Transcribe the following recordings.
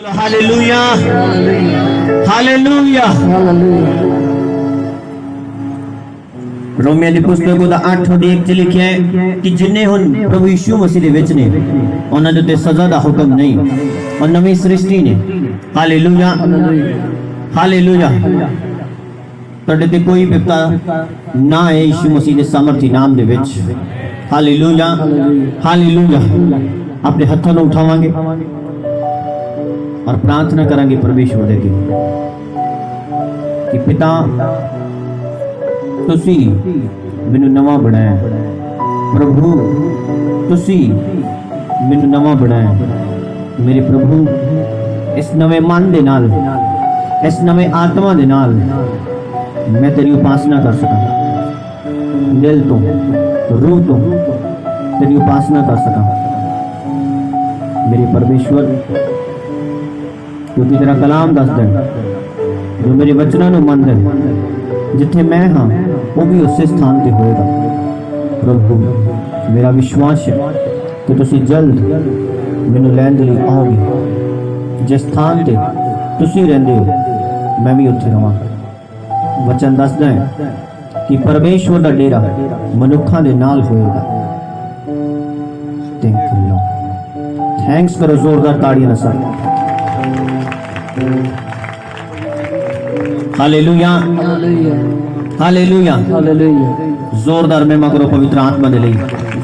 Hallelujah hallelujah. Romeo की पुस्तक दा 8:1 च लिखिया है कि जिन्हें हुन प्रभु यीशु मसीह दे विच ने उन्हां दे ते सजा दा हुक्म नहीं और नवी सृष्टि ने। Hallelujah hallelujah. तुहाडे ते कोई विपता ना है यीशु मसीह दे सामर्थी नाम दे विच। Hallelujah hallelujah. अपने हत्थों को उठावांगे और प्रार्थना करेंगे परमेश्वर दे कि पिता तुसी मैनू नवा बनाया, प्रभु तुसी मैनू नवा बनाया। मेरे प्रभु इस नवे मन दे नाल, इस नवे आत्मा दे नाल मैं तेरी उपासना कर सका, दिल तो रूह तो तेरी उपासना कर सका मेरे परमेश्वर। क्योंकि तेरा कलाम दस दे जो मेरे वचनों को मन दे, जिथे मैं हाँ वो भी उस स्थान पे होएगा। प्रभु मेरा विश्वास है कि तुसी जल्द मैनू लैन दे लई आओगे। जिस स्थान ते तुसी रहिंदे हो मैं भी उत्थे रहां। वचन दसदा है कि परमेश्वर दा डेरा मनुखां दे नाल होएगा। Thank you Lord. थैंक्स करो जोरदार ताड़ियां ना सब। Hallelujah hallelujah hallelujah. जोरदार महिमा करो पवित्र आत्मा दे लई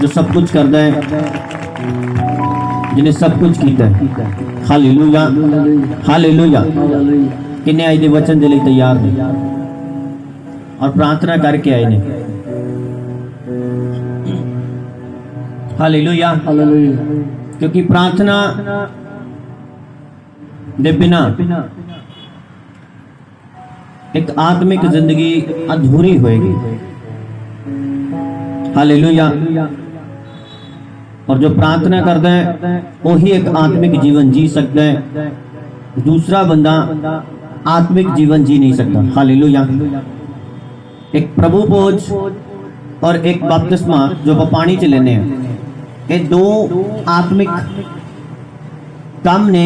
जो सब कुछ करदा है, जिन्हें सब कुछ कीता है। Hallelujah hallelujah. किन्ने आज दे वचन दे लई तैयार ने और प्रार्थना करके आए ने। Hallelujah hallelujah. क्योंकि प्रार्थना दे बिना एक आत्मिक जिंदगी अधूरी होएगी। हालेलुया। और जो प्रार्थना करता है वही एक आत्मिक जीवन जी सकता है, दूसरा बंदा आत्मिक जीवन जी नहीं सकता। हालेलुया। एक प्रभु भोज और एक बपतिस्मा जो पानी च लेने हैं, ये दो आत्मिक काम ने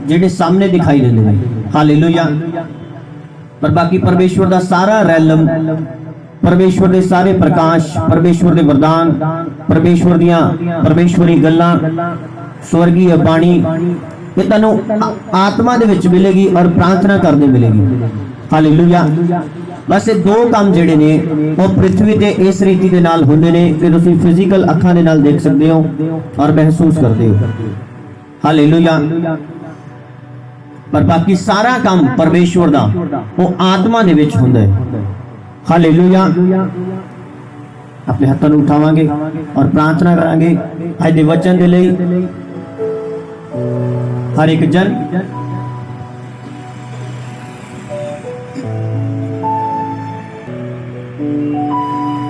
जेडे सामने दिखाई देते हैं। हालेलुया। पर बाकी परमेश्वर का सारा रैलम, परमेश्वर के सारे प्रकाश, परमेश्वर के वरदान, परमेश्वर दियां परमेश्वरी गल्लां, स्वर्गीय बाणी ये तैनूं आत्मा दे विच मिलेगी और प्रार्थना करदे मिलेगी। हालेलुया। बस ये दो काम जेडे ने वो पृथ्वी ते इस रीति दे नाल हुंदे ने कि तुसीं फिजिकल अखां दे नाल देख सकदे हो और महसूस करदे हो। हालेलुया। पर बाकी सारा काम परमेश्वर दा वो आत्मा दे विच हुंदा है। हालेलुया। अपने हत्थों को उठावांगे और प्रार्थना करांगे आज दे वचन दे लई। हर एक जन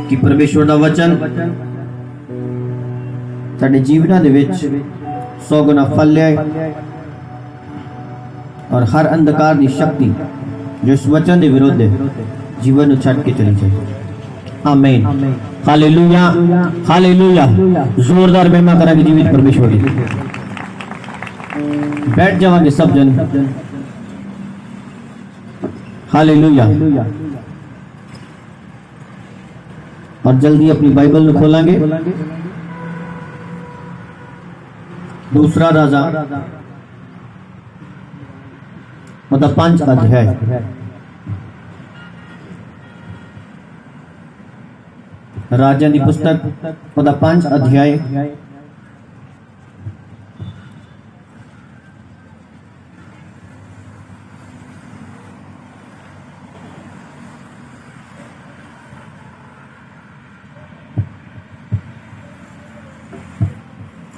कि परमेश्वर दा वचन साडे जीवनां दे विच 100 गुना फल लियाए और हर अंधकार की शक्ति जो इस वचन के विरुद्ध है जीवन को छड़ के चली जाए। आमीन। Hallelujah hallelujah. जोरदार महिमा करांगे जीवित परमेश्वर की। बैठ जावांगे सब जन। हालेलुया। और जल्दी अपनी बाइबल में खोलांगे दूसरा राजा मतलब 5 अध्याय। राजा की पुस्तक मतलब 5 अध्याय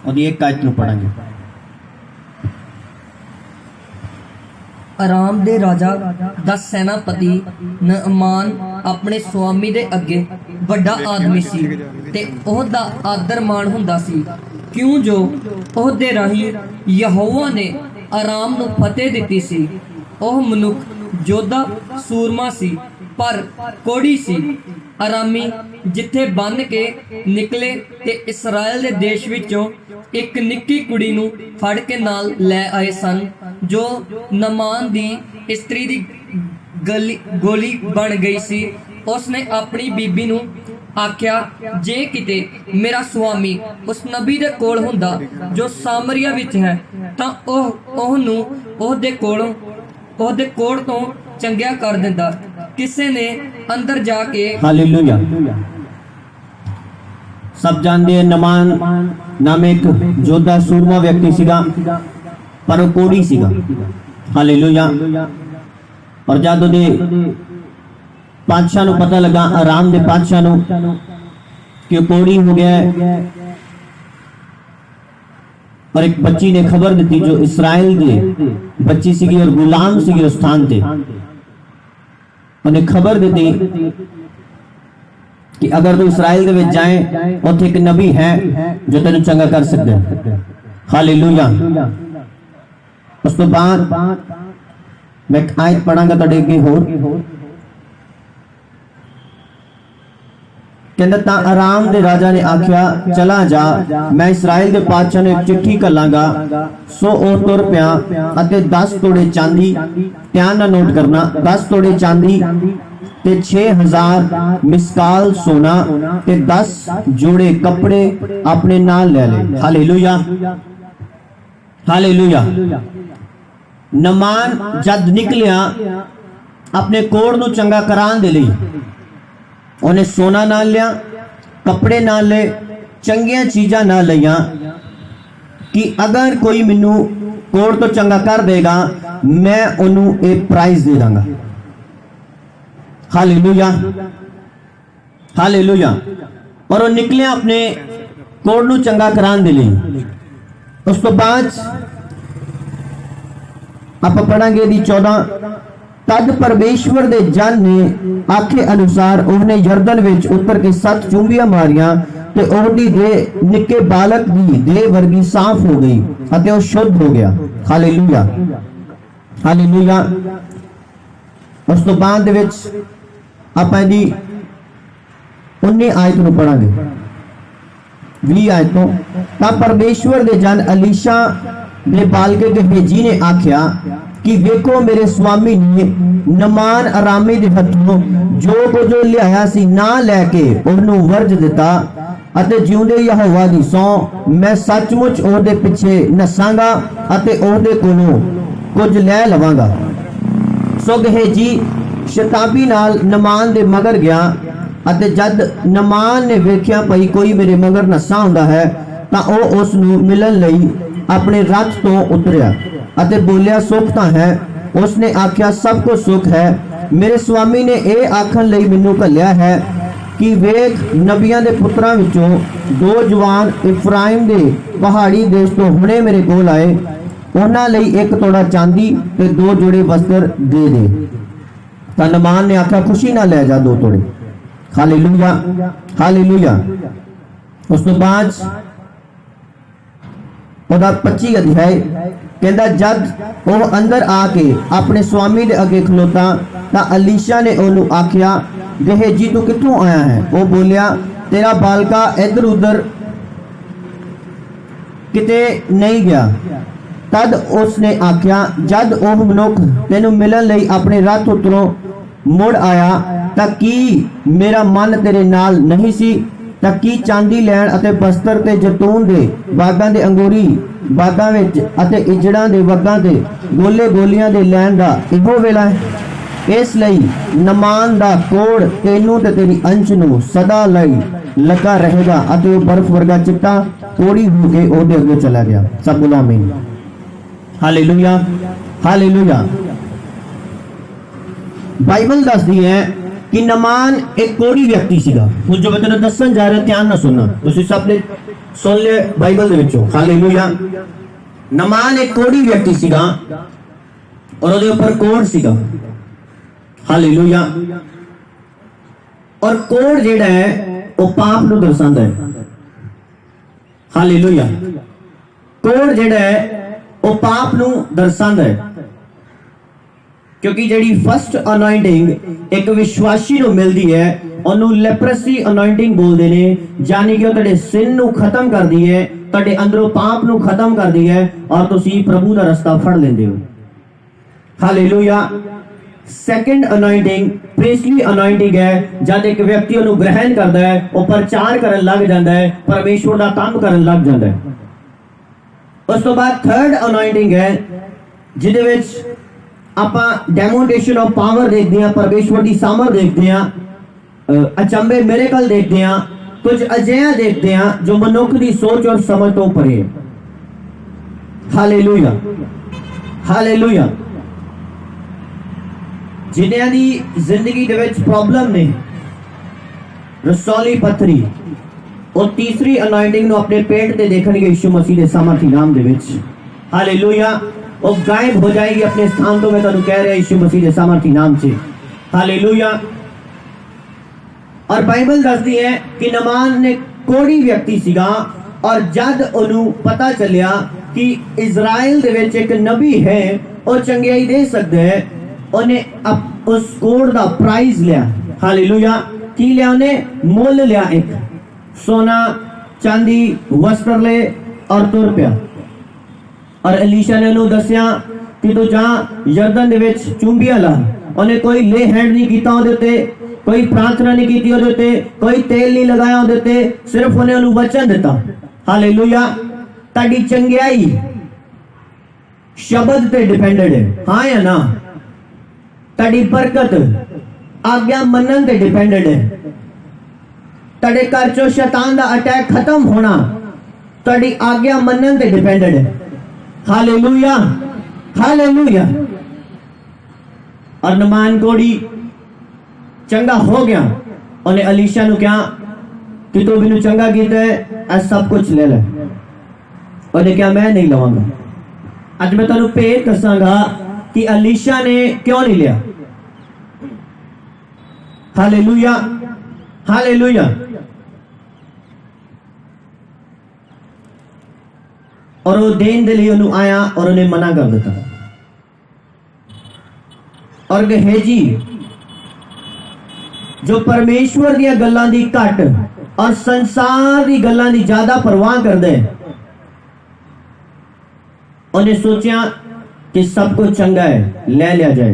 और ये कायत ਨੂੰ पढ़ेंगे। आराम दे राजा दा सेनापति नअमान अपने स्वामी दे अगे वड्डा आदमी सी ते ओहदा आदर मान हुंदा सी, क्यों जो ओहदे राही यहोवा ने आराम नूं फतेह दित्ती सी। ओह मनुख जोधा सूरमा सी पर कोड़ी सी। आरामी जिथे बन के निकले ते इसराइल दे देश विचों ਇੱਕ ਨਿੱਕੀ ਕੁੜੀ ਨੂੰ ਫੜ ਕੇ ਨਾਲ ਲੈ ਆਏ ਸਨ ਜੋ ਨਮਾਨ ਦੀ ਇਸਤਰੀ ਦੀ ਗੋਲੀ ਬਣ ਗਈ ਸੀ। ਉਸਨੇ ਆਪਣੀ ਬੀਬੀ ਨੂੰ ਆਖਿਆ, ਜੇ ਕਿਤੇ ਮੇਰਾ ਸੁਆਮੀ ਉਸ ਨਬੀ ਦੇ ਕੋਲ ਹੁੰਦਾ ਜੋ ਸਾਮਰੀਆ ਵਿੱਚ ਹੈ ਤਾਂ ਉਹਨੂੰ ਉਹਦੇ ਕੋਲ ਤੋਂ ਚੰਗਿਆ ਕਰ ਦਿੰਦਾ। ਕਿਸੇ ਨੇ ਅੰਦਰ ਜਾ ਕੇ हालेलुया। सब जानते हैं नमान नाम एक योद्धा सूरमा व्यक्ति सीगा पर वो कोड़ी सीगा। हालेलुया। और जद ਉਹਦੇ पातशाह ਨੂੰ पता लगा, आराम ਦੇ पातशाह ਨੂੰ कि कोड़ी हो गया है, और एक बच्ची ने खबर दी जो इसराइल दे बच्ची सीगी और गुलाम सीगी उस स्थान ते उन्हें खबर दी कि अगर तू इसराइल दे विच जाए उत्थे एक नबी है जो तेन चंगा कर सकता है। हालेलुया। उस तो बाद मैं एक आयत पढ़ांगा तुहाडे अगे होर कहंदा तां आराम दे राजा ने आख्या, चला जा, मैं इसराइल दे पातशाह ने एक चिट्ठी घल्लांगा। सो ओ तुर पिया अते 10 तोड़े चांदी, ध्यान नाल नोट करना, 10 तोड़े चांदी ते 6000 मिसकाल सोना ते 10 जोड़े कपड़े अपने नाल ले ले। हालेलुया। हालेलुया। नमान जद निकलिया अपने कोड़ नूं चंगा कराने दे लई उन्हें सोना नाल लिया, कपड़े नाल ले, चंगियां चीज़ां नाल लिया कि अगर कोई मैनू कोड़ तो चंगा कर देगा मैं उन्हों एक प्राइज दे दांगा। हालेलुया। हालेलुया। और वो निकले अपने कोड़ नूं चंगा कराने दे लई। उस तो बाद आप पढ़ांगे दी 14। तद परमेश्वर दे जन ने आखे अनुसार उन्हें यरदन विच उतर के 7 चुंबियां मारियां ते ओहदी दे निक्के बालक दी दे वर्गी साफ हो गई अते वो शुद्ध हो गया। हालेलुया। हालेलुया। उस तो बाद दे विच आपां दी 19 आयत नूं पढ़ांगे, 20 आयतों। तां परमेश्वर दे जन अलीशा दे बालके गेहजी ने आख्या कि वेखो मेरे स्वामी ने नमान अरामी दे हथों जो कुछ लिया सी ना लैके उन्होंने वर्ज दिता अते जिउंदे यहोवा दी सौ मैं सचमुच ओहदे पिछे नसांगा अते ओहदे कोलों कुछ लै लवांगा। सो गेहजी शताबी नाल नमान दे मगर गया अते जद नमान ने वेख्या भई कोई मेरे मगर नसा हुंदा है तां ओह उस नूं मिलन लई अपने रथ तो उतरिया अते बोलिया सुख तां है। उसने आख्या सब कुछ सुख है। मेरे स्वामी ने यह आखन लई मैनू घल्लिया है कि वेख नबियां दे पुत्रां विचों 2 जवान इफ्राइम दे पहाड़ी देश तो हुणे मेरे कोल आए, उन्हां लई 1 तोड़ा चांदी ते 2 जोड़े वस्त्र दे दे। तां नमान ने आख्या खुशी ना ले जा 2 तोड़े। हालेलुया। हालेलुया। उस तो बाद 25 अध्याय कहता जद वह अंदर आके अपने स्वामी दे अगे खलोता तां अलीशा ने ओनू आख्या, गेहजी तू कित्थों आया है? वो बोलिया, तेरा बालका इधर उधर किते नहीं गया। तद उसने आख्या, जद ओह मनुख तेनू मिलन लई अपने रथ उतरों मुड़ आया तां की मेरा मन तेरे नाल नहीं सी? तां की चांदी लैण अते बस्तर ते जैतून दे बागां दे अंगूरी बागां विच अते इजड़ां दे वगां ते गोले गोलियां दे लैण दा इहो वेला है। इस लई नमान दा कोड़ तेनू ते तेरी अंश नू सदा लई लगा रहेगा अते वो बर्फ वर्गा चिट्टा कोड़ी हो के ओहदे अगे चला गया। सब बोलो आमीन। हालेलुया। हालेलुया। बाइबल दसदी है कि नमान एक कोड़ी व्यक्ति सीगा। हुण जो मैं तेनू दसन जा रहा ध्यान ना सुनना, तुसीं सब ने सुन ले बाइबल दे विचों। हालेलुया। नमान एक कोड़ी व्यक्ति सीगा और ਉਹਦੇ ਉੱਪਰ ਕੋੜ ਸੀਗਾ। ਹਾਲੇਲੂਇਆ। और कोड़ ਜਿਹੜਾ ਹੈ ਉਹ ਪਾਪ ਨੂੰ ਦਰਸਾਉਂਦਾ ਹੈ। ਹਾਲੇਲੂਇਆ। ਕੋੜ ਜਿਹੜਾ ਹੈ ਉਹ ਪਾਪ ਨੂੰ ਦਰਸਾਉਂਦਾ ਹੈ क्योंकि ਜਿਹੜੀ फर्स्ट अनॉइंटिंग एक विश्वासी ਨੂੰ ਮਿਲਦੀ ਹੈ ਉਹਨੂੰ ਲੈਪਰਸੀ अनॉइंटिंग ਬੋਲਦੇ ਨੇ, ਯਾਨੀ ਕਿ ਉਹ ਤੁਹਾਡੇ ਸਿਨ ਨੂੰ ਖਤਮ ਕਰਦੀ ਹੈ ਤੁਹਾਡੇ ਅੰਦਰੋਂ ਪਾਪ ਨੂੰ ਖਤਮ ਕਰਦੀ ਹੈ ਔਰ ਤੁਸੀਂ ਪ੍ਰਭੂ ਦਾ ਰਸਤਾ ਫੜ ਲੈਂਦੇ ਹੋ। ਹਾਲੇਲੂਇਆ। ਸੈਕੰਡ ਅਨੋਇੰਟਿੰਗ ਪ੍ਰੀਸਟਲੀ ਅਨੋਇੰਟਿੰਗ ਹੈ, ਜਦ ਇੱਕ ਵਿਅਕਤੀ ਉਹਨੂੰ ਗ੍ਰਹਿਣ ਕਰਦਾ ਹੈ, ਉਹ ਪ੍ਰਚਾਰ ਕਰਨ ਲੱਗ ਜਾਂਦਾ ਹੈ, ਪਰਮੇਸ਼ਵਰ ਦਾ ਕੰਮ ਕਰਨ ਲੱਗ ਜਾਂਦਾ ਹੈ। ਉਸ ਤੋਂ ਬਾਅਦ ਥਰਡ ਅਨੋਇੰਟਿੰਗ ਹੈ, ਜਿਹਦੇ ਵਿੱਚ ਆਪਾਂ ਡੈਮੋਨਸਟ੍ਰੇਸ਼ਨ ਆਫ ਪਾਵਰ ਦੇਖਦੇ ਹਾਂ, ਪਰਮੇਸ਼ਵਰ ਦੀ ਸਾਮਰਥ ਦੇਖਦੇ ਹਾਂ, ਅਚੰਭੇ ਮਿਰੇਕਲ ਦੇਖਦੇ ਹਾਂ, ਕੁਝ ਅਜਿਹਾ ਦੇਖਦੇ ਹਾਂ ਜੋ ਮਨੁੱਖ ਦੀ ਸੋਚ ਔਰ ਸਮਝ ਤੋਂ ਪਰੇ ਹੈ। Hallelujah, hallelujah. ਜਿਨ੍ਹਾਂ ਦੀ ਜ਼ਿੰਦਗੀ ਦੇ ਵਿੱਚ ਪ੍ਰੋਬਲਮ ਨੇ, ਰਸੌਲੀ ਪੱਥਰੀ, ਉਹ ਤੀਸਰੀ ਅਨੋਇੰਟਿੰਗ ਨੂੰ ਆਪਣੇ ਪੇਟ ਤੇ ਦੇਖਣਗੇ ਯਿਸੂ ਮਸੀਹ ਦੇ ਸਾਮਰਥੀ ਨਾਮ ਦੇ ਵਿੱਚ। ਹਾਲੇਲੂਇਆ। ਉਹ ਗਾਇਬ ਹੋ ਜਾਏਗੀ ਆਪਣੇ ਸਥਾਨ ਤੋਂ, ਮੈਂ ਤੁਹਾਨੂੰ ਕਹਿ ਰਿਹਾ ਯਿਸੂ ਮਸੀਹ ਦੇ ਸਾਮਰਥੀ ਨਾਮ 'ਚ। ਹਾਲੇਲੂਇਆ। ਔਰ ਬਾਈਬਲ ਦੱਸਦੀ ਹੈ ਕਿ ਨਮਾਨ ਨੇ ਕੋੜੀ ਵਿਅਕਤੀ ਸੀਗਾ, ਔਰ ਜਦ ਉਹਨੂੰ ਪਤਾ ਚੱਲਿਆ ਕਿ ਇਜ਼ਰਾਈਲ ਦੇ ਵਿੱਚ ਇੱਕ ਨਬੀ ਹੈ, ਉਹ ਚੰਗਿਆਈ ਦੇ ਸਕਦਾ ਹੈ, ਉਹਨੇ ਉਸ ਕੋੜ ਦਾ ਪ੍ਰਾਈਜ਼ ਲਿਆ। ਹਾਲੇਲੂਇਆ। ਕੀ ਲਿਆ ਉਹਨੇ? ਮੁੱਲ ਲਿਆ। ਇੱਕ ਸੋਨਾ ਚਾਂਦੀ ਵਸਤਰ ਲੈ ਔਰ ਤੁਰ ਪਿਆ। ਔਰ ਅਲੀਸ਼ਾ ਨੇ ਉਹਨੂੰ ਦੱਸਿਆ ਕਿ ਤੂੰ ਜਾ ਯਰਦਨ ਦੇ ਵਿੱਚ ਚੁੰਬੀਆਂ ਲਾ। ਉਹਨੇ ਕੋਈ ਲੇ ਹੈਂਡ ਨਹੀਂ ਕੀਤਾ ਉਹਦੇ ਉੱਤੇ, ਕੋਈ ਪ੍ਰਾਰਥਨਾ ਨਹੀਂ ਕੀਤੀ ਉਹਦੇ ਉੱਤੇ, ਕੋਈ ਤੇਲ ਨਹੀਂ ਲਗਾਇਆ ਉਹਦੇ ਉੱਤੇ, ਸਿਰਫ ਉਹਨੇ ਉਹਨੂੰ ਵਚਨ ਦਿੱਤਾ। ਹਾਲੇਲੂਇਆ। ਤੁਹਾਡੀ ਚੰਗਿਆਈ ਸ਼ਬਦ ਤੇ ਡਿਪੈਂਡਡ ਹੈ, ਹਾਂ ਜਾਂ ਨਾ? ਤੁਹਾਡੀ ਬਰਕਤ ਆਗਿਆ ਮੰਨਣ ਤੇ ਡਿਪੈਂਡਡ ਹੈ। ਤੁਹਾਡੇ ਘਰ ਚੋਂ ਸ਼ੈਤਾਨ ਦਾ ਅਟੈਕ ਖਤਮ ਹੋਣਾ ਤੁਹਾਡੀ ਆਗਿਆ ਮੰਨਣ ਤੇ ਡਿਪੈਂਡਡ ਹੈ। Hallelujah, hallelujah. ਔਰ ਨਮਾਨ ਕੋੜੀ ਚੰਗਾ ਹੋ ਗਿਆ। ਉਹਨੇ ਅਲੀਸ਼ਾ ਨੂੰ ਕਿਹਾ ਕਿ ਤੂੰ ਮੈਨੂੰ ਚੰਗਾ ਕੀਤਾ ਹੈ, ਇਹ ਸਭ ਕੁਝ ਲੈ ਲੈ। ਉਹਨੇ ਕਿਹਾ ਮੈਂ ਨਹੀਂ ਲਵਾਂਗਾ। ਅੱਜ ਮੈਂ ਤੁਹਾਨੂੰ ਭੇਦ ਦੱਸਾਂਗਾ ਕਿ ਅਲੀਸ਼ਾ ਨੇ ਕਿਉਂ ਨਹੀਂ ਲਿਆ। Hallelujah, hallelujah. ਔਰ ਉਹ ਦੇਣ ਦੇ ਲਈ ਉਹਨੂੰ ਆਇਆ ਔਰ ਉਹਨੇ ਮਨਾ ਕਰ ਦਿੱਤਾ। ਔਰ ਗਹੇਜੀ ਜੋ ਪਰਮੇਸ਼ਵਰ ਦੀਆਂ ਗੱਲਾਂ ਦੀ ਘੱਟ ਔਰ ਸੰਸਾਰ ਦੀ ਗੱਲਾਂ ਦੀ ਜ਼ਿਆਦਾ ਪਰਵਾਹ ਕਰਦਾ ਹੈ, ਉਹਨੇ ਸੋਚਿਆ कि सब कुछ चंगा है, ले लिया जाए।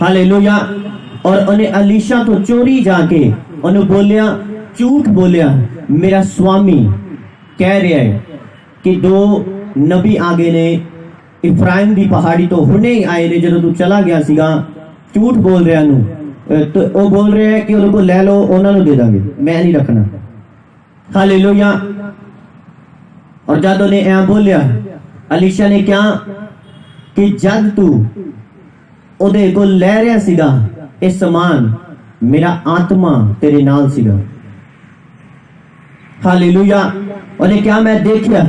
हालेलुया। और उन्हें अलीशा तो चोरी जाके उन्हें बोलिया, झूठ बोलिया, मेरा स्वामी कह रहा है कि दो नबी आगे ने इफ्राइम दी पहाड़ी तो हुणे ही आए ने, जब तू चला गया सीगा, झूठ बोल रहा नु, तो वो बोल रहे हैं कि उनको ले लो, उन्होंने दे देंगे, मैं नहीं रखना। हालेलुया। और जब उन्हें ऐ बोलिया, अलीशा ने क्या कि जब तू ओदे को ले रहा सीगा इस समान, मेरा आत्मा तेरे नाल सीगा। हालेलुया। उन्हें क्या मैं देखिया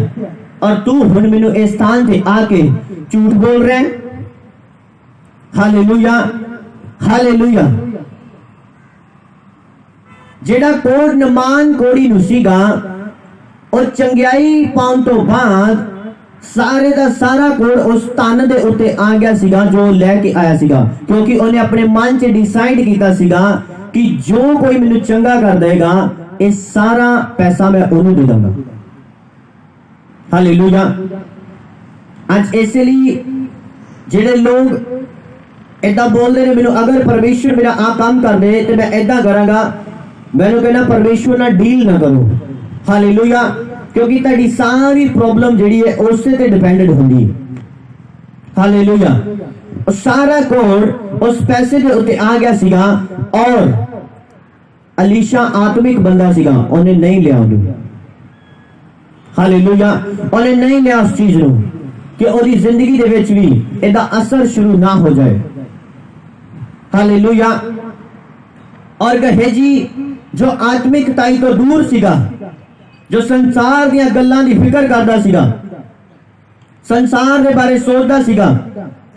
और तू हुण मैनू इस स्थान पे आके झूठ बोल रहा है। Hallelujah, hallelujah. जेड़ा कोड नमान कोड़ी नू सीगा, और चंगियाई पाउण तो बाद सारे दा सारा कोड उस तन दे उत्ते आ गया सीगा जो लेके आया सीगा, क्योंकि उन्हें अपने मन च डिसाइड कीता सीगा कि जो कोई मैनू चंगा कर देगा, ये सारा पैसा मैं उन्हें दे दूंगा। हालेलुया। आज इसलिए जेडे लोग इदा बोलते हैं, मैनू अगर परमेश्वर मेरा आ काम कर दे तो मैं इदा करांगा, मैनू कहना परमेश्वर ना डील ना करो। हालेलुया। क्योंकि ताड़ी सारी प्रॉब्लम जेड़ी है उससे ते डिपेंडेंट होंदी है। हालेलुया। सारा कोड उस पैसे के उत्ते आ गया सीगा, और अलीशा आत्मिक बंदा सीगा, उन्हें नहीं लिया उन्हें। हालेलुया। उन्हें नहीं लिया उस चीज नू कि ओदी जिंदगी दे विच भी इहदा असर शुरू ना हो जाए। हालेलुया। और गहेजी जो आत्मिकताई तो दूर सीगा, जो संसार ਦੀਆਂ ਗੱਲਾਂ ਦੀ ਫਿਕਰ ਕਰਦਾ ਸੀਗਾ, ਸੰਸਾਰ ਦੇ ਬਾਰੇ ਸੋਚਦਾ ਸੀਗਾ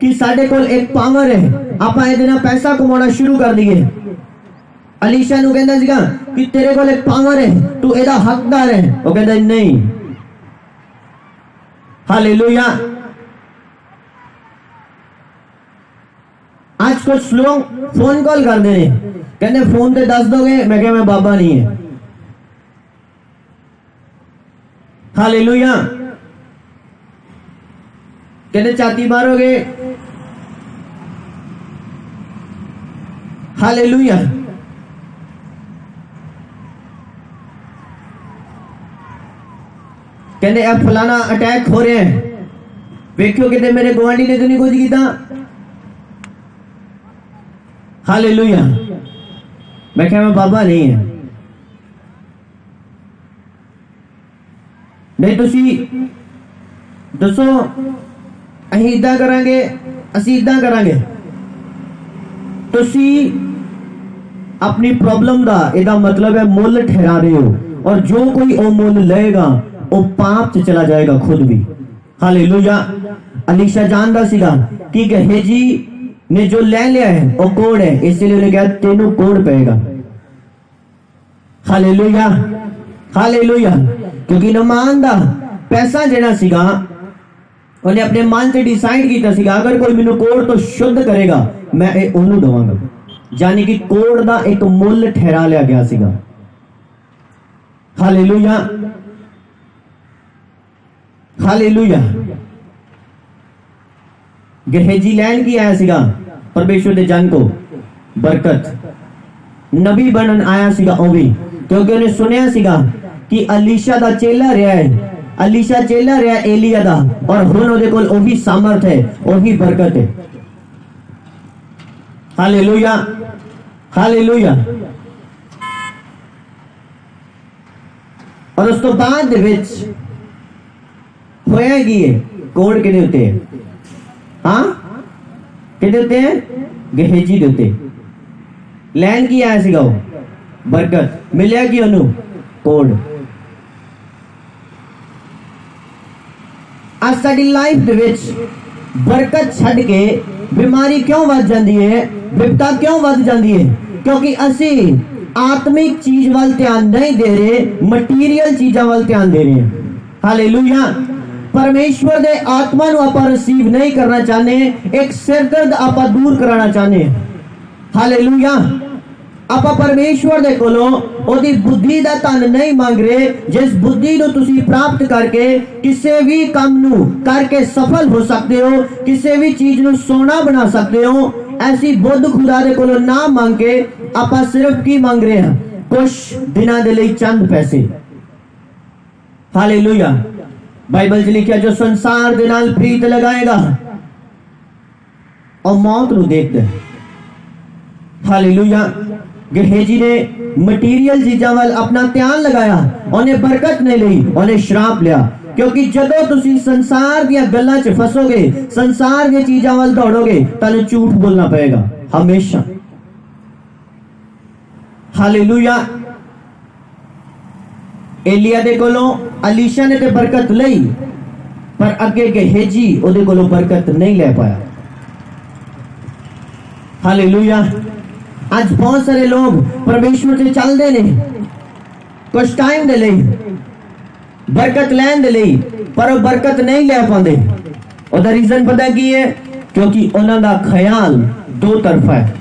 ਕਿ ਸਾਡੇ ਕੋਲ ਇੱਕ ਪਾਵਰ ਹੈ, ਆਪਾਂ ਇਹਦੇ ਨਾਲ ਪੈਸਾ ਕਮਾਉਣਾ ਸ਼ੁਰੂ ਕਰ ਦਈਏ। ਅਲੀਸ਼ਾ ਨੂੰ ਕਹਿੰਦਾ ਸੀਗਾ ਕਿ ਤੇਰੇ ਕੋਲ ਇੱਕ ਪਾਵਰ ਹੈ, ਤੂੰ ਇਹਦਾ ਹੱਕਦਾਰ ਹੈ। ਉਹ ਕਹਿੰਦਾ ਨਹੀਂ। ਹਾਲੇਲੂਇਆ। आज कुछ लोग फोन कॉल करते हैं, कहते फोन पे दस दोगे, मैं क्या मैं बाबा नहीं है। हालेलुया। कहते छाती मारोगे, हालेलुया। कहते अब फलाना अटैक हो रहे हैं, वेखियो कहते मेरे गुआंढी ने तो नहीं कुछ किया। हालेलुया। मैं क्या मैं बाबा नहीं है, नहीं तुसी दसो अहीं इदां करांगे, असीं इदां करांगे। तुसी अपनी प्रॉब्लम दा इहदा मतलब है मुੱਲ ठहरा रहे हो, और जो कोई ओ मुੱਲ लेगा वो पाप च चला जाएगा खुद भी। हालेलुया। अलीशा जानदा सीगा कि गेहजी ने जो ले लिया है वो कोड़ है, इसलिए उन्हें कहा तेनों कोड़ पेगा। Hallelujah, hallelujah. क्योंकि नमान दा पैसा जेड़ा सीगा उन्हें अपने मन से डिसाइड किया सीगा अगर कोई मैनू कोड़ तो शुद्ध करेगा मैं ओनू दवांगा, यानी कि कोड़ दा एक मुੱਲ ठहरा लिया गया सीगा। Hallelujah, hallelujah. गेहजी लैन की आया सीगा परमेश्वर दे जन को बरकत, नबी बनन आया सीगा ओ भी, क्योंकि उन्हें सुनिया सीगा कि अलीशा दा चेला रहा है, अलीशा चेला रहा एलिया दा, और हुण ओदे कोल ओही सामर्थ है, ओही बरकत है। Hallelujah, hallelujah. और उस तो बाद दे विच होया की है कोड़ किहदे उत्ते है? हाँ किहदे उत्ते है? गेहजी दे उत्ते। लैन की आया सीगा वो बरकत, मिलिया कि ओनू कोड़। आज साडी लाइफ दे विच बरकत छड़ के बीमारी क्यों वध जाती है, विपता क्यों वध जाती है? क्योंकि असी आत्मिक चीज वाल ध्यान नहीं दे रहे, मटीरियल चीजा वाल ध्यान दे रहे हैं। हालेलुया। परमेश्वर दे आत्मा नू आपां रिसीव नहीं करना चाहते, एक सिरदर्द आपां दूर कराना चाहते। हालेलुया। आपां परमेश्वर दे कोलों ओदी बुद्धि दा धन नहीं मांग रहे, जिस बुद्धि नू तुसी प्राप्त करके किसी भी काम नू करके सफल हो सकते हो, किसी भी चीज नू सोना बना सकते हो, ऐसी बुद्ध खुदा दे कोलों ना मांग के आपां सिर्फ की मांग रहे हैं? कुछ दिना दे लई चंद पैसे। हालेलुया। बाइबल च लिखिया जो संसार दे नाल प्रीत लगाएगा और मौत नू देखदा है। हालेलुया। गेहजी ने मटीरियल चीज़ां वाल अपना ध्यान लगाया, उन्हें बरकत नहीं ली, उन्हें श्राप लिया। क्योंकि जदों तुसी संसार दी गल्लां च फसोगे, संसार दी चीज़ां वाल दौड़ोगे, तानू झूठ बोलना पड़ेगा हमेशा। हालेलुया। एलिया दे कोलों अलीशा ने ते बरकत लई, पर अगे गेहजी ओदे कोलों बरकत नहीं ले पाया। हालेलुया। आज बहुत सारे लोग परमेश्वर से चलते ने कुछ टाइम दे लई, बरकत लैन दे लई, पर वो बरकत नहीं ले पाते। ओदा रीजन पता की है? क्योंकि उन्हां दा ख्याल दो तरफा है।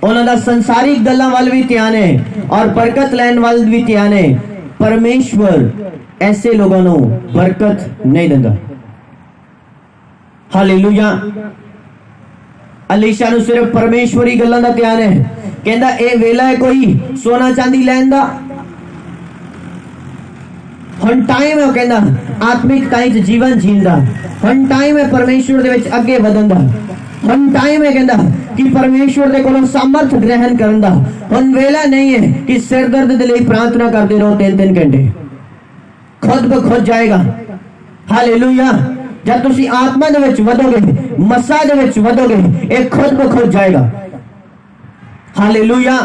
उन्हां दा संसारिक गल्लां वाल भी ध्यान है और बरकत लैन वाल भी ध्यान है। परमेश्वर ऐसे लोगों को बरकत नहीं देता। हालेलुया। अलीशा नू सिर्फ परमेश्वरी गल्लां दा ध्यान है, कहंदा ए वेला है कोई सोना चांदी लैन दा, हुण टाइम है, कहंदा आत्मिकताई च जीवन जीण दा, हुण टाइम है परमेश्वर दे विच अगे वधण दा, हुण टाइम है कहंदा कि परमेश्वर दे कोलों सामर्थ ग्रहण करन दा, हुण वेला नहीं है कि सिर दर्द दे लई प्रार्थना करदे रहो 3-3 घंटे, खुद ब खुद जाएगा। हालेलुया। जब तुसी आत्मा दे विच वधोगे, मसा दे विच वधोगे, एक खुद ब खुद जाएगा। हालेलुया।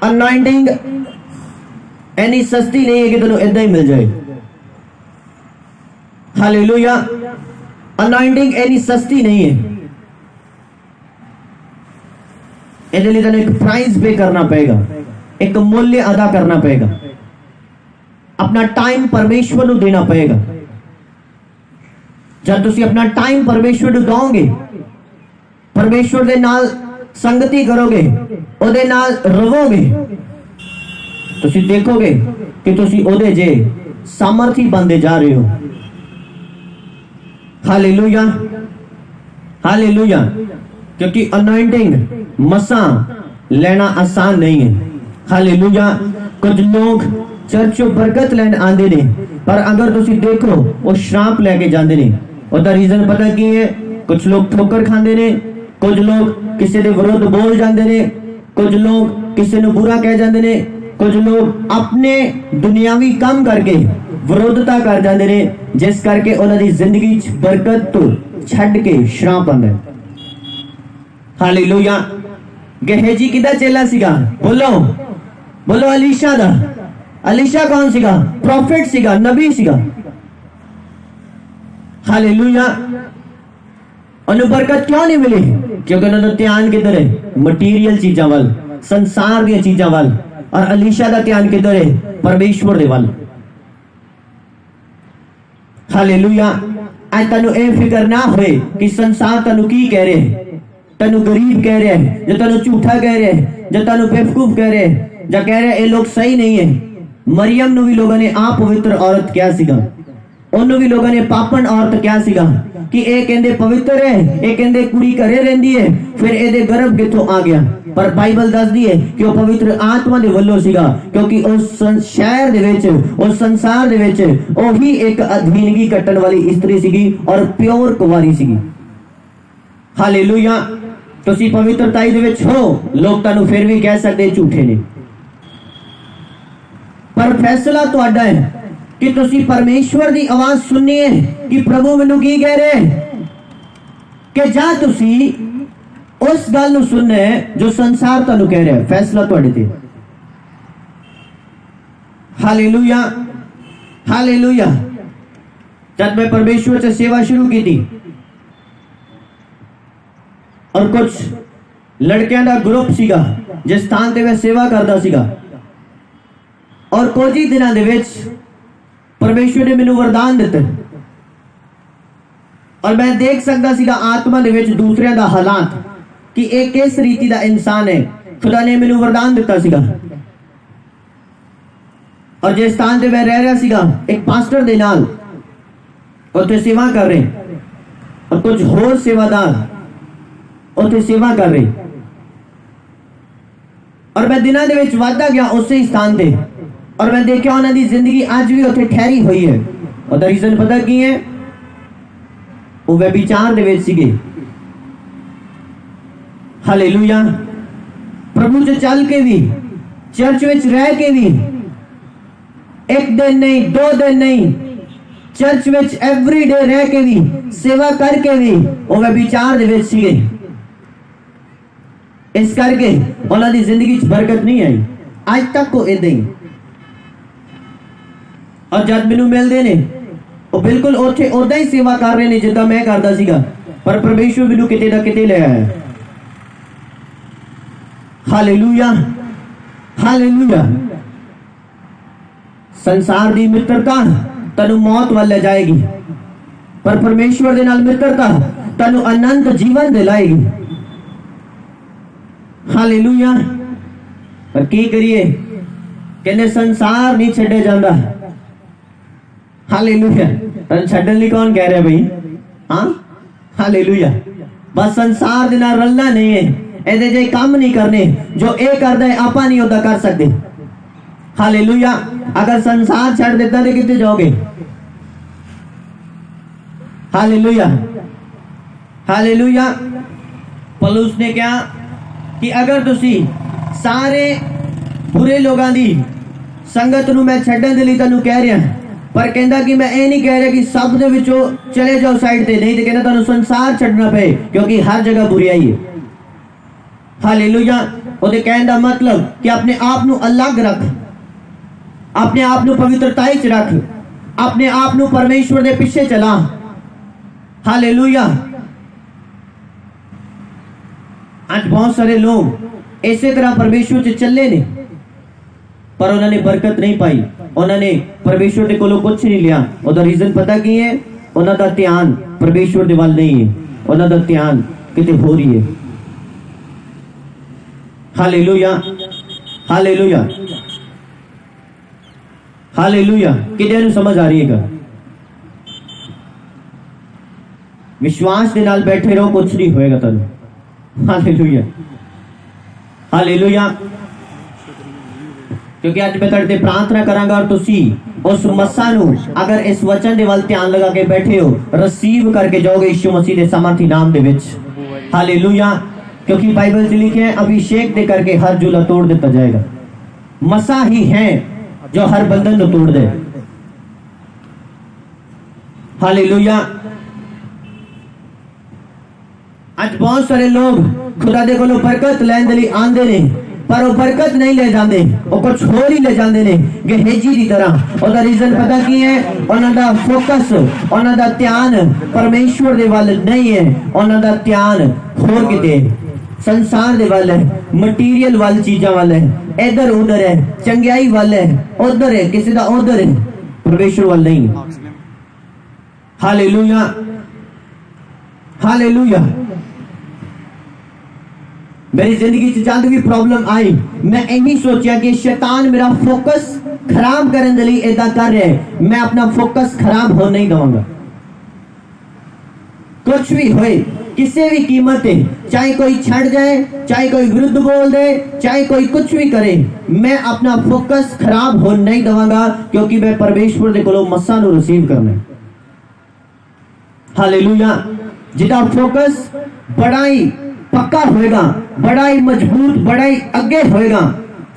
अनॉइंटिंग एनी सस्ती नहीं है कि तुहानू इदां ही मिल जाए। हालेलुया। अनॉइंटिंग एनी सस्ती नहीं है, इसके लिए तुहानू एक प्राइस पे करना पड़ेगा, एक मूल्य अदा करना पड़ेगा, अपना टाइम परमेश्वर नू देना पड़ेगा। जब तुसी अपना टाइम परमेश्वर नू दोगे, परमेश्वर दे नाल संगति करोगे, ओदे नाल रवोगे, तुसी देखोगे कि तुसी ओदे जे सामर्थी बनते जा रहे हो। Hallelujah, hallelujah. क्योंकि अनॉइंटिंग मसा लेना आसान नहीं है। हालेलुया। कुछ लोग चर्चों बरकत लैन आंदे ने, पर अगर तुसी देखो वो श्राप लेके जांदे ने। ਉਹਦਾ ਰੀਜ਼ਨ ਪਤਾ ਕੀ ਹੈ? ਕੁਝ ਲੋਕ ਠੋਕਰ ਖਾਂਦੇ ਨੇ, ਕੁਝ ਲੋਕ ਕਿਸੇ ਦੇ ਵਿਰੁੱਧ ਬੋਲ ਜਾਂਦੇ ਨੇ, ਕੁਝ ਲੋਕ ਕਿਸੇ ਨੂੰ ਬੁਰਾ ਕਹਿ ਜਾਂਦੇ ਨੇ, ਕੁਝ ਲੋਕ ਆਪਣੇ ਦੁਨਿਆਵੀ ਕੰਮ ਕਰਕੇ ਵਿਰੋਧਤਾ ਕਰ ਜਾਂਦੇ ਨੇ, ਜਿਸ ਕਰਕੇ ਉਹਨਾਂ ਦੀ ਜ਼ਿੰਦਗੀ 'ਚ ਬਰਕਤ ਤੋਂ ਛੱਡ ਕੇ ਸ਼ਰਾਪ ਆਉਂਦਾ ਹੈ। ਹਾਲੇਲੂਇਆ। ਗਹਿਜੀ ਕਿਹਦਾ ਚੇਲਾ ਸੀਗਾ? ਬੋਲੋ ਬੋਲੋ। ਅਲੀਸ਼ਾ ਦਾ। ਅਲੀਸ਼ਾ ਕੌਣ ਸੀਗਾ? ਪ੍ਰੋਫਿਟ ਸੀਗਾ, ਨਬੀ ਸੀਗਾ। हालेलुया। ਉਹਨੂੰ ਬਰਕਤ ਕਿਉਂ ਨਹੀਂ ਮਿਲੀ? ਕਿਉਂਕਿ ਉਹਨਾਂ ਦਾ ਧਿਆਨ ਕਿੱਧਰ ਹੈ? ਮਟੀਰੀਅਲ ਚੀਜ਼ਾਂ ਵੱਲ, ਸੰਸਾਰ ਦੀਆਂ ਚੀਜ਼ਾਂ ਵੱਲ। ਔਰ ਅਲੀਸ਼ਾ ਦਾ ਧਿਆਨ ਕਿੱਧਰ ਹੈ? ਪਰਮੇਸ਼ਵਰ ਦੇ ਵੱਲ। ਹਾਲੇਲੁਇਆ। ਅੱਜ ਤੁਹਾਨੂੰ ਇਹ ਫਿਕਰ ਨਾ ਹੋਏ ਕਿ ਸੰਸਾਰ ਤੁਹਾਨੂੰ ਕੀ ਕਹਿ ਰਿਹਾ ਹੈ, ਤੁਹਾਨੂੰ ਗਰੀਬ ਕਹਿ ਰਿਹਾ ਹੈ, ਜਾਂ ਤੁਹਾਨੂੰ ਝੂਠਾ ਕਹਿ ਰਿਹਾ ਹੈ, ਜਾਂ ਤੁਹਾਨੂੰ ਬੇਵਕੂਫ ਕਹਿ ਰਿਹਾ ਹੈ, ਜਾਂ ਕਹਿ ਰਿਹਾ ਇਹ ਲੋਕ ਸਹੀ ਨਹੀਂ ਹੈ। ਮਰੀਮ ਨੂੰ ਵੀ ਲੋਕਾਂ ਨੇ ਆਪਵਿੱਤਰ ਔਰਤ ਕਿਹਾ ਸੀਗਾ, ਉਹਨੂੰ ਵੀ ਲੋਕਾਂ ਨੇ ਪਾਪਣ ਔਰਤ ਕਿਹਾ ਸੀਗਾ ਕਿ ਇਹ ਕਹਿੰਦੇ ਪਵਿੱਤਰ ਹੈ, ਇਹ ਕਹਿੰਦੇ ਕੁੜੀ ਘਰੇ ਰਹਿੰਦੀ ਹੈ, ਫਿਰ ਇਹਦੇ ਗਰਭ ਕਿੱਥੋਂ ਆ ਗਿਆ? ਪਰ ਬਾਈਬਲ ਦੱਸਦੀ ਹੈ ਕਿ ਉਹ ਪਵਿੱਤਰ ਆਤਮਾ ਦੇ ਵੱਲੋਂ ਸੀਗਾ, ਕਿਉਂਕਿ ਉਸ ਸ਼ਹਿਰ ਦੇ ਵਿੱਚ, ਉਸ ਸੰਸਾਰ ਦੇ ਵਿੱਚ ਉਹੀ ਇੱਕ ਅਧੀਨਗੀ ਕੱਟਣ ਵਾਲੀ ਇਸਤਰੀ ਸੀਗੀ ਔਰ ਪਿਓਰ ਕੁਵਾਰੀ ਸੀਗੀ। ਹਾਲੇਲੂਇਆ। ਤੁਸੀਂ ਪਵਿੱਤਰਤਾਈ ਦੇ ਵਿੱਚ ਹੋ, ਲੋਕ ਤੁਹਾਨੂੰ ਫਿਰ ਵੀ ਕਹਿ ਸਕਦੇ ਝੂਠੇ ਨੇ, ਪਰ ਫੈਸਲਾ ਤੁਹਾਡਾ ਹੈ कि तुसी परमेश्वर दी आवाज सुननी है कि प्रभु मैनू की कह रहे कि जा तुसी उस गल नू सुनना है जो संसार तुहानू कह रहा है। फैसला तुहाडे ते। Hallelujah, hallelujah. जब मैं परमेश्वर से सेवा शुरू की थी और कुछ लड़कियां दा ग्रुप सीगा जिस स्थान ते मैं सेवा करदा सीगा, और कुछ ही दिनां दे विच परमेश्वर ने मैनू वरदान दिता और मैं देख सकता सीगा आत्मा दे विच दूसरियां दा हालात कि एक किस रीति दा इंसान है। खुदा ने मैनू वरदान दिता सीगा और जिस स्थान ते मैं रह रहा सीगा एक पास्टर दे नाल उत्थे सेवा कर रहे और कुछ होर सेवादार उत्थे सेवा कर रहे, और मैं दिनां दे विच वधदा गया उसे स्थान ते, और मैं देखा उन्हों की जिंदगी अज भी उत्थे ठहरी हुई है। और रीजन पता की है? वो व्यभिचार दे विच सीगे। हालेलुया। प्रभु से चल के भी, चर्च विच रह के भी, एक दिन नहीं, 2 दिन नहीं, चर्च विच एवरी डे रह के भी, सेवा करके भी वो व्यभिचार दे विच सीगे। इस करके उन्हों की जिंदगी च बरकत नहीं आई अज तक। वो इदां ही, और जब मैनू मिलते ने वो बिल्कुल उत्थे उदा ही सेवा कर रहे ने जिद्दां मैं करदा सीगा, पर परमेश्वर मैनू किते दा किते ले आया। Hallelujah, hallelujah. संसार दी मित्रता तैनू मौत वाल ले जाएगी, पर परमेश्वर दे नाल मित्रता तैनू अनंत जीवन दिलाएगी। हालेलुया। पर की करिए? कहने संसार नहीं छड्या जांदा। हालेलुया। छड्डण लई कौन कह रहा भाई? हाँ, हालेलुया। बस संसार दे नाल रलना नहीं है, ਇਹਦੇ ਜੇ ਕੰਮ नहीं करने जो ये करदा है ਆਪਾਂ नहीं उदा कर सकते। हालेलुया। अगर संसार छड़ देता तो कितने जाओगे? Hallelujah, hallelujah. पौलुस ने कहा कि अगर तुसी सारे बुरे लोगों की संगत नूं मैं छड्डण दे लई तुहानूं कह रहा, पर कहंदा कि मैं ये नहीं कह रहा कि सब दे विचों चले जाओ साइड ते, नहीं तो कहना तुहानूं संसार छड्डना पे, क्योंकि हर जगह बुराई है। हालेलुया। ਉਹਦੇ ਕਹਿਣ ਦਾ मतलब कि अपने आप ਨੂੰ अलग रख, अपने आप ਨੂੰ पवित्रताई च रख, अपने आप ਨੂੰ परमेश्वर ਦੇ ਪਿੱਛੇ चला। हालेलुया। आज बहुत सारे लोग इसी तरह परमेश्वर से चले ने, पर उन्होंने बरकत नहीं पाई, उन्होंने परमेश्वर के कोलों कुछ नहीं लिया। ਉਹਦਾ रीजन पता की है? उन्होंने ध्यान परमेश्वर के वाल नहीं है, उन्होंने ध्यान किते हो रही है। Hallelujah, hallelujah. ਹਾਲੇਲੂਇਆ। ਕਿਹਦੇ ਨੂੰ ਸਮਝ ਆ ਰਹੀ ਹੈ? ਵਿਸ਼ਵਾਸ ਦੇ ਨਾਲ ਬੈਠੇ ਰਹੋ, ਕੁਛ ਨਹੀਂ ਹੋਏਗਾ ਤੁਹਾਨੂੰ। Hallelujah, hallelujah. ਕਿਉਂਕਿ ਅੱਜ ਮੈਂ ਤੁਹਾਡੇ ਤੇ ਪ੍ਰਾਰਥਨਾ ਕਰਾਂਗਾ ਔਰ ਤੁਸੀਂ ਉਸ ਮੱਸਾ ਨੂੰ ਅਗਰ ਇਸ ਵਚਨ ਦੇ ਵੱਲ ਧਿਆਨ ਲਗਾ ਕੇ ਬੈਠੇ ਹੋ, ਰਿਸੀਵ ਕਰਕੇ ਜਾਓਗੇ ਯਿਸੂ ਮਸੀਹ ਦੇ ਸਮਰਥੀ ਨਾਮ ਦੇ ਵਿੱਚ। ਹਾਲੇਲੂਇਆ। क्योंकि बाइबल से लिखे हैं अभिषेक दे करके हर झूला तोड़ देता जाएगा। मसा ही है जो हर बंधन को तोड़ दे। हालेलुया। आज बहुत सारे लोग खुदा दे कोलों बरकत लैन दे लई आंदे ने, पर वो बरकत नहीं ले जाते, वो कुछ होर ही ले जाते ने गहेजी की तरह। और रीजन पता की है? उन्हां दा फोकस, उन्हां दा ध्यान परमेश्वर दे वल नहीं है, उन्हां दा ध्यान होर किते संसार दे वल है, मटीरियल वाल चीजा वाल है, इधर उधर है, चंगियाई वाल है, उधर है, किसी दा उधर है, परमेश्वर वाल नहीं। Hallelujah, hallelujah. मेरी जिंदगी च जद भी प्रॉब्लम आई, मैं यही सोचा कि शैतान मेरा फोकस खराब करने के लिए ऐसा कर रहा है, मैं अपना फोकस खराब होने नहीं दूंगा। कुछ भी होए, किसी भी कीमत है, चाहे कोई छड़ जाए, चाहे कोई विरुद्ध बोल दे, चाहे कोई कुछ भी करे, मैं अपना फोकस खराब होने नहीं दूंगा, क्योंकि मैं परमेश्वर दे कोलों मस्सा नु रिसीव करना है। हालेलुया। जिदा फोकस बड़ा ही पक्का होएगा, बड़ा ही मजबूत, बड़ा ही अगे होएगा,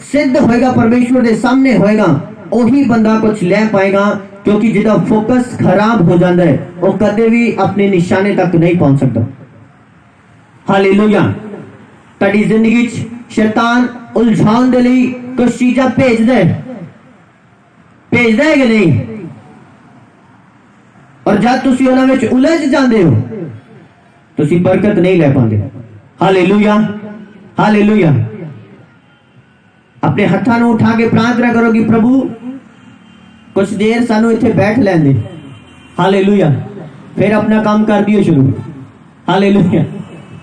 सिद्ध होएगा, परमेश्वर दे सामने होएगा, वही बंदा कुछ ले पाएगा। क्योंकि जिदा फोकस खराब हो जाता है, वो कदे भी अपने निशाने तक नहीं पहुंच सकता। हालेलुया। ताड़ी जिंदगी च शैतान उलझाने दे लई कुछ चीज़ां भेजदा है कि नहीं? और जब तुसी उन्हां विच उलझ जांदे हो, तुसी बरकत नहीं ले पांदे। Hallelujah, hallelujah. अपने हत्थां नूं उठा के प्रार्थना करो कि प्रभु कुछ देर सानू इत्थे बैठ लैंदे। हालेलुया। फिर अपना काम कर दियो शुरू। हालेलुया।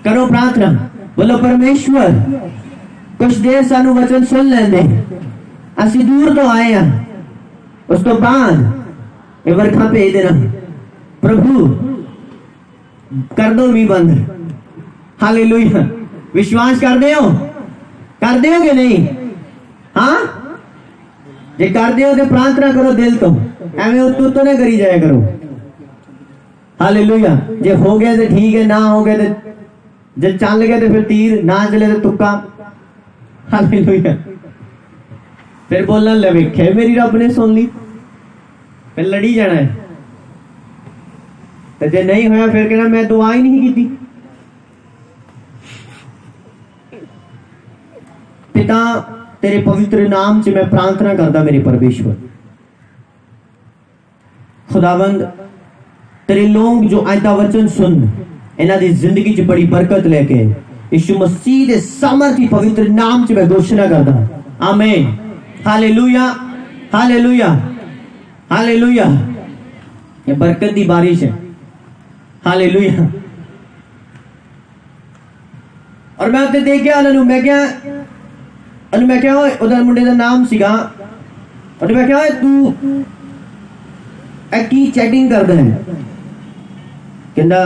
करो प्रार्थना, बोलो परमेश्वर कुछ देर सानू वचन सुन लैंदे, असीं दूर तो आए हैं, उस तो बाद ये वर्खा भेज देना प्रभु, कर दो भी बंद। हालेलुया। विश्वास कर दे हो कि नहीं? हाँ, जे कर दे हो तो प्रार्थना करो दिल तो, एवं उत्तु तो नहीं करी जाया करो। हालेलुया। जे हो गया तो ठीक है, ना हो गया तो जब चल गया तो फिर तीर, ना चले तो तुक्का। हालेलुया। फिर बोलना ले वेखे मेरी रब ने सुन ली, फिर लड़ी जाना है। तो जे नहीं होया फिर कहना मैं दुआ ही नहीं की। पिता तेरे पवित्र नाम से मैं प्रार्थना करता मेरे परमेश्वर, खुदावंद तेरे लोग जो आज दा वचन सुन, इन्हां दी जिंदगी च बड़ी बरकत लेके यीशु मसीह दे सामर्थी पवित्र नाम च मैं घोषणा करता। आमीन। Hallelujah, hallelujah, hallelujah. ये बरकत दी बारिश है। हालेलुया। और मैं उत्ते देखिया उन्होंने, मैं क्या उधर मुंडे का नाम सीगा, और मैं क्या तू की चैटिंग करता है? कहता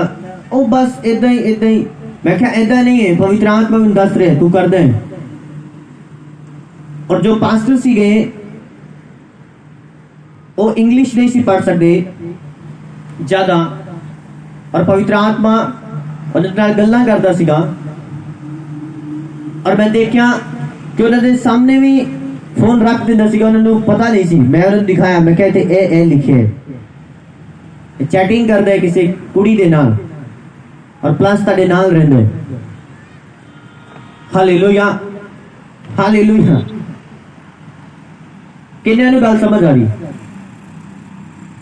ओ बस इदा ही इदा ही। मैं क्या इदा नहीं है, पवित्र आत्मा में दस रहे तू करता है। और जो पास्टर सी गए वो इंग्लिश नहीं सी पढ़ सकते ज्यादा, और पवित्र आत्मा उन्हें नाल गल्लां करता सीगा। और मैं देखा कि उन्होंने सामने भी फोन रख देना सीगा, उन्होंने पता नहीं सी। मैं उन्हें दिखाया, मैं कहते ए लिखे चैटिंग करता है किसी कुड़ी दे नाल, और प्लस ताडे नाल रहंदा है। Hallelujah, hallelujah. किन्ने नूं गल समझ आ रही?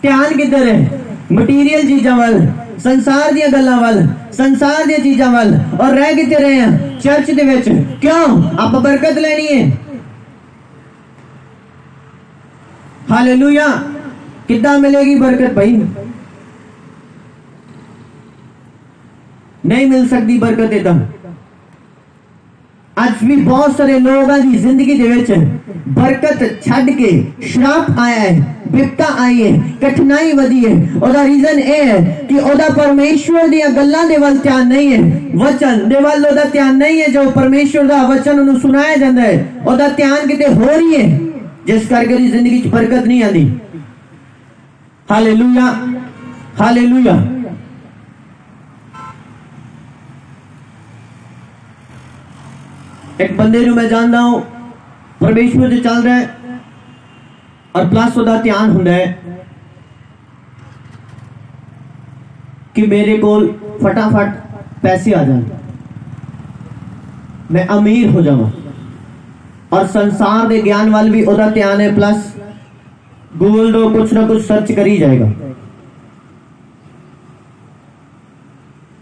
ध्यान किधर है? मटीरियल चीजां वल, संसार दी गल्लां वल, संसार दी चीजां वल, और रह किते रहे हैं चर्च दे विच। क्यों? आप बरकत लेनी है। हालेलुया। किद्दां मिलेगी बरकत भाई? नहीं मिल सकती बरकत इदा। ਅੱਜ ਵੀ ਬਹੁਤ ਸਾਰੇ ਲੋਕਾਂ ਦੀ ਜ਼ਿੰਦਗੀ ਦੇ ਵਿੱਚ ਬਰਕਤ ਛੱਡ ਕੇ ਸ਼ਰਾਪ ਆਇਆ ਹੈ, ਵਿਪਤਾ ਆਈ ਹੈ, ਕਠਿਨਾਈ ਵਧੀ ਹੈ। ਉਹਦਾ ਰੀਜ਼ਨ ਇਹ ਹੈ ਕਿ ਉਹਦਾ ਪਰਮੇਸ਼ਵਰ ਦੀਆਂ ਗੱਲਾਂ ਦੇ ਵੱਲ ਧਿਆਨ ਨਹੀਂ ਹੈ, ਵਚਨ ਦੇ ਵੱਲ ਉਹਦਾ ਧਿਆਨ ਨਹੀਂ ਹੈ। ਜੋ ਪਰਮੇਸ਼ਵਰ ਦਾ ਵਚਨ ਉਹਨੂੰ ਸੁਣਾਇਆ ਜਾਂਦਾ ਹੈ, ਉਹਦਾ ਧਿਆਨ ਕਿਤੇ ਹੋਰ ਹੀ ਹੈ, ਜਿਸ ਕਰਕੇ ਉਹਦੀ ਜ਼ਿੰਦਗੀ 'ਚ ਬਰਕਤ ਨਹੀਂ ਆਉਂਦੀ। Hallelujah, hallelujah. एक बंदे ਨੂੰ मैं जानता हूं परमेश्वर से चल रहा है और प्लस ਉਹਦਾ ਧਿਆਨ ਹੁੰਦਾ ਹੈ कि मेरे कोल फटाफट पैसे आ जाए, मैं अमीर हो जाऊं, और संसार के ज्ञान वाल भी ਉਹਦਾ ਧਿਆਨ है, प्लस गूगल तो कुछ ना कुछ सर्च कर ही जाएगा।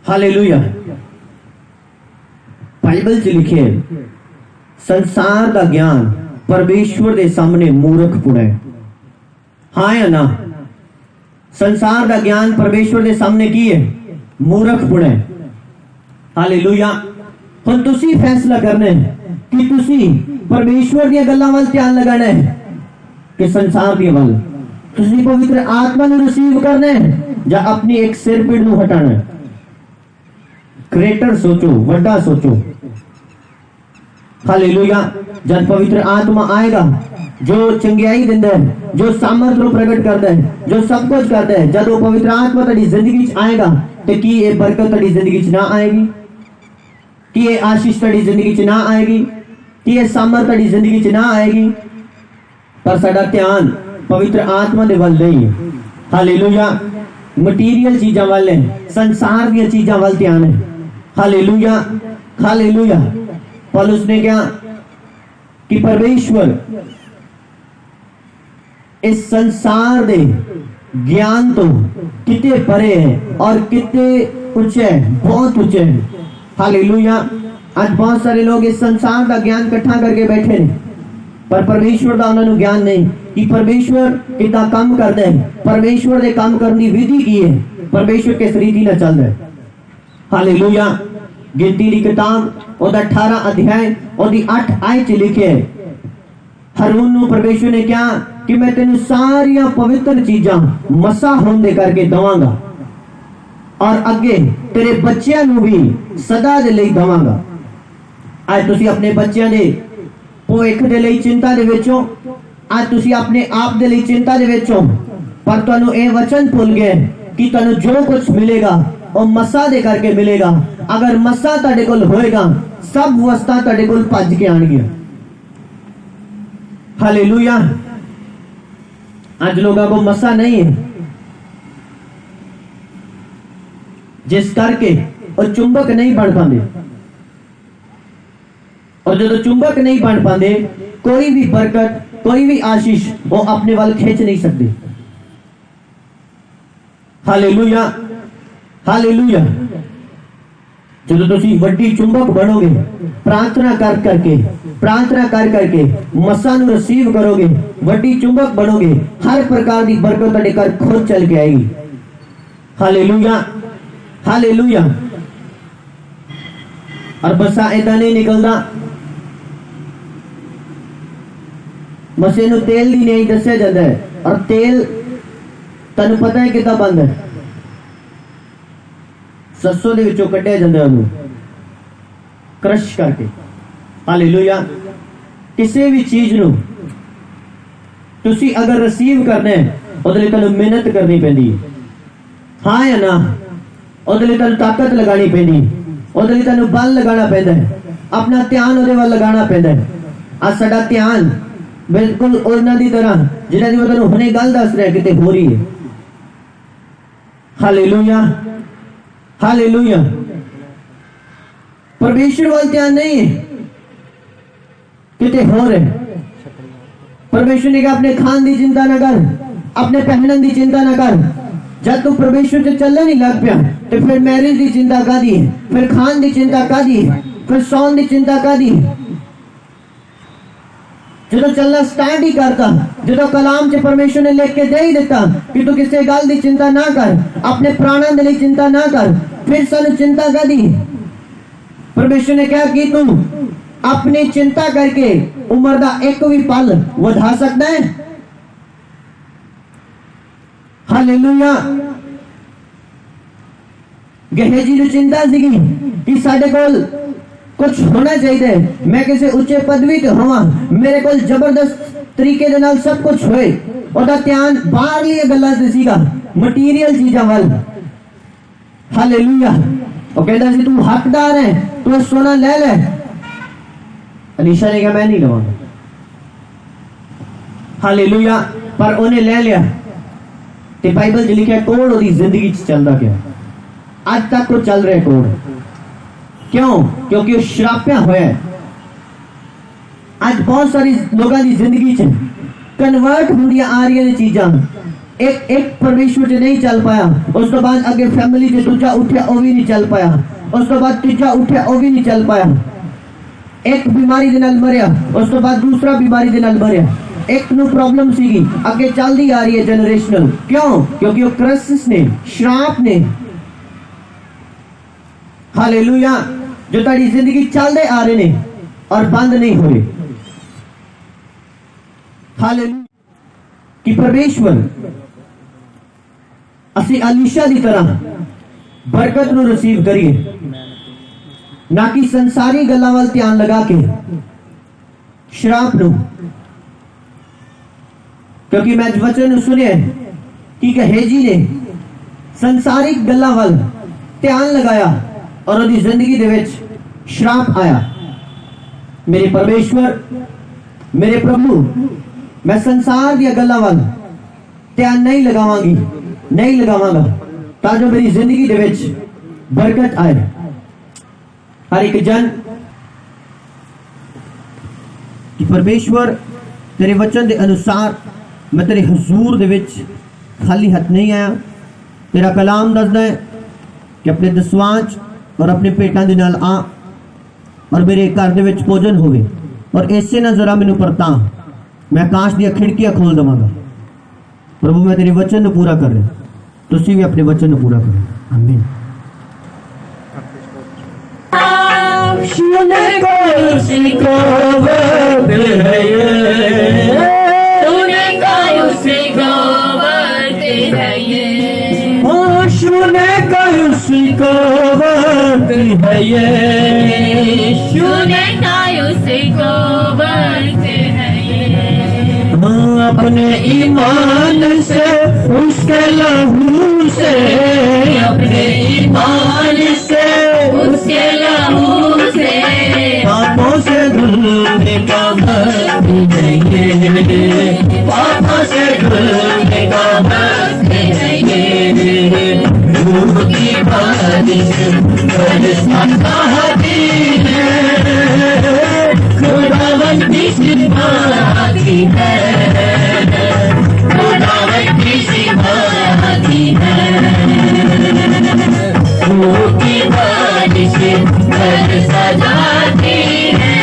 हालेलुया। बाइबल च लिखे है संसार का ज्ञान परमेश्वर के सामने मूर्खपुण है। हाँ या ना? संसार का ज्ञान परमेश्वर के सामने की है, मूर्खपुण है। हालेलुया। हुण तुसी फैसला करना है कि तुसी परमेश्वर दी गल्लां वल ध्यान लगाना है कि संसार दी वल। तुसी पवित्र आत्मा नूं रिसीव करना है या अपनी एक सिर पीड़ नूं हटाना है? ग्रेटर सोचो, वड्डा सोचो। हालेलुया। जब पवित्र आत्मा आएगा जो चंगियाई दिंदा है, जो सामर्थ को प्रकट करता है, जो सब कुछ करता है, जब वो पवित्र आत्मा तेरी जिंदगी च आएगा तो की ये बरकत तेरी जिंदगी च ना आएगी? कि ये आशीष तेरी जिंदगी च ना आएगी? कि ये सामर्थ तेरी जिंदगी च ना आएगी? पर साडा ध्यान पवित्र आत्मा दे वल नहीं है। हालेलुया। मटीरियल चीजां वल है, संसार दी चीजां वल ध्यान है। Hallelujah, hallelujah. पौलुस ने क्या कि परमेश्वर इस संसार दे ज्ञान तो कितने परे है और कितने ऊंचे है, बहुत ऊंचे है। हालेलुया। आज बहुत सारे लोग इस संसार का ज्ञान इकट्ठा करके बैठे हैं, पर परमेश्वर का उन्होंने ज्ञान नहीं कि परमेश्वर कितना काम करता है, परमेश्वर के काम करने की विधि की है, परमेश्वर किस रीति ना चल रहा है। हालेलुया। गिनती की किताब और 18 अध्याय और 8 आयत च लिखे है हरून नूं परमेश्वर ने क्या कि मैं तेन सारिया पवित्र चीजां मसा होंदे करके दवांगा और अगे तेरे बच्चियां नूं भी सदा दे लई दवांगा। आज तुसी अपने बच्चियां दे भविख दे लई चिंता दे विच हो, आज तुसी अपने आप दे लई चिंता दे विच हो, पर तुहानूं ये वचन भुल गए कि तुहानूं जो कुछ मिलेगा वो मसा दे करके मिलेगा। अगर मसा तुहाडे कोल होएगा सब वस्तां तुहाडे कोल भज के आणगियां। हालेलुया। आज लोगों को मसा नहीं है, जिस करके वो चुंबक नहीं बन पाते, और जो चुंबक नहीं बन पाते कोई भी बरकत, कोई भी आशीष वो अपने वाल खींच नहीं सकते। Hallelujah, hallelujah. जो तुसी वड्डी चुंबक बनोगे, प्रार्थना कर करके, प्रार्थना कर करके मसा नूं रिसीव करोगे, वड्डी चुंबक बनोगे, हर प्रकार की बरकत तुहाडे घर खुद चल के आएगी। Hallelujah, hallelujah. और मसा ऐसा नहीं निकलता, मसे नूं तेल दी नहीं दस्या जाता है, और तेल तुहानूं पता है कितना बनदा है? सरसों दे विचों कड्ढिया जांदा है, उहनूं क्रश करके। हालेलुया। किसी भी चीज नूं तुसी अगर रिसीव करना है उहदे लई तुहानूं मेहनत करनी पैंदी है। हाँ या ना? उहदे लई तुहानूं ताकत लगानी पैंदी है, उहदे लई तुहानूं बल लगाना पैंदा है, अपना ध्यान उहदे वल लगाना पैंदा है। आज साडा ध्यान बिल्कुल उन्हां दी तरह जिन्हां दी मैं तुहानूं हुणे गल दस रहा किते हो रही है। Hallelujah, hallelujah. परमेश्वर वाल ध्यान नहीं है, किते हो रहे। परमेश्वर ने कहा अपने खान की चिंता ना कर, अपने पहनन की चिंता ना कर। जब तू परमेश्वर से चलने नहीं लग पिया तो फिर मैरिज की चिंता कादी है, फिर खान की चिंता कादी है, फिर सौन की चिंता कादी है। जो चलना स्टार्ट ही करता, जो कलाम से परमेश्वर ने लिख के दे ही देता कि तू किसी गल की चिंता ना कर, अपने प्राणों के लिए चिंता ना कर, फिर सानू चिंता कादी। परमेश्वर ने कहा कि तू अपनी चिंता करके उम्र का एक भी पल वधा सकता है? हालेलुया। गहेजी ਨੂੰ चिंता सी कि साडे कोल कुछ होना चाहिए, मैं किसी उच्चे पदवी ते होवां, मेरे कोल जबरदस्त तरीके दे नाल सब कुछ होए। ओदा ध्यान बाहरली गल्लां ते सीगा, मटीरियल चीजां वल। हालेलुया। ਉਹ ਕਹਿੰਦਾ ਸੀ ਤੂੰ ਹੱਕਦਾਰ ਹੈ, ਤੂੰ ਸੋਨਾ ਲੈ ਲੈ। ਅਲੀਸ਼ਾ ਨੇ ਕਿਹਾ ਮੈਂ ਨਹੀਂ ਲਵਾਂਗਾ। ਹਾਲੇਲੂਇਆ। ਪਰ ਉਹਨੇ ਲੈ ਲਿਆ ਤੇ ਬਾਈਬਲ 'ਚ ਲਿਖਿਆ ਕੋੜ ਉਹਦੀ ਜ਼ਿੰਦਗੀ 'ਚ ਚੱਲਦਾ ਗਿਆ। ਅੱਜ ਤੱਕ ਉਹ ਚੱਲ ਰਿਹਾ ਕੋੜ। क्यों? क्योंकि वो श्रापिया होया है। आज बहुत सारी लोगों की जिंदगी च कन्वर्ट होंदियां आ रही ने चीज़ां, एक एक परमेश्वर च नहीं चल पाया, उस तो बाद अगे फैमिली च दूजा उठ्या वो भी नहीं चल पाया, उस तो बाद तीजा उठ्या वो भी नहीं चल पाया, एक बीमारी दे नाल मरिया, उस तो बाद दूसरा बीमारी दे नाल मरिया। एक नु प्रॉब्लम सीगी, अगे चलती आ रही है जनरेशनल। क्यों? क्योंकि वो क्रसिस ने, श्राप ने। हालेलुया। जो ताड़ी जिंदगी चलते आ रहे ने और बंद नहीं हो रहे। हालेलुया। कि परमेश्वर असी अलीशा की तरह बरकत नु रिसीव करिए, ना कि संसारी गल्लां वल ध्यान लगा के श्राप नु। क्योंकि मैं वचन सुनिया कि गहेजी ने संसारिक गल्लां वल ध्यान लगाया और उसकी जिंदगी दे विच श्राप आया। मेरे परमेश्वर, मेरे प्रभु, मैं संसार दी गल्लां वल ध्यान नहीं लगावांगी, नहीं लगावांगा, ताजो मेरी जिंदगी दे विच बरकत आए। हर एक जन कि परमेश्वर तेरे वचन के अनुसार मैं तेरे हजूर दे विच खाली हथ नहीं आया। तेरा कलाम दसदा है कि अपने दसवांच और अपने पेटा दे नाल आ और मेरे घर दे विच भोजन होवे, और ऐसे ना जरा मैनू परता, मैं आकाश दी खिड़कियां खोल देवांगा। प्रभु मैं तेरे वचन को पूरा कर रहा, तुसी भी अपने वचन को पूरा करो। आमीन। अपने ईमान से, उसके लहू से, अपने ईमान से, उसके लहू से, पापों से धुलने का वक्त नहीं, पापों से धुलने का वक्त नहीं। रूह की बारिश बरसाती है, खुदावन की सिफाती है, खुदावन की सिफाती है। रूह की बारिश बरसा जाती है,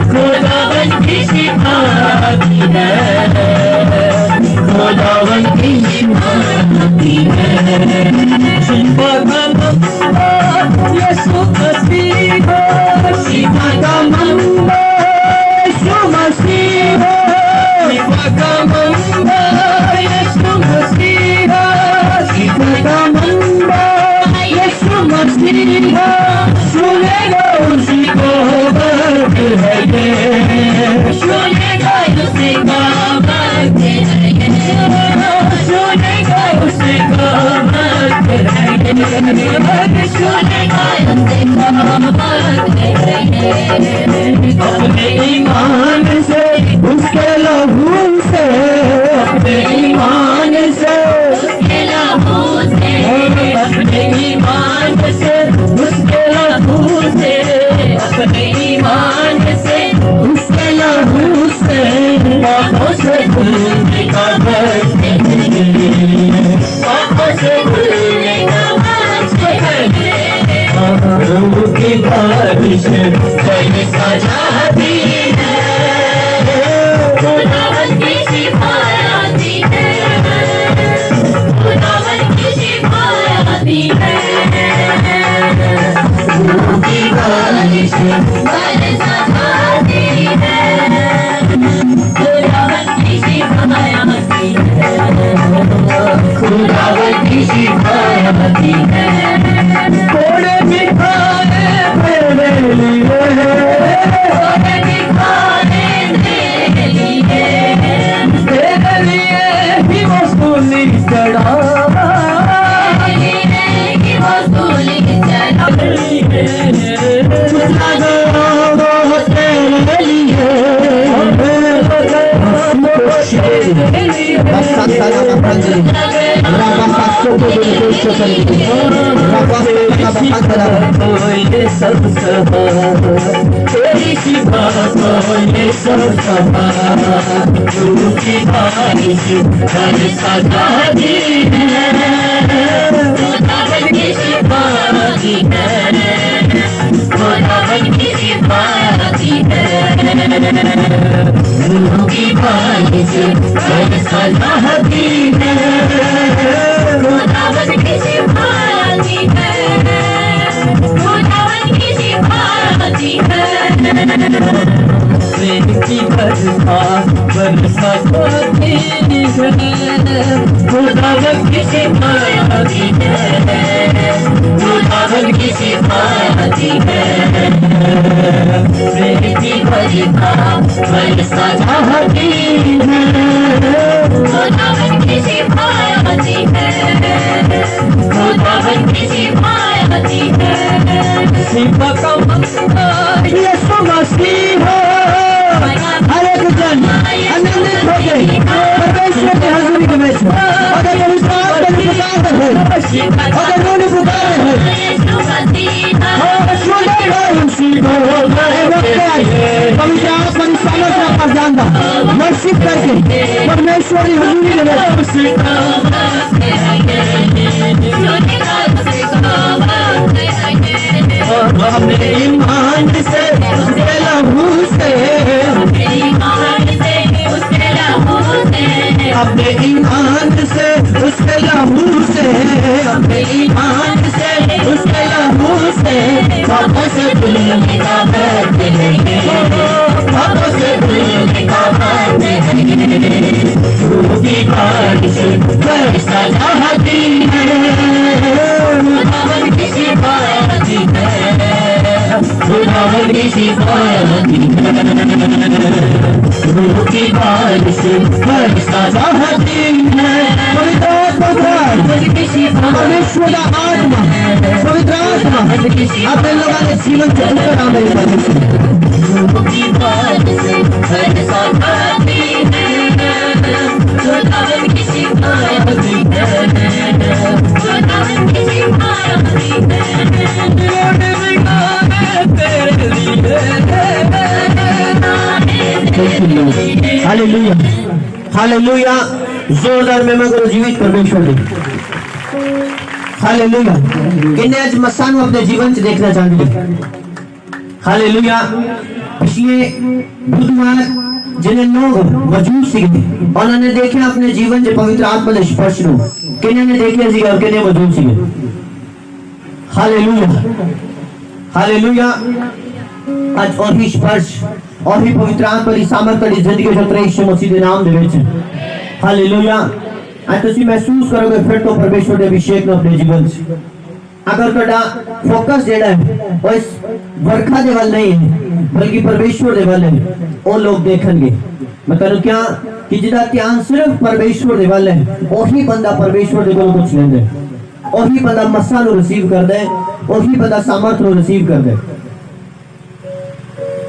खुदावन की सिफाती है, खुदावन की सिफाती है। शिफा का मंबा यीशु मसीह, शिफा का मंबा यीशु मसीह, शिफा का मंबा यीशु मसीह, शिफा का मंबा यीशु मसीह। सुनेगा उसी को वक्त है ये, सुनेगा उसी को वक्त है ये, सुनेगा उसी को वक्त है ये, सुनेगा उसी को वक्त है ये। अपने ईमान से, उसके लहू से, अपने ईमान से, उसके लहू से, अपने ईमान से, उसके लहू से, अपने ईमान से, उसके लहू से, पापों से धुलने का वक्त है, पापों से धुलने का वक्त है। रूह की बारिश बरसा जाती है, खुदावन की सिफाती है, खुदावन की सिफाती है। रूह की बारिश सिखाती है। थोड़े भी खाने मेरे लिए, थोड़े भी खाने तेरे लिए, तेरे लिए ही वो सूली चढ़ा, तेरे लिए कि वो सूली चढ़ा। तेरी शिफा ये सब सभा, गुरु की बारिश हर सजा दी है, खुदावन की सिखाती है, खुदावन की सिखाती है। गुरु की बारिश हर सजा दी है, खुदावन की सिखाती है, खुदावन की सिखाती है। प्रेम की बरसा होती है, खुदावन की सिखाती है, खुदावन की सिखाती है। प्रेम की बरसा चाहती है, खुदावन की सिखाती है, खुदावन की सिखाती है। शिवा का मक्का यीशु मसीह हो, हर एक जन आनंदित हो गए परमेश्वर की हाजिरी के में। अगर पवित्र आत्मा की पुकार है, अगर रोने पुकार है, पवित्र आत्मा की सामर्थ्य का जानना वर्षित करके परमेश्वर की हाजिरी के में अपने ईमान से उसके लहू से, अपने ईमान से उसके लहू से पापों से धुलने का बरते हैं, पापों से धुलने का बरते हैं। गुरु की बारिश बरसा चाहती है, खुदावन की सिखाती है, खुदावन की सिखाती है। गुरु की बारिश बरसा चाहती है, पवित्र आत्मा परमेश्वर आत्मा, पवित्र आत्मा अपने लोगों के जीवन के ऊपर आ रही परमेश्वर। गुरु की बारिश बरसा चाहती है, खुदावन की सिखाती है, खुदावन की सिखाती है। Hallelujah, hallelujah. जोरदार में मगर जीवित परमेश्वर दे। हालेलुया। किन्ने आज मस्सा नु अपने जीवन च देखना चाहते हैं। हालेलुया। पिछले बुधवार जिन्हें लोग मौजूद थे उन्होंने देखे अपने जीवन से पवित्र आत्मा के स्पर्श नु, किन्ने ने देखे सी और किन्ने मौजूद थे। Hallelujah, hallelujah. आज और ही स्पर्श और ही पवित्र आत्मा की सामर्थ की जिंदगी जो यीशु मसीह के नाम दे विच। हालेलुया। आज तुसी महसूस करोगे फिर तो परमेश्वर के अभिषेक में अपने जीवन से। अगर तुहाडा फोकस जेड़ा है वो इस वर्खा दे वाल नहीं है बल्कि परमेश्वर दे वाल है, वो लोग देखेंगे। मैं कहूं क्या कि जिदा ध्यान सिर्फ परमेश्वर दे वाल है, वही बंदा परमेश्वर दे कोल कुछ लेंदे, वही बंदा मस्सा नु रिसीव करदा है, वही बंदा सामर्थ नु रिसीव करदा है।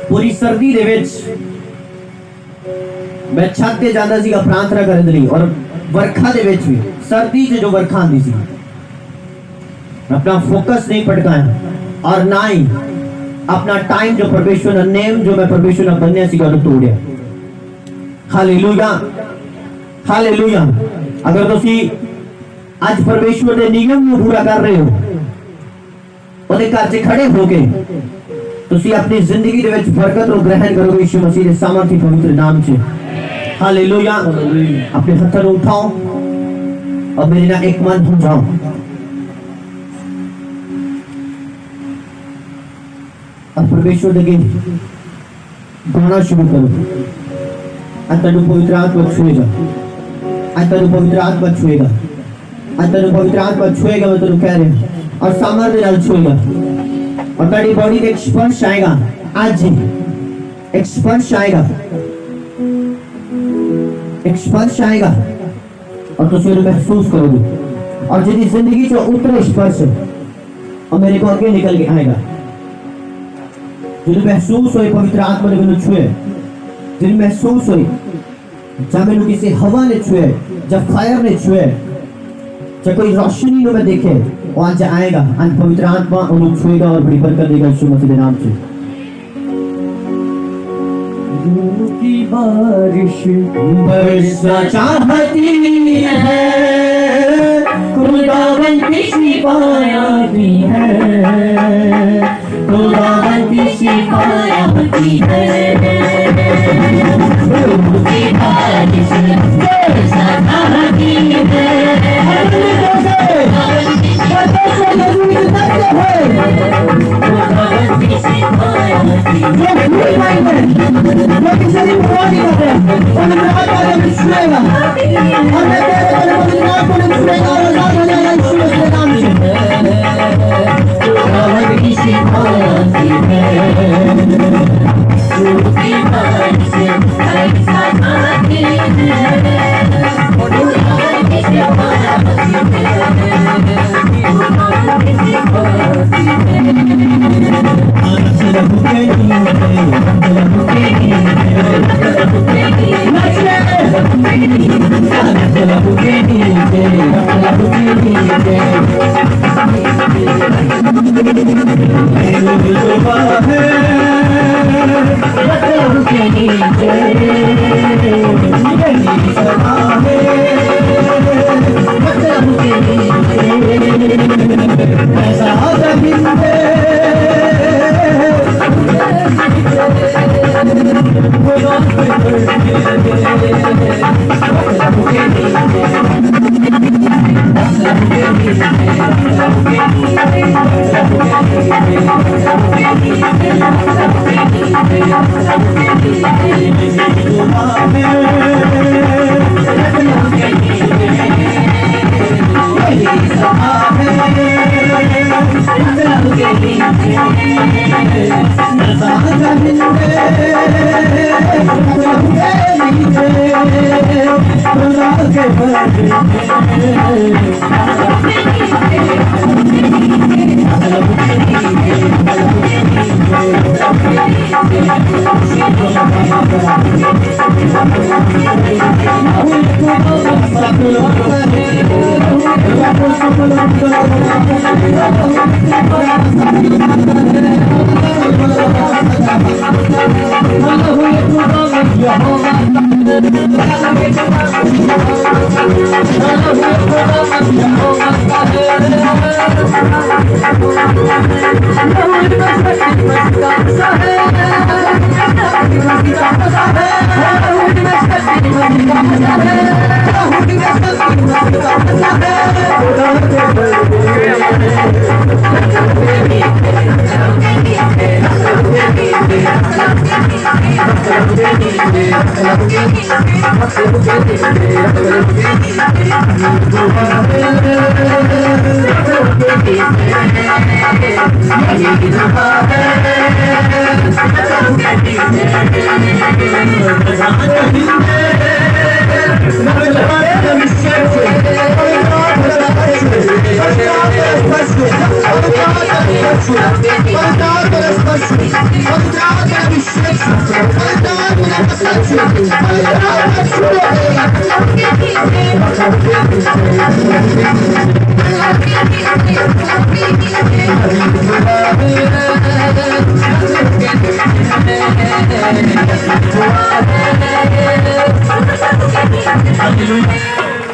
पूरी सर्दी दे विच मैं छत ते जांदा सीगा प्रार्थना करन लई, और वर्खा दे विच भी सर्दी च जो वर्खा आंदी सी अपना फोकस नहीं भटकाया और ना ही अपना टाइम जो परमेश्वर ने नेम जो मैं परमेश्वर ने बनने सीगा तो तोड़िया। Hallelujah, hallelujah. अगर तुसी आज परमेश्वर के नियम को पूरा कर रहे हो, उहदे घर च खड़े होके तुसी अपनी जिंदगी दे विच बरकत को ग्रहण करोगे यीशु मसीह के सामर्थी पवित्र नाम से। हालेलुया। अपने हाथ को उठाओ और मेरे ना एक मन हो जाओ। अब परमेश्वर के गाना शुरू करो। आज तेरे पवित्र आत्मा छुएगा, आज तेरे पवित्र आत्मा छुएगा। आज तेन पवित्र आत्मा छुएगा, मैं तेन कह रहा और सामर्थ्य नाल छुएगा और तेरी बॉडी में एक स्पर्श आएगा। आज एक स्पर्श आएगा, एक स्पर्श आएगा और तुम उसे महसूस करोगे और जिंदगी जिंदगी जो उतरे स्पर्श और मेरे को आगे निकल के आएगा। जो महसूस होए पवित्र आत्मा ने मैंने छुए, जिन महसूस हुई जब मैंने किसी हवा ने छुए, जब फायर ने छुए, जब कोई रोशनी में देखे, वो आज आएगा। आज पवित्र आत्मा उन्हें छुएगा और बड़ी बरकत देगा यीशु मसीह के नाम से। नूर की बारिश बरसना चाहती है, खुदावन की शिफायती है, खुदावन की शिफायती है। नूर की बारिश बरसना चाहती है,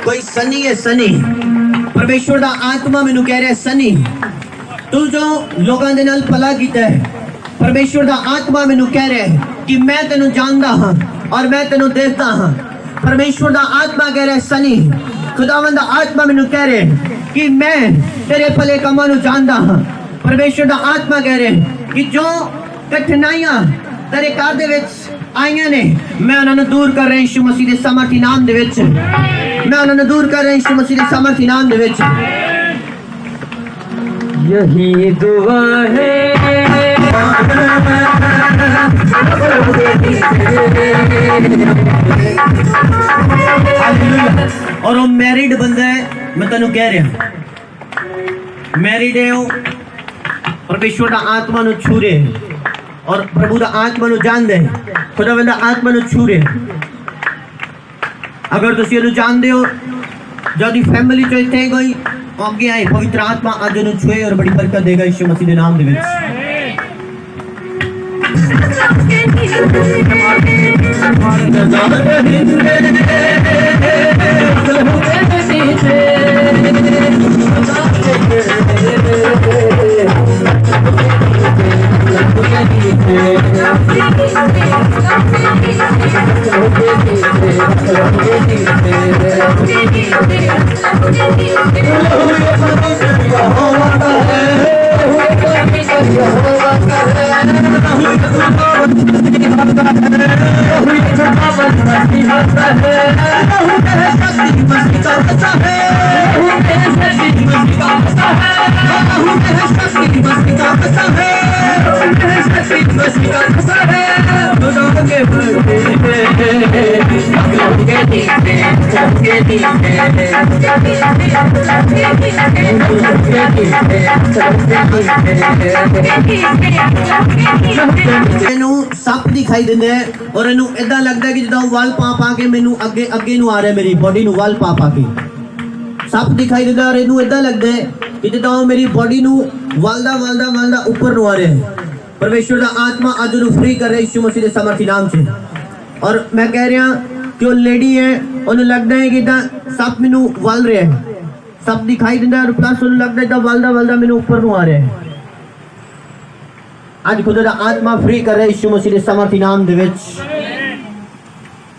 कोई सनी है, सनी परमेश्वर दा आत्मा मैनू कह रहा है, सनी तू जो लोगों दे नाल भला कीता है, परमेश्वर दा आत्मा मैनू कह रहा है कि मैं तेनू जानदा हां और मैं तेनू देखदा हां। परमेश्वर दा आत्मा कह रहा है, सनी खुदावंद दा आत्मा मैनू कह रहा है कि मैं तेरे भले कामां नू जानदा हां। परमेश्वर दा आत्मा कह रहा है कि जो कठिनाइयां तेरे घर दे विच ਆਈਆਂ ਨੇ ਮੈਂ ਉਹਨਾਂ ਨੂੰ ਦੂਰ ਕਰ ਰਿਹਾ ਯਿਸੂ ਮਸੀਹ ਦੇ ਸਮਰਥੀ ਨਾਮ ਦੇ ਵਿੱਚ ਮੈਂ ਉਹਨਾਂ ਨੂੰ ਦੂਰ ਕਰ ਰਿਹਾ ਯਿਸੂ ਮਸੀਹ ਦੇ ਸਮਰਥੀ ਨਾਮ ਦੇ ਵਿੱਚ यही दुआ है और वो मैरिड बंदा है मैं तेन कह रहा मैरिड है वो परमेश्वर का आत्मा नु छू रहे और प्रभु का आत्मा नु जानते खुदा बंदा आत्मा नु छू रहे अगर तुम ये जानते हो जब फैमिली चो इतने कोई आगे आए पवित्र आत्मा अज उन्हें छुए और बड़ी बरकत देगा यीशु मसीह के नाम दे विच सप दिखाई देंगे और इनू इदा लगता है कि जो वल पा पा के मैनू अगे अगे नू आ रहा है मेरी बॉडी नू वल पा पा के सप दिखाई देता और इनू इदा लगता है कि जो मेरी बॉडी नू वलदा वलदा वलदा ऊपर नू आ रहा है परमेश्वर का आत्मा अज नू फ्री कर रहा है यीशु मसीह के समर्थी नाम से और मैं कह रहा कि वो लेडी है उन्हें लगता है कि सप मैनू वल रहा है सप दिखाई देता और प्लस उन्हें लगता है वलदा वलदा मैनू ऊपर नू आ रहा है आज खुदा दा आत्मा फ्री कर रहा है यीशु मसीह के समर्थी नाम दे विच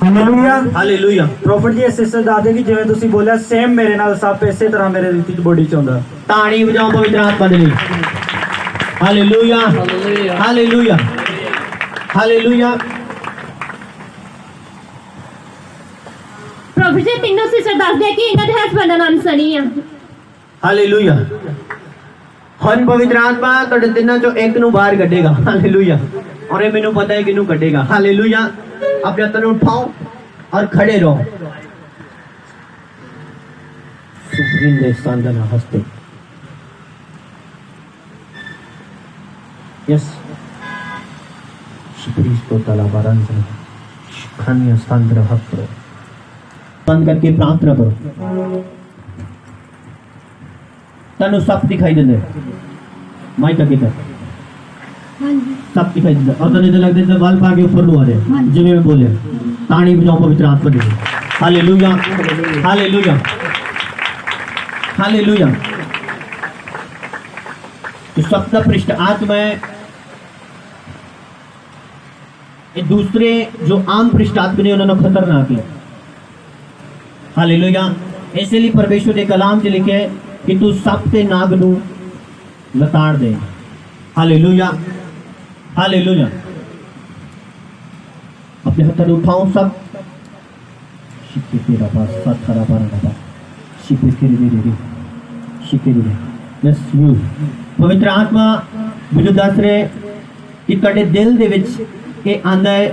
हालेलुया हालेलुया प्रॉफिट जी सिस्टर दादे की जिवें तुसी बोलिया सेम मेरे नाल सप इसे तरह मेरे बॉडी च हुंदा ताड़ी बजाओ पवित्र आत्मा दे लिए हालेलुया हालेलुया हालेलुया प्रॉफिट जी तीनों सिस्टर दस दे कि इन्हां दे हस्बैंड दा नाम सनी है हालेलुया हन पवित्र आत्मा तुहाडे तिन्हां चों एक नूं बाहर कढेगा हालेलुया और ये मैनूं पता है किनूं कढेगा हालेलुया अपने हत्थां नूं उठाओ और खड़े रहो सुप्रीम दे सांदना हस्ते यस शिप्रिस्तो तलाबारन से खानिया सांद्र हक बंद करके प्रार्थना करो तनु सब दिखाई देते माइक आगे तक सब दिखाई देता और तने लगता है वाल पा के ऊपर आ रहे जिਵੇਂ मैं बोले ताड़ी बजाओ पवित्र आत्मा दे हालेलुया हालेलुया हालेलुया तो सप्त पृष्ठ आत्मा है ये दूसरे जो आम पृष्ठ आत्मा ने उन्होंने खतरनाक है हालेलुया इसलिए परमेश्वर के कलाम च लिखे कि तू सप ते नाग नू लताड़ दे हालेलुया हालेलुया अपने हाथ में उठाओ सब शिपे तेरा पास सत्थरा पारा शिपे तेरे रे शिपे रे यस यू पवित्र आत्मा मुझे दस रहे कि तेरे दिल दे विच ये आंदा है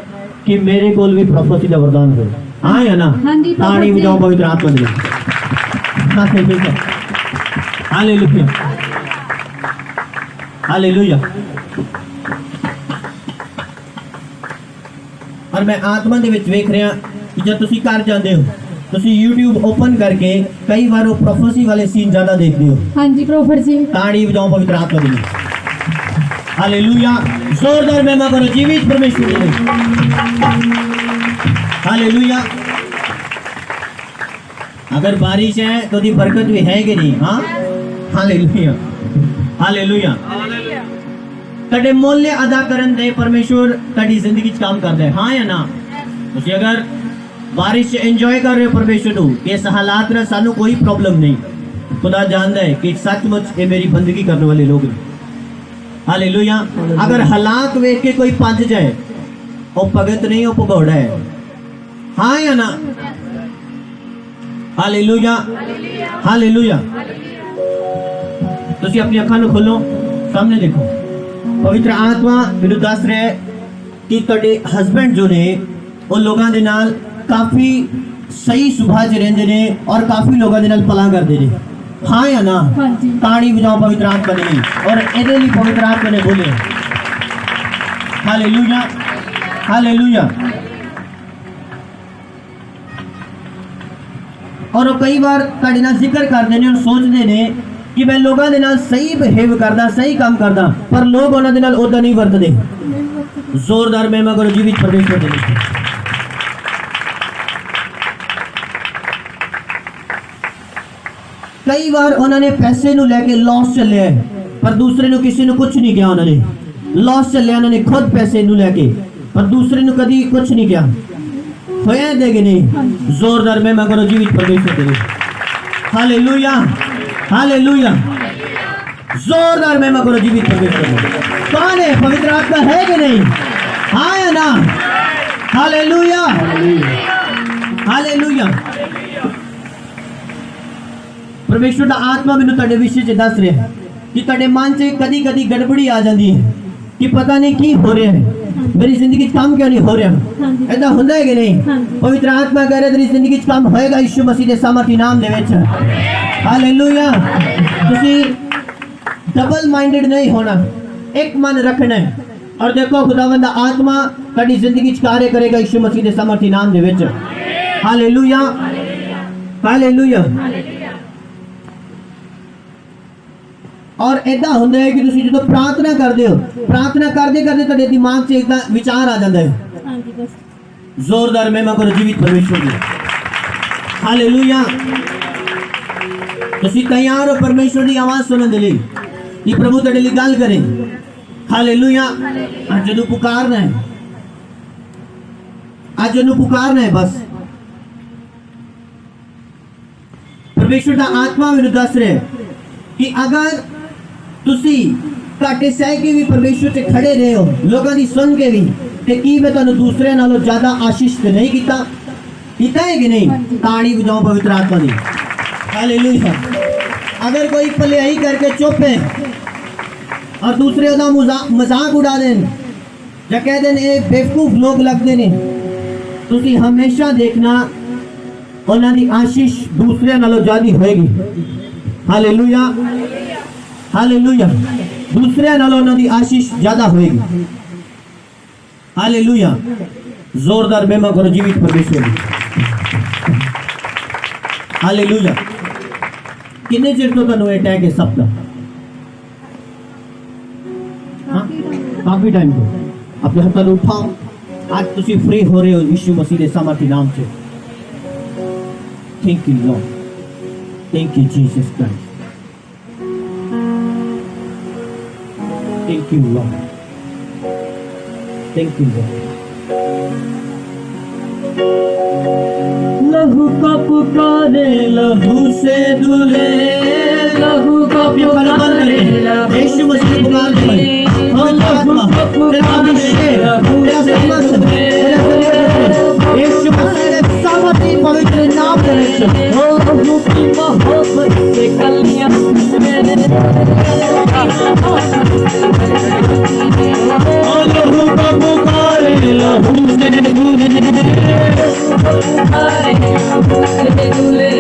कि मेरे कोल भी प्रोफेसी दा वरदान हो हाँ या ना ताड़ी बजाओ पवित्र आत्मा दे हालेलुया हालेलुया और मैं आत्मा दे विच वेख रहा कि जब तुसी घर जाते हो तुसी YouTube ओपन करके कई बार वो प्रोफेसी वाले सीन ज्यादा देखते हो हाँ जी प्रॉफिट जी ताड़ी बजाओ पवित्र आत्मा दे हालेलुया जोरदार महिमा करो जीवित परमेश्वर की हालेलुया अगर बारिश है तो दी बरकत भी है कि नहीं हाँ हालेलुया हालेलुया तड़े मूल्य अदा करन दे परमेश्वर तड़ी जिंदगी च काम करदा है हाँ या ना तुसी अगर बारिश एंजॉय कर रहे हो परमेश्वर नू इस हालात में सानू कोई प्रॉब्लम नहीं खुदा जानता है कि सचमुच ये मेरी बंदगी करने वाले लोग हैं हालेलुया अगर हालात वेख के कोई भज जाए वो भगत नहीं, वो भगौड़ा है। हाँ या ना? Hallelujah, hallelujah. तुसी अपनी अखां नूं खोलो, सामने देखो। पवित्र आत्मा मैनूं दस रहा है कि तुहाडे हस्बैंड जो ने वो लोगों के नाल काफी सही सुभाव च रहिंदे ने और काफी लोगों के नाल भला करते ने। हाँ या ना? ताड़ी बजाओ पवित्र आत्मा ने लिए, और इहदे लई पवित्र आत्मा ने बोले हालेलुया, हालेलुया। और वो कई बार तुहाडे नाल जिक्र करते हैं और सोचते हैं कि मैं लोगों के नाल सही बिहेव करदा, सही काम करदा, पर लोग उन्हां दे नाल उदां नहीं वरतदे। जोरदार महिमा करो जीवित परमेश्वर दे लिए। कई बार उन्होंने पैसे नु लेके लॉस चले है, पर दूसरे नु किसी नु कुछ नहीं किया। उन्होंने लॉस चले, उन्होंने खुद पैसे नु लेके, पर दूसरे नु कभी कुछ नहीं किया। होया देगे नहीं। जोरदार महिमा करो जीवित परमेश्वर दे लिए। Hallelujah, hallelujah. जोरदार महिमा करो जीवित परमेश्वर दे लिए। कौन है? पवित्र आत्मा है कि नहीं? हाँ या ना? Hallelujah, hallelujah. परमेश्वर का आत्मा मैनू तुहाडे विषय च दस रहा है कि तुहाडे मन च कदी कदी गड़बड़ी आ जाती है कि पता नहीं की हो रहा है, मेरी जिंदगी काम क्यों नहीं हो रहा। ऐसा होता है कि नहीं? पवित्र आत्मा कह रहे तेरी जिंदगी काम होएगा यीशु मसीह के सामर्थी नाम दे विच। हालेलुया। तुसी डबल माइंडेड नहीं होना, एक मन रखना है। और देखो खुदावंद आत्मा तुहाडी जिंदगी च कार्य करेगा यीशु मसीह के सामर्थी नाम दे विच। Hallelujah, hallelujah. और ऐसा होता है कि तुसी जो प्रार्थना करते हो, प्रार्थना करते करते तुहाडे दिमाग से एक विचार आ जाता है। जोरदार महिमा करो जीवित परमेश्वर की। हालेलुया। तुसी तैयार हो परमेश्वर की आवाज सुनने के लिए कि प्रभु तुहाडे लिए गल करे। हालेलुया। आज जो पुकारना है, आज जो पुकारना है बस। परमेश्वर का आत्मा मैनूं दस रहा है कि अगर तुसी घाटे सह के भी परमेश्वर से खड़े रहे हो, लोगों की सुन के भी, ते की मैं तुहानू दूसरे नालों ज्यादा आशीष तो नहीं कीता है कि नहीं? ताड़ी बजाओ पवित्र आत्मा दी। हालेलुया। अगर कोई भलाई करके चुप है और दूसरे का मजाक उड़ा दें या कह दें ये बेवकूफ लोग लगते ने, तुसी हमेशा देखना उन्हां दी आशीष दूसरे नालों ज्यादा होएगी। Hallelujah, hallelujah. दूसरे नालों उन्हां दी आशीष ज्यादा होएगी। हालेलुया। जोरदार महिमा करो जीवित परमेश्वर की। हालेलुया। कितने चिर तो तुहानू अटैक है सब का? हाँ, काफी टाइम तो। अपने हाथ उठाओ, आज तुसी फ्री हो रहे हो यीशु मसीह के सामर्थी नाम से। Thank you Lord, thank you Jesus Christ, thank you Lord, thank you Lord. लहू का पुकारे, लहू से दुले, लहू का पुकारे, यीशु मसीह पुकार दे। हम आत्मा तेरा अभिषेक, तेरा समर्थ, यीशु मसीह के सामर्थी पवित्र नाम दे। ओ प्रभु की मोहब्बत से कलियां मेरे, ओ लहू का पुकारे, लहू से दुले,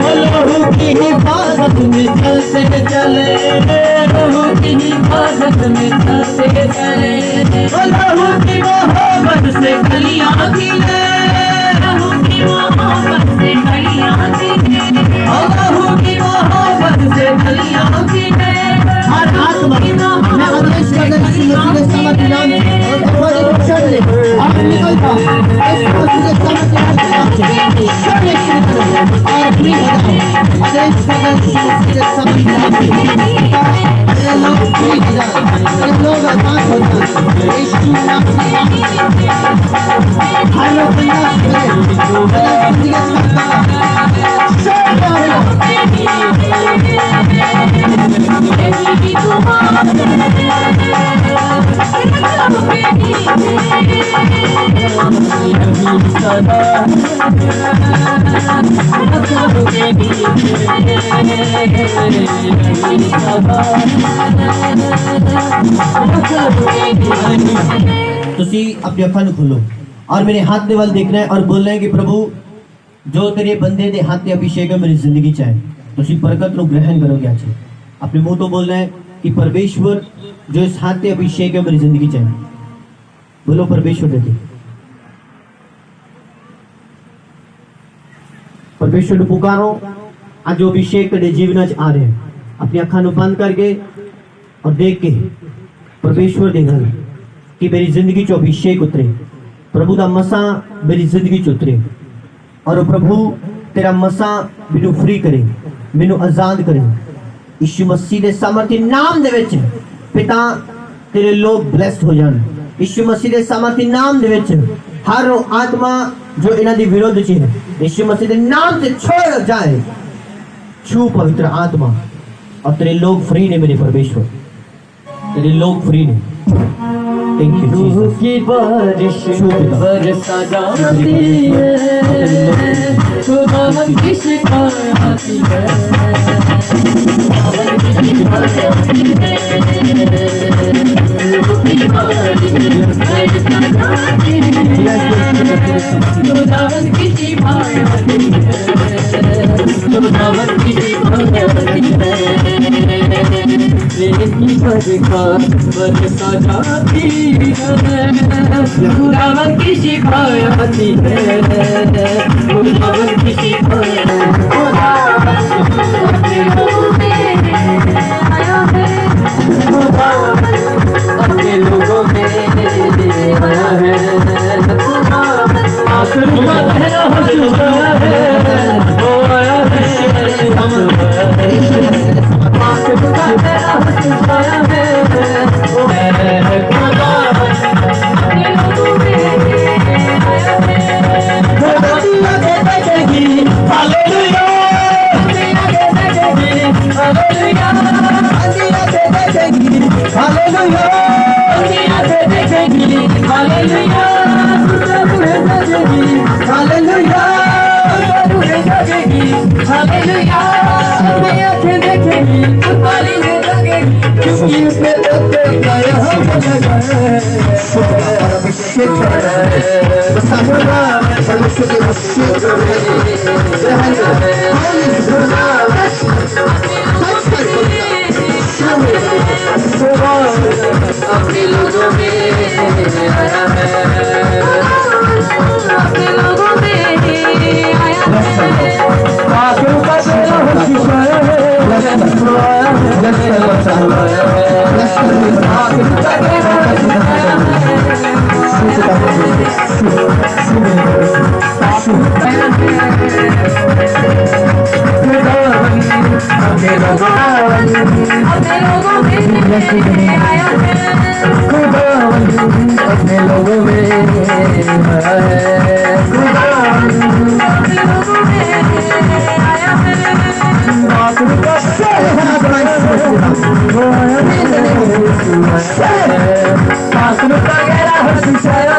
लहू की हिफाजत में चलते चले, लहू की हिफाजत में चलते चले, लहू की मोहब्बत से कलियां खिले, लहू की मोहब्बत से कलियां खिले, लहू की मोहब्बत से कलियां खिले। हर आत्मा मैं आदेश करता हूं यीशु मसीह के सामर्थी नाम में, और तुम्हारे रक्षण ले आप निकल जाओ यीशु मसीह के सामर्थी नाम से। और फ्री हो जाओ। आदेश करता हूं यीशु मसीह के सामर्थी नाम से। ये लोग फ्री हो जाओ, ये लोग आजाद हो जाओ यीशु मसीह के नाम से। हर लोग बिंदास करें, जिंदगी का ਤੁਸੀਂ अपनी अखां ਨੂੰ खोलो और मेरे हाथ दे वाल देखना है और बोलना है कि प्रभु जो तेरे बंदे दे हाथ ते अभिषेक है मेरी जिंदगी च है ਤੁਸੀਂ बरकत ਨੂੰ ग्रहण करोगे आज अपने मुंह तो बोलना है कि परमेश्वर जो इस हाथ ते अभिषेक है मेरी जिंदगी च है बोलो परमेश्वर दे परमेश्वर ਨੂੰ पुकारो आज जो अभिषेक तेरे जीवन च आ रहे हैं अपनी अखां ਨੂੰ बंद करके और देख के परमेश्वर दे गल कि मेरी जिंदगी चो अभिषेक उतरे प्रभु दा मसा मेरी जिंदगी च उतरे और प्रभु तेरा मसा मैनू फ्री करे मैनू आजाद करे यीशु मसीह दे सामर्थी नाम दे विच पिता तेरे लोग ब्लेस्ड हो जान यीशु मसीह दे सामर्थी नाम दे विच हर आत्मा जो इन्हां दी विरोध च है यीशु मसीह दे नाम से छोड़ जाए छू पवित्र आत्मा और तेरे लोग फ्री ने मेरे परमेश्वर तेरे लोग फ्री ने थैंक यू जीसस की बारिश बरसा जाती है खुदावन की शिकायत आती है खुदावन की शिकायत आती है खुदावन की शिकायत आती है खुदावन की शिकायत आती है लेकिन बरसा जाती खुदावन की शिकायत आती है खुदावन की शिकायत अपने लोगों में आया है आखिर का तेरा हुस्न है वो आया है आखिर का तेरा हुस्न आया है वो है खुदावन अपने लोगों में आया है खुदा के देखेगी हालेलुया खुदा के देखेगी हालेलुया खुदा के देखेगी हालेलुया खुदा के देखेगी हालेलुया हालेलुया हालेलुया अपनी आंखें देखेगी तुम्हारी लगेगी क्योंकि उसने तत्व गाया हम अपने लोगों में आया है अपने लोगों में आया है आखिर का तेरा हुस्न है आखिर का तेरा हुस्न आया अपने लोगों में आया है खुदावन अपने लोगों में आया है खुदावन अपने लोगों में आया है आखिर का आखिर का गहरा हुस्न आया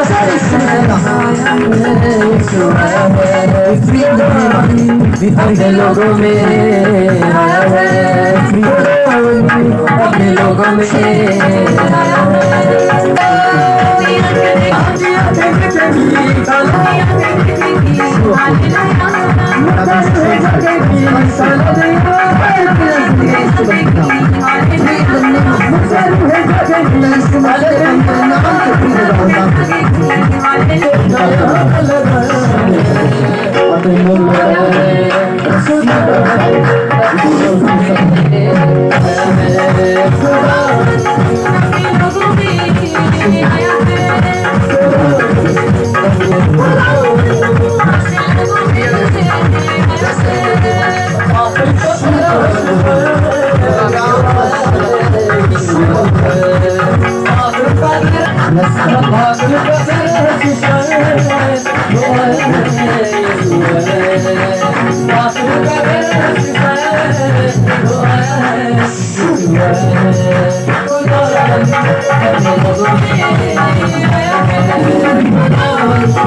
अपने लोगों में आया है अपने लोगों में आया है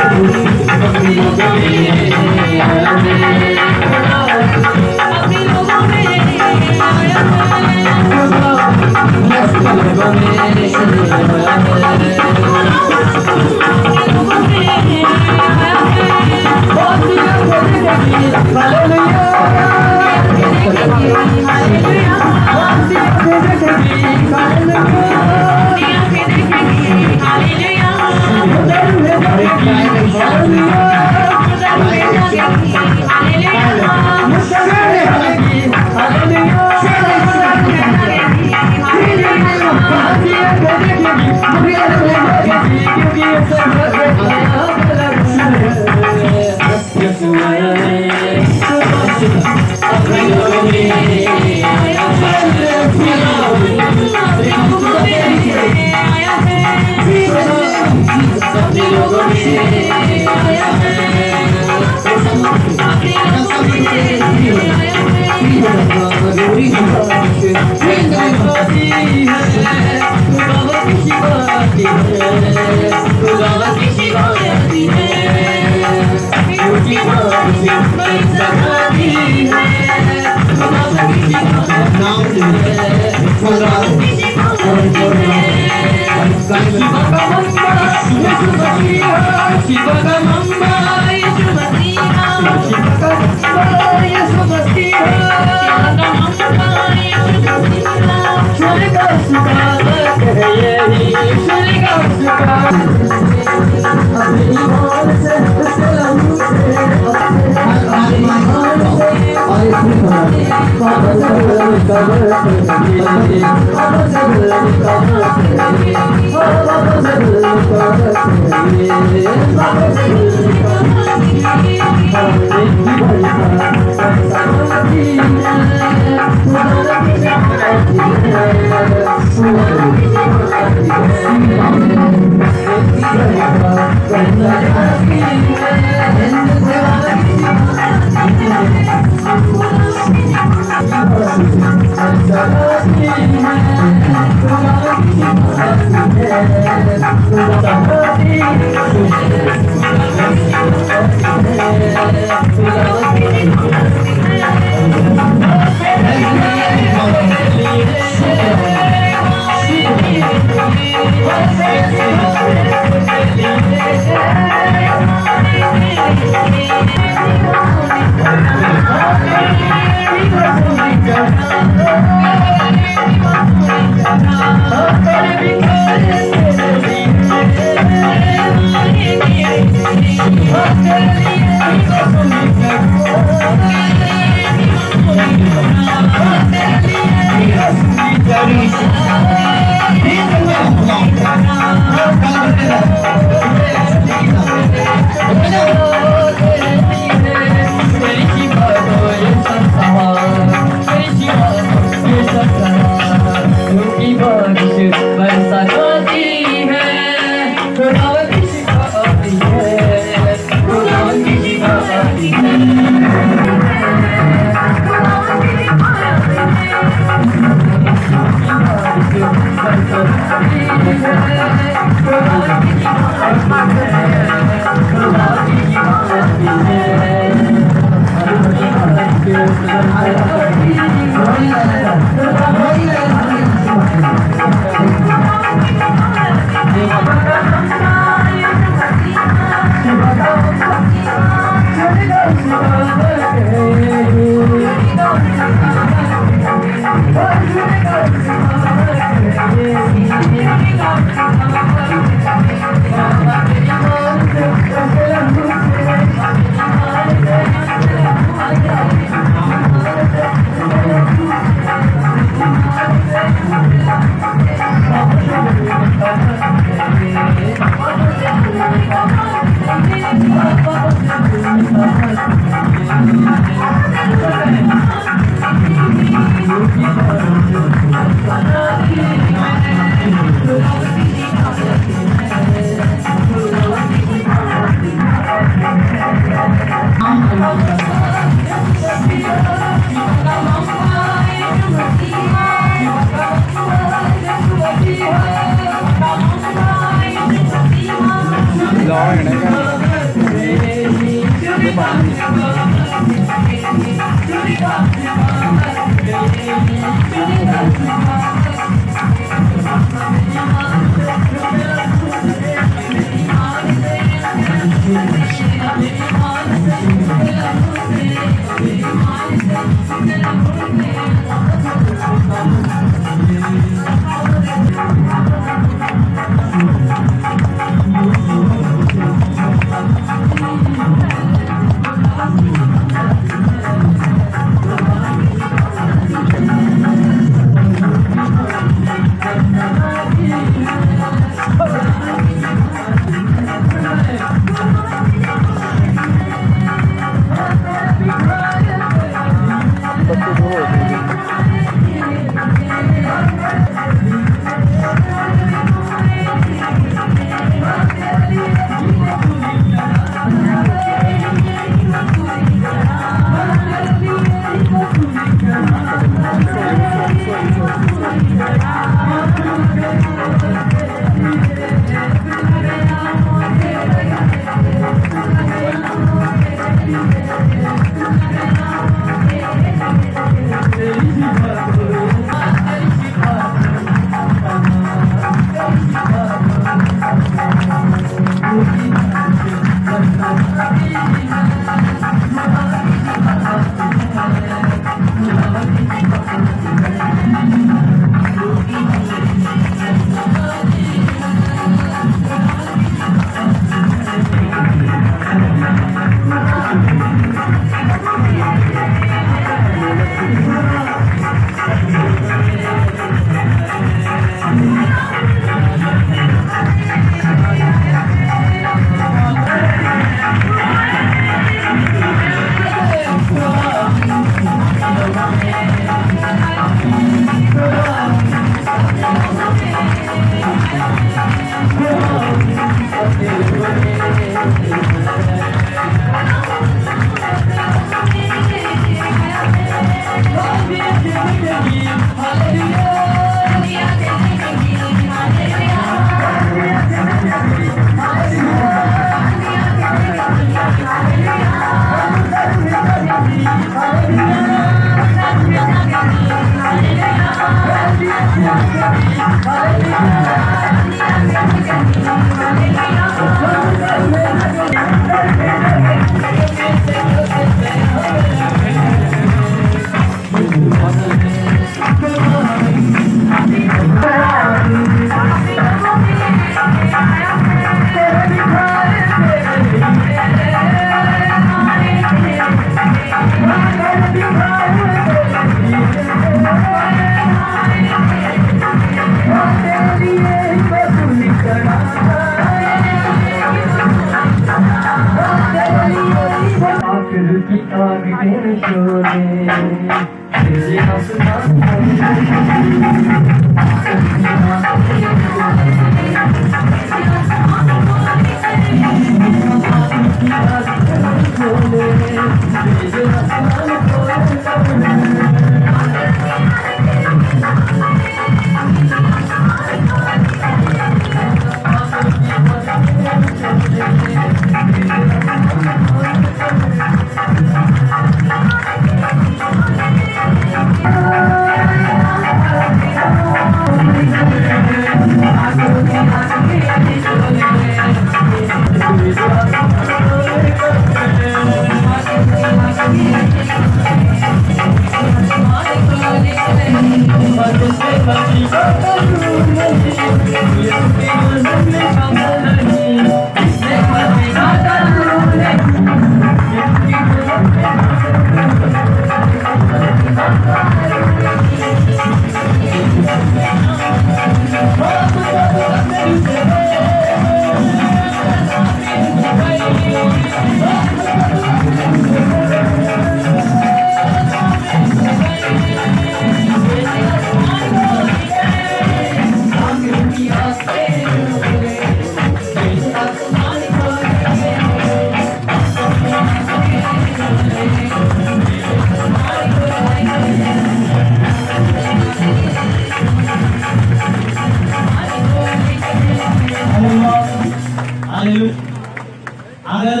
अगर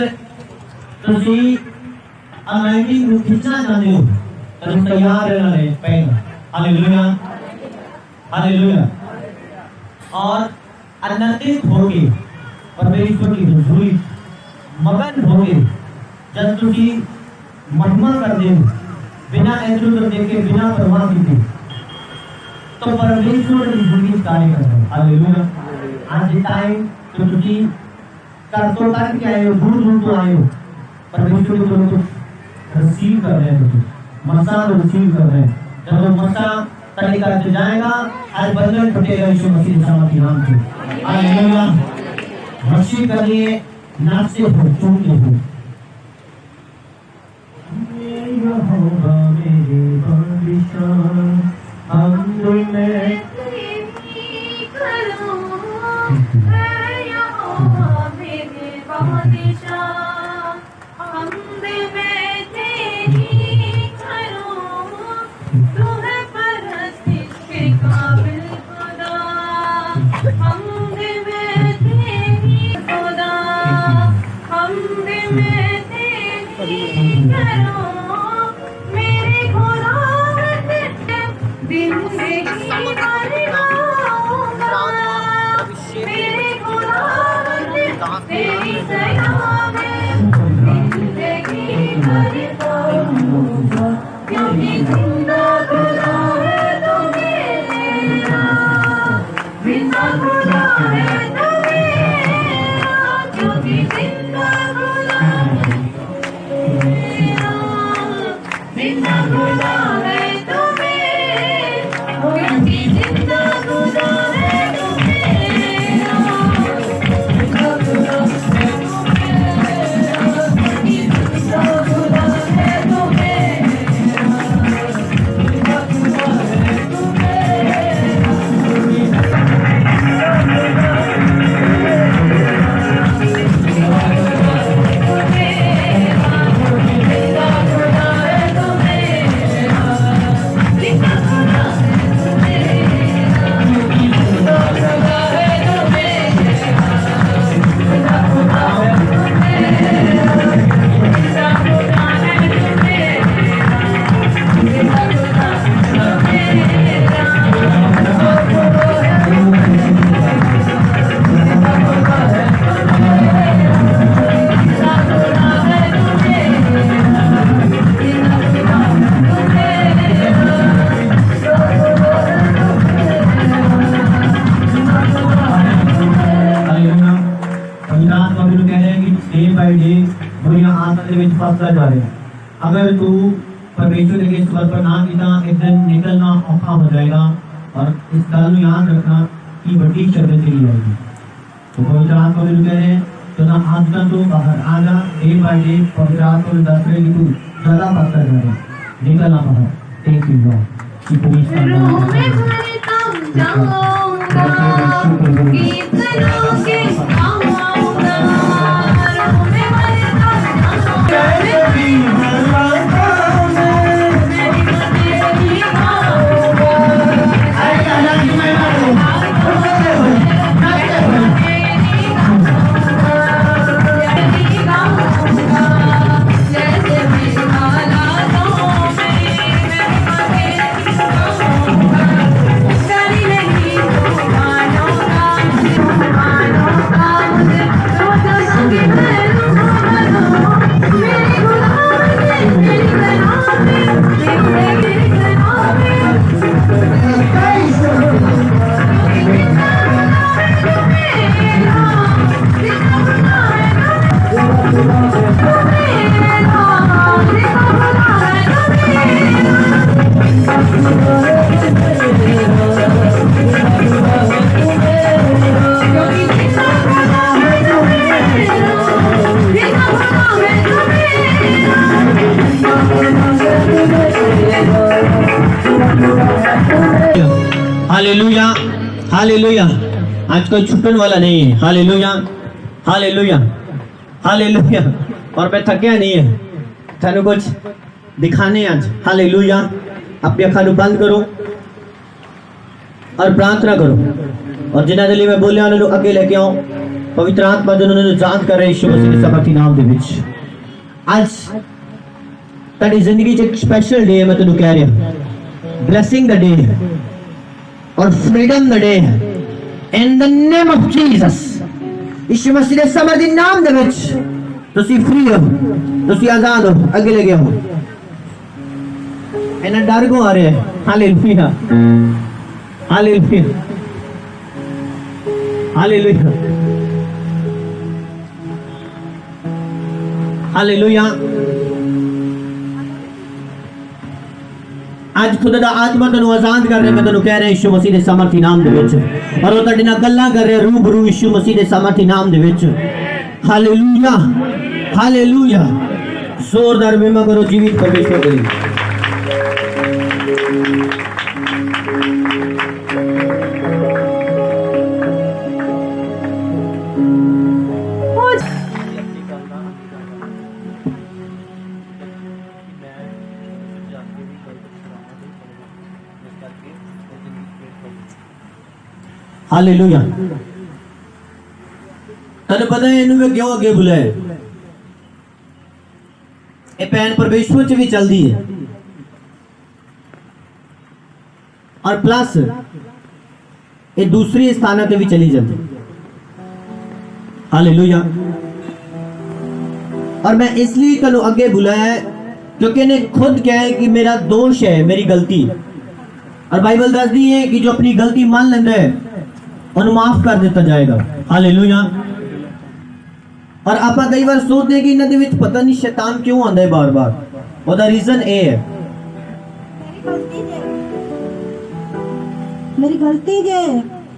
ਤੁਸੀਂ अनाइंटिंग को खींचना चाहते हो तो तुम तैयार रहना है पहन हालेलुया हालेलुया और आनंदित होके परमेश्वर की हुजूरी मगन होके जब तुसी महिमा करते हो बिना इधर उधर देखे, बिना परवाह किए तो परमेश्वर की जिंदगी कार्य कर रहा है। हालेलुया। आज टाइम जो तुझी कर तो करके आए हो, दूर दूर तो आए हो, परमेश्वर को तो रिसीव कर रहे हैं, तो मसा को रिसीव कर रहे हैं। जब मसा तड़ी करके जाएगा, आज बंधन टूटेगा यीशु मसीह के नाम से। हालेलुया। मसीह के लिए नाच से हो, चूम के हो। यहोवा मेरे बादशाह, हम में अगर तू परमेश्वर के इस पर ना कीता, एक दिन निकलना औखा हो जाएगा। और इस गल याद रखना कि बड़ी शर्त चली आएगी। तो पवित्र आत्मा भी कह रहे हैं तो ना आज का तो बाहर आ जा, डे बाय डे पवित्र आत्मा दस रहे कि तू ज्यादा बात कर रहा है, निकलना बाहर। थैंक यू लॉर्ड कि पुलिस हालेलुया, हालेलुया। आज कोई छुटने वाला नहीं है। Hallelujah, hallelujah, hallelujah. और मैं थकिया नहीं है, थानू कुछ दिखाने आज। हालेलुया। अपनी अखां बंद करो और प्रार्थना करो, और जिन्हें दिल्ली में बोलिया उन्होंने अगे लेके आओ। पवित्र आत्मा जिन्होंने जान कर रहे यीशु मसीह के सबक नाम दे विच आज तेरी जिंदगी च एक स्पेशल डे है। मैं तेनू कह रहा, ब्लेसिंग द डे और freedom the day in the name of Jesus. Yeshu Masih के समर्थ नाम दे विच तुसी फ्री हो, तुसी आजाद हो, अगे लगे हो। इन्हें डर को आ रहे हैं। Hallelujah hallelujah hallelujah hallelujah. आज खुदा दा आत्मा तैनू आजाद कर रहा है। मैं तैनू कह रहा यीशु मसीह दे सामर्थी नाम दे विच, और वो तुहाडे नाल गल्लां कर रहा रूबरू यीशु मसीह दे सामर्थी नाम दे विच। Hallelujah hallelujah. जोरदार महिमा करो जीवित परमेश्वर के लिए। हालेलुया। तन्नू पता है इन्हू क्यों अगे बुलाया? ये भैन परमेश्वर च भी चलती है, और प्लस ये दूसरी स्थानों पे भी चली जाती। हालेलुया। और मैं इसलिए तन्नू अगे बुलाया है क्योंकि इन्हें खुद कहा है कि मेरा दोष है, मेरी गलती। और बाइबल दसदी है कि जो अपनी गलती मान लेंदा है उन्हें माफ कर दिता जाएगा। हालेलुया। और आप कई बार सोचते हैं कि इन्हां दे विच पता नहीं शैतान क्यों आंदा है बार बार। ओदा रीजन ए है मेरी गलती जे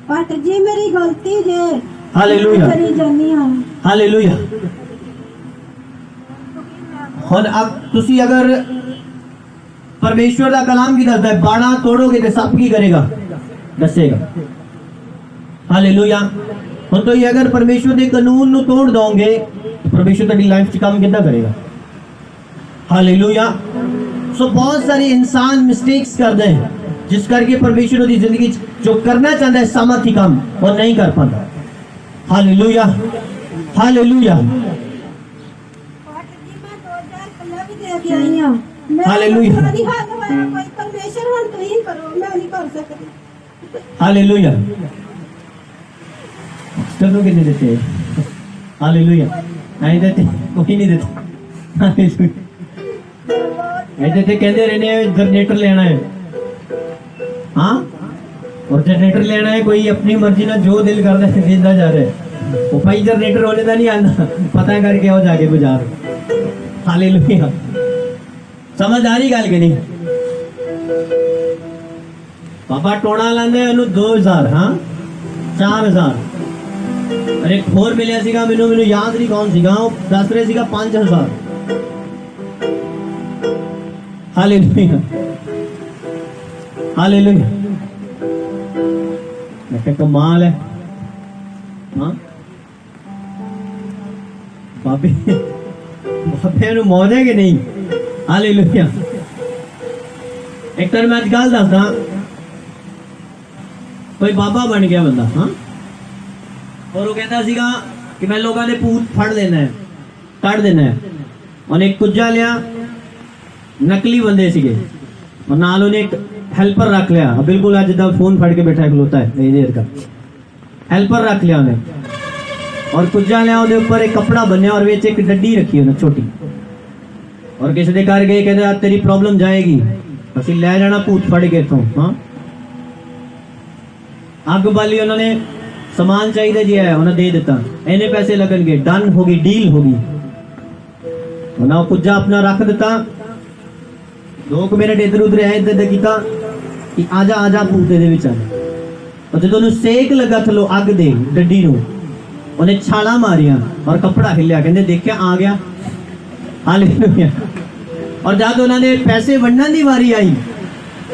पाटर जी, मेरी गलती जे। हालेलुया करी जानी हां। हालेलुया। हुण अब तुसी अगर परमेश्वर का कलाम की दसदा है बाड़ा तोड़ोगे तो सप की करेगा? दसेगा। हालेलुया। हुण तो ये अगर परमेश्वर के कानून नु तोड़ दोगे तो परमेश्वर तेरी लाइफ च काम कितना करेगा? हालेलुया। सो बहुत सारे इंसान मिस्टेक्स करते हैं जिस करके परमेश्वर की जिंदगी जो करना चाहता है सामर्थी काम वो नहीं कर पाता। हालेलुया हालेलुया पाटर जी मैं 2000 कल्ला भी दे के आई हां। हालेलुया। मेरी हाथ में कोई परमेश्वर हुन तू ही करो, मैं नहीं कर सकती। हालेलुया। चलो कितने देते हैं? हालेलुया। नहीं देते, कोई नहीं देता। हालेलुया। नहीं देते, कहते रहने जनरेटर लेना है। हाँ, और जनरेटर लेना है, कोई अपनी मर्जी ना जो दिल करता है देता जा रहा है। वो भाई जनरेटर होने का नहीं आना, पता करके आओ जाके बाजार। हालेलुया। समझ आ रही गल कि नहीं? पापा टोना लांदे उन्हें 2000, हाँ 4000। और एक होर मिलिया सीगा, मैनू याद नहीं कौन सीगा, वो दस रहे सीगा 5000। Hallelujah hallelujah. मैं कहा कमाल है। हाँ बाबे बाबे नू मौज है कि नहीं? हालेलुया। एक तरह मैं आज गल दसदा, कोई बाबा बन गया बंदा, हाँ, और वो कहता सीगा कि मैं लोगों ने भूत फड़ लेना है, कट देना है। उन्हें एक कुज्जा लिया, नकली बंदे सीगे, और नाल उन्हें एक हेल्पर रख लिया, बिल्कुल आज जिदा फोन फड़ के बैठा खलोता है नहीं देर का। हेल्पर रख लिया उन्हें, और कुज्जा लिया, उन्हें ऊपर एक कपड़ा बन्या और विच एक डड्डी रखी उन्हें छोटी, और किसी के घर गए, कहते आज तेरी प्रॉब्लम जाएगी, असि ले जाना भूत फड़ के इथों। हाँ, अग बाली, उन्होंने समान चाहिए जी है, उन्हें दे दिता, इन्हें पैसे लगनगे, डन होगी, डील होगी। उन्हें कुज्जा अपना रख दिता, 2 मिनट इधर उधर है, इधर किया कि आजा आजा भूत दे विच आ। और जो सेक लगा थलो अग दे डड्डी नूं, उन्हें छाला मारिया और कपड़ा हिलिया, कहते देखिया आ गया। हालेलुया। और जब उन्होंने पैसे वंडन की वारी आई,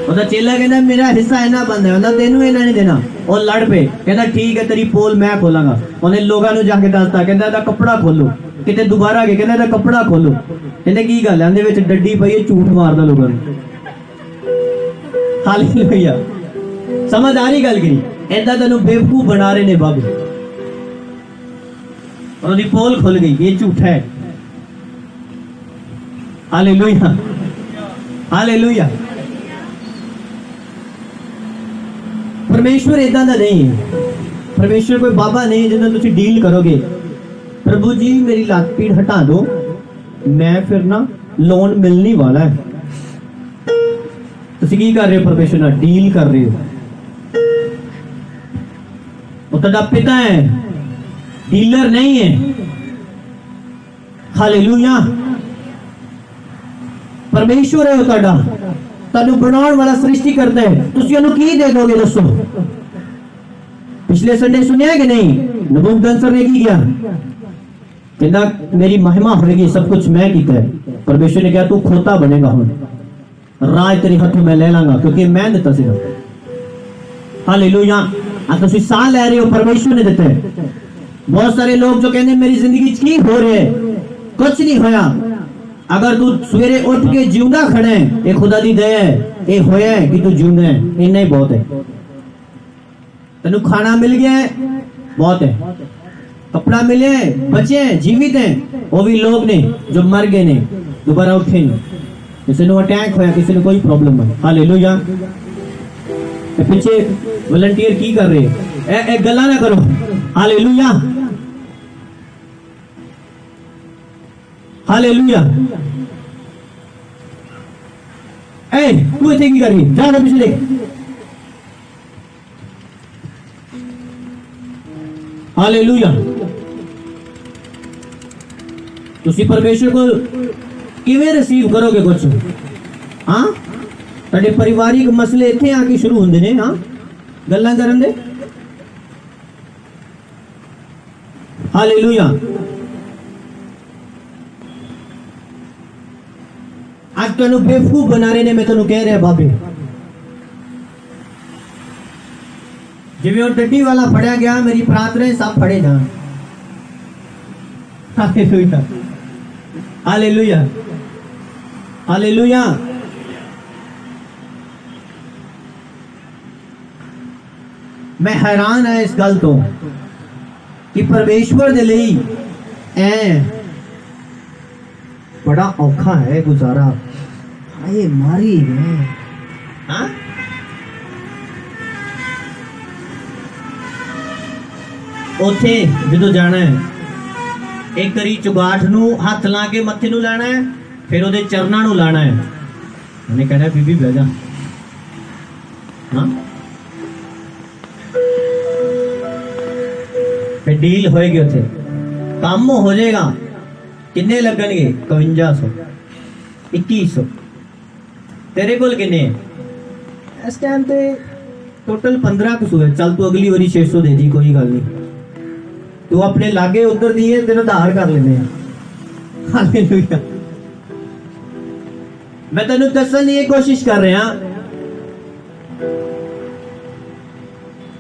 ਉਹਦਾ चेला कहना मेरा हिस्सा इन्ना बंद है, ਉਹਦਾ ਤੈਨੂੰ ਇਹਨਾਂ नहीं देना। ਉਹ लड़ पे, कहता ठीक है तेरी पोल मैं खोलांगा। ਉਹਨੇ ਲੋਕਾਂ ਨੂੰ ਜਾ ਕੇ ਦੱਸਦਾ, ਕਹਿੰਦਾ ਇਹਦਾ ਕੱਪੜਾ ਖੋਲੋ। ਕਿਤੇ ਦੁਬਾਰਾ ਗਏ, ਕਹਿੰਦਾ ਇਹਦਾ ਕੱਪੜਾ ਖੋਲੋ। ਕਹਿੰਦੇ ਕੀ ਗੱਲ ਹੈ? ਇਹਦੇ ਵਿੱਚ ਡੱਡੀ ਪਈ ਹੈ, ਝੂਠ ਮਾਰਦਾ ਲੋਕਾਂ ਨੂੰ। ਹਾਲੇਲੂਇਆ। ਸਮਝ ਆ ਰਹੀ ਗੱਲ ਕਿ ਨਹੀਂ? ਏਦਾਂ ਤੈਨੂੰ ਬੇਵਕੂਫ ਬਣਾ ਰਹੇ ਨੇ ਬਾਬੇ। और ਉਹਦੀ पोल खुल गई, ये झूठा है। Hallelujah hallelujah. परमेश्वर इदा का नहीं है। परमेश्वर कोई बाबा नहीं जिन्हें तुम डील करोगे, प्रभु जी मेरी लात पीड़ हटा दो, मैं फिर ना लोन मिलने वाला है। ਤੁਸੀਂ ਕੀ ਕਰ ਰਹੇ ਹੋ ਪਰਮੇਸ਼ਰ ਨਾਲ ਡੀਲ ਕਰ ਰਹੇ ਹੋ ਉਹ ਤੁਹਾਡਾ ਪਿਤਾ ਹੈ ਡੀਲਰ ਨਹੀਂ ਹੈ ਹਾਲੇਲੂਇਆ ਪਰਮੇਸ਼ਵਰ ਹੈ ਉਹ ਤੁਹਾਡਾ ਤੁਹਾਨੂੰ ਬਣਾਉਣ ਵਾਲਾ ਸ੍ਰਿਸ਼ਟੀ ਕਰਦਾ ਹੈ ਤੁਸੀਂ ਉਹਨੂੰ ਕੀ ਦੇ ਦੋਗੇ ਦੱਸੋ ਪਿਛਲੇ ਸੰਡੇ ਸੁਣਿਆ ਕਿ ਨਹੀਂ ਨਬੂਕਦਨਸਰ ਨੇ ਕੀ ਕਿਹਾ ਕਹਿੰਦਾ ਮੇਰੀ ਮਹਿਮਾ ਹੋਏਗੀ सब कुछ मैं ਕੀਤਾ ਹੈ ਪਰਮੇਸ਼ਵਰ ਨੇ ਕਿਹਾ ਤੂੰ ਖੋਤਾ ਬਣੇਗਾ ਹੁਣ ਰਾਜ ਤੇਰੇ ਹੱਥੋਂ ਮੈਂ ਲੈ ਲਾਂਗਾ ਕਿਉਂਕਿ ਮੈਂ ਦਿੱਤਾ ਸੀਗਾ हालेलुया आ ਤੁਸੀਂ ਸਾਹ ਲੈ ਰਹੇ ਹੋ ਪਰਮੇਸ਼ਵਰ ਨੇ ਦਿੱਤਾ ਹੈ ਬਹੁਤ ਸਾਰੇ ਲੋਕ ਜੋ ਕਹਿੰਦੇ ਮੇਰੀ ਜ਼ਿੰਦਗੀ 'ਚ ਕੀ ਹੋ ਰਿਹਾ ਹੈ ਕੁਝ ਨਹੀਂ ਹੋਇਆ अगर तू सवेरे उठ के जिंदा खड़ा है ये खुदा दी दया है ये होया है कि तू जिंदा है इतना ही बहुत है तेनू खाना मिल गया है बहुत है कपड़ा मिले है बचे हैं जीवित हैं वो भी लोग ने जो मर गए ने दोबारा उठे नहीं किसी ने अटैक होया किसी ने कोई प्रॉब्लम है हालेलुया पीछे वॉलंटियर की कर रहे ए गल्ला ना करो हालेलुया हालेलुया ए तू इथे की कर रही जा ना पीछे देख हालेलुया ਤੁਸੀਂ ਪਰਮੇਸ਼ਰ ਕੋਲ ਕਿਵੇਂ ਰਿਸੀਵ ਕਰੋਗੇ ਕੁਝ ਹਾਂ ਤੁਹਾਡੇ ਪਰਿਵਾਰਿਕ ਮਸਲੇ ਇੱਥੇ ਆ ਕੇ ਸ਼ੁਰੂ ਹੁੰਦੇ ਨੇ ਹਾਂ ਗੱਲਾਂ ਕਰਨ ਦੇ ਹਾਲੇਲੂਇਆ आज तेन बेवकूफ बना रहे ने मैं तेन कह रहा बाबे जिवें और डड्डी वाला फड़या गया मेरी प्रार्थनाएं सब फड़े जान हालेलुया हालेलुया हालेलुया मैं हैरान है इस गल तो कि परमेश्वर दे लई ऐ बड़ा औखा है गुजारा हाय मारी है हाँ उथे जो जाना है एक करी चुगाठ नू हाथ ला के मत्थे नू लाना है फिर ओदे चरना नू लाना है उन्हें कहना है बीबी बह जा हाँ फिर डील होएगी उथे काम हो जाएगा किन्ने लगणगे 5100 2100 तेरे कोल किन्ने इस टाइम ते टोटल 15 कुछ हुए चल तू अगली बारी 600 दे दी कोई गल नहीं तू अपने लागे उधर दिए तेरा उधार कर लेने हालेलुया मैं तेन दसन की कोशिश कर रहा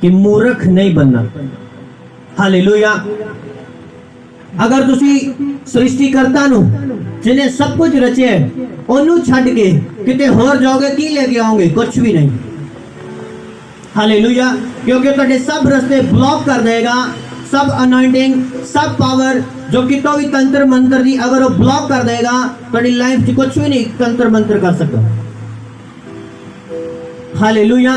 कि मूर्ख नहीं बनना हालेलुया अगर तुसी सृष्टिकर्ता नु जिन्हें सब कुछ रचे है ओनू छड़ के किते होर जाओगे की लेके आओगे कुछ भी नहीं हालेलुया क्योंकि तुहाडे सब रास्ते ब्लॉक कर देगा सब अनॉइंटिंग सब पावर जो कितो भी तंत्र मंत्र दी अगर वो ब्लॉक कर देगा तुहाडी लाइफ च कुछ भी नहीं तंत्र मंत्र कर सकता हालेलुया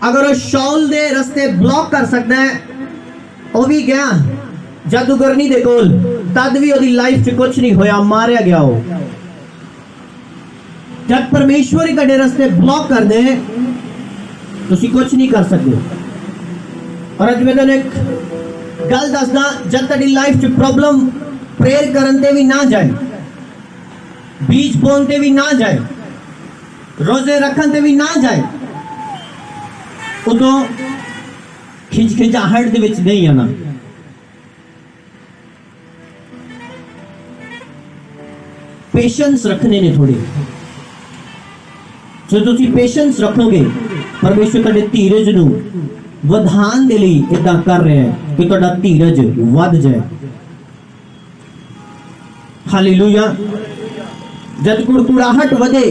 अगर वो शौल दे रास्ते ब्लॉक कर सकता है वो भी गया जादूगरनी दे कोल तद भी ओदी लाइफ च कुछ नहीं होया मारिया गया हो जब परमेश्वर ही कड़े रास्ते ब्लॉक कर दे तुसी कुछ नहीं कर सकते और अज मैं तेन एक गल दसदा जब तेरी लाइफ च प्रॉब्लम प्रेयर करन ते भी ना जाए बीज बोन ते भी ना जाए रोजे रखन ते भी ना जाए उदों खिंचाहट दे विच नहीं आना पेशेंस रखने ने थोड़े जो तुसी पेशेंस रखोगे परमेश्वर तुहाडे धीरज नू वधान दे लई इदां कर रहे हैं कि तुहाडा धीरज वध जाए हालेलुया जद कुड़कुड़ाहट वधे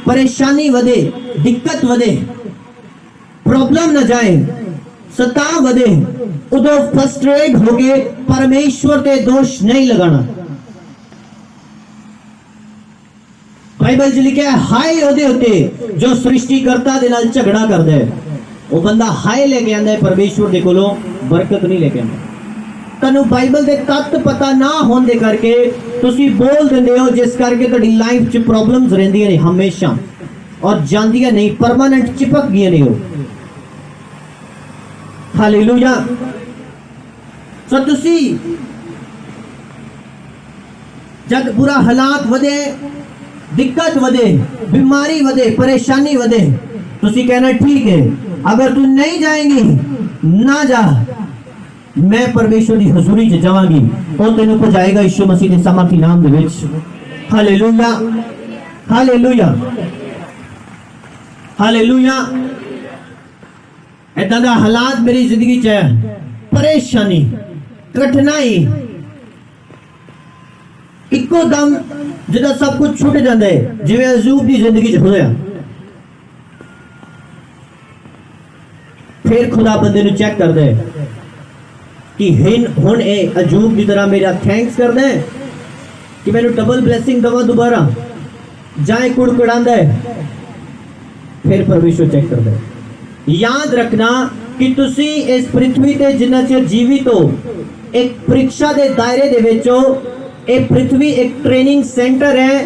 परेशानी वधे दिक्कत वधे प्रॉब्लम न जाए सता वधे उदो फ्रस्ट्रेट होके परमेश्वर ते दोष नहीं लगाना बाइबल च लिखा है हाय ओदे होते जो सृष्टिकर्ता दे नाल झगड़ा करदा है वो बंदा हाय लेके आंदा है परमेश्वर दे कोलों बरकत नहीं लेके आंदा ਤੁਹਾਨੂੰ ਬਾਈਬਲ ਦੇ ਤੱਤ ਪਤਾ ਨਾ ਹੋਣ ਦੇ ਕਰਕੇ ਤੁਸੀਂ ਬੋਲ ਦਿੰਦੇ ਹੋ, ਜਿਸ ਕਰਕੇ ਤੁਹਾਡੀ ਲਾਈਫ 'ਚ ਪ੍ਰੋਬਲਮਸ ਰਹਿੰਦੀਆਂ ਨੇ ਹਮੇਸ਼ਾ, ਔਰ ਜਾਂਦੀਆਂ ਨਹੀਂ, ਪਰਮਾਨੈਂਟ ਚਿਪਕ ਗਈਆਂ ਨੇ ਉਹ। ਹਾਲੇਲੂਇਆ। ਸੋ ਤੁਸੀਂ जब बुरा हालात वधे, दिक्कत वधे, बीमारी वधे, परेशानी वधे, तुसी कहना ठीक है, अगर तू नहीं जाएंगी ना जा, मैं परमेश्वर की हजूरी च जावांगी, वो तेनू पहुंचाएगा यीशु मसीह के सामर्थी नाम दे विच। Hallelujah, hallelujah, hallelujah. इदां दा हालात मेरी जिंदगी च है, परेशानी, कठिनाई, इको दम जिदा सब कुछ छुट जाता है, जिवें अयूब की जिंदगी च होया। फिर खुदा बंदे नूं चेक करदा है कि हुण ए अयूब की तरह मेरा थैंक्स करदा है कि मैनूं डबल ब्लैसिंग दवा दोबारा, जाए कुड़कुड़ांदा है। फिर परमेश्वर चेक करदा है। याद रखना कि तुसी इस पृथ्वी ते जिन्ना चिर जीवित हो, एक परीक्षा दे दायरे दे विच हो। ये पृथ्वी एक ट्रेनिंग सेंटर है।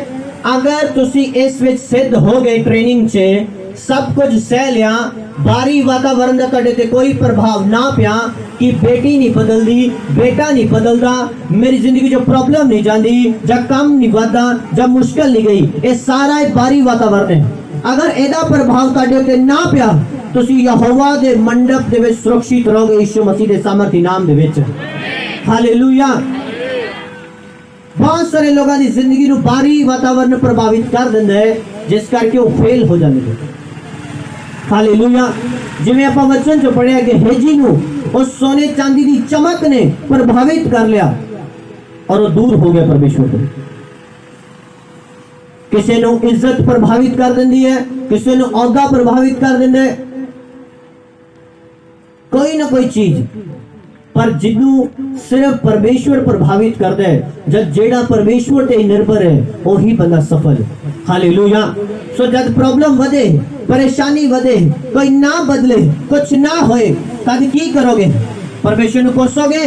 अगर तुसी इस विच सिद्ध हो गए ट्रेनिंग च, सब कुछ सह लिया, बाहरी वातावरण का तुहाडे ते कोई प्रभाव ना पिया कि बेटी नहीं बदलदी, बेटा नहीं बदलदा, मेरी जिंदगी जो प्रॉब्लम नहीं जाती, जब काम नहीं वधदा, जब मुश्किल नहीं गई, ये सारा एक बाहरी वातावरण है। अगर एदा प्रभाव तुहाडे ते ना पिया, तुसी यहोवा दे मंडप दे विच सुरक्षित रहोगे यीशु मसीह दे सामर्थी नाम दे विच। हालेलुया। बहुत सारे लोगों की जिंदगी नूं बाहरी वातावरण प्रभावित कर दिंदा है, जिस करके वो फेल हो जाते हैं। हालेलुया। जिवें आपां वचन च पढ़िया कि हेजी नूं उस सोने चांदी की चमक ने प्रभावित कर लिया और वो दूर हो गया परमेश्वर से। किसी नूं इज्जत प्रभावित कर दिंदी है, किसी नूं औहदा प्रभावित कर दिंदा है, कोई ना कोई चीज, पर जिन्नू सिर्फ परमेश्वर प्रभावित करता है, जब जेड़ा परमेश्वर ते निर्भर है, वही बंदा सफल है। हालेलुया। सो जब प्रॉब्लम वधे, परेशानी वधे, कोई ना बदले, कुछ ना होए, तब की करोगे? परमेश्वर को कोसोगे?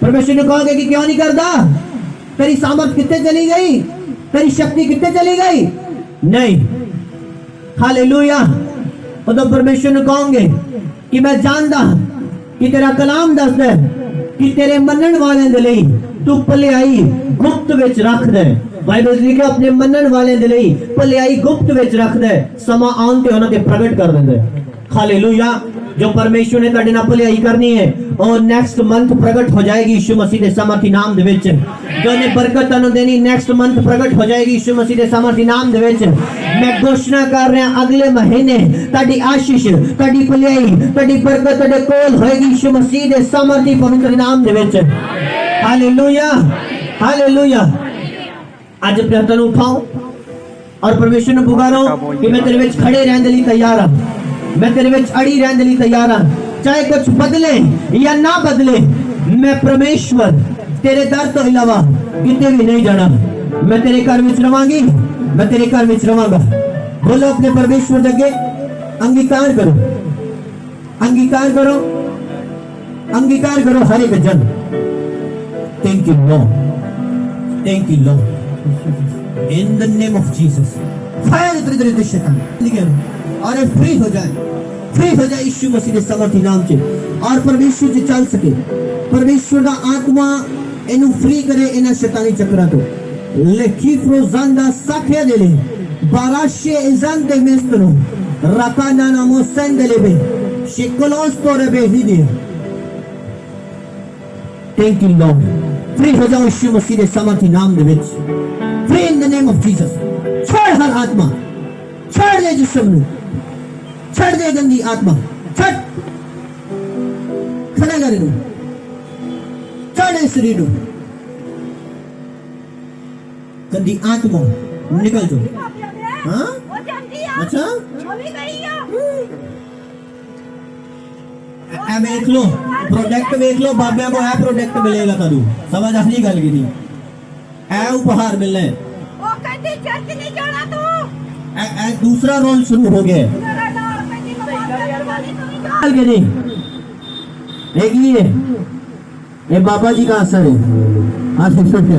परमेश्वर को कहोगे कि क्यों नहीं करता? तेरी सामर्थ कितने चली गई? तेरी शक्ति कितने चली गई? नहीं। हालेलुया। तो परमेश्वर को कहोगे कि मैं जानता कि तेरा कलाम दसदा है कि तेरे मनन वाले दे लई तू भलाई गुप्त विच रख दे। बाइबल लिखा अपने मनन वाले दे लई भलाई गुप्त विच रख दे, समा आउण ते उन्हां ते प्रगट कर दिंदा है। हालेलुया। जो परमेश्वर ने तुहाडे नाल भलाई करनी है, और नेक्स्ट मंथ प्रगट हो जाएगी यीशु मसीह दे सामर्थी नाम दे विच। जो ने बरकत तुहानू देनी, नेक्स्ट मंथ प्रगट हो जाएगी यीशु मसीह दे सामर्थी नाम दे विच। मैं घोषणा कर रहा, अगले महीने तुहाडी आशीष, तुहाडी भलाई, तुहाडी बरकत तुहाडे कोल होएगी यीशु मसीह दे सामर्थी पवित्र नाम दे विच। Hallelujah, hallelujah. आज अपने हत्थां नूं उठाओ और परमेश्वर नूं पुकारो कि मैं तेरे विच खड़े रहने लई तैयार हां, मैं तेरे विच अड़ी रहने लई तैयार हां। चाहे कुछ बदले या ना बदले, मैं परमेश्वर तेरे दर तो इलावा किते भी नहीं जाना। मैं तेरे घर विच रवांगी, मैं तेरे घर विच रवांगा। बोलो अपने परमेश्वर दे अगे अंगीकार करो, अंगीकार करो, अंगीकार करो हर एक जन। Thank you Lord, thank you Lord, in the name of Jesus. Fire तेरे शैतान और फ्री हो जाए, फ्री हो जाए यीशु मसीह के सामर्थी नाम से, और परमेश्वर से चल सके। परमेश्वर का आत्मा इन्हू फ्री करे इन्हां शैतानी चक्रां तो। लेखी फ्रोजांदा साखे देले बाराशे इजांते मेस्तनो रकाना नामो सेंदेलेबे शिकोलोस तो रेबे हिदे। Thank you Lord. फ्री हो जाओ यीशु मसीह के सामर्थी नाम दे विच। Free in the name of Jesus. छोड़ हर आत्मा, छोड़ दे जिस्म नूं, छड़ दे गंदी आत्मा, छड़ खड़ा कर दो, छड़ शरीर नूं, गंदी आत्मा निकल जाओ। हाँ अच्छा ए देख लो, प्रोडक्ट देख लो, बाबे को है प्रोडक्ट मिलेगा तारू, समझ असली गल की नहीं है, उपहार मिलना है। वो कहती चर्च नहीं जाना तू, ए दूसरा रोल शुरू हो गया है। एक ये ये बाबा जी का असर है। Hallelujah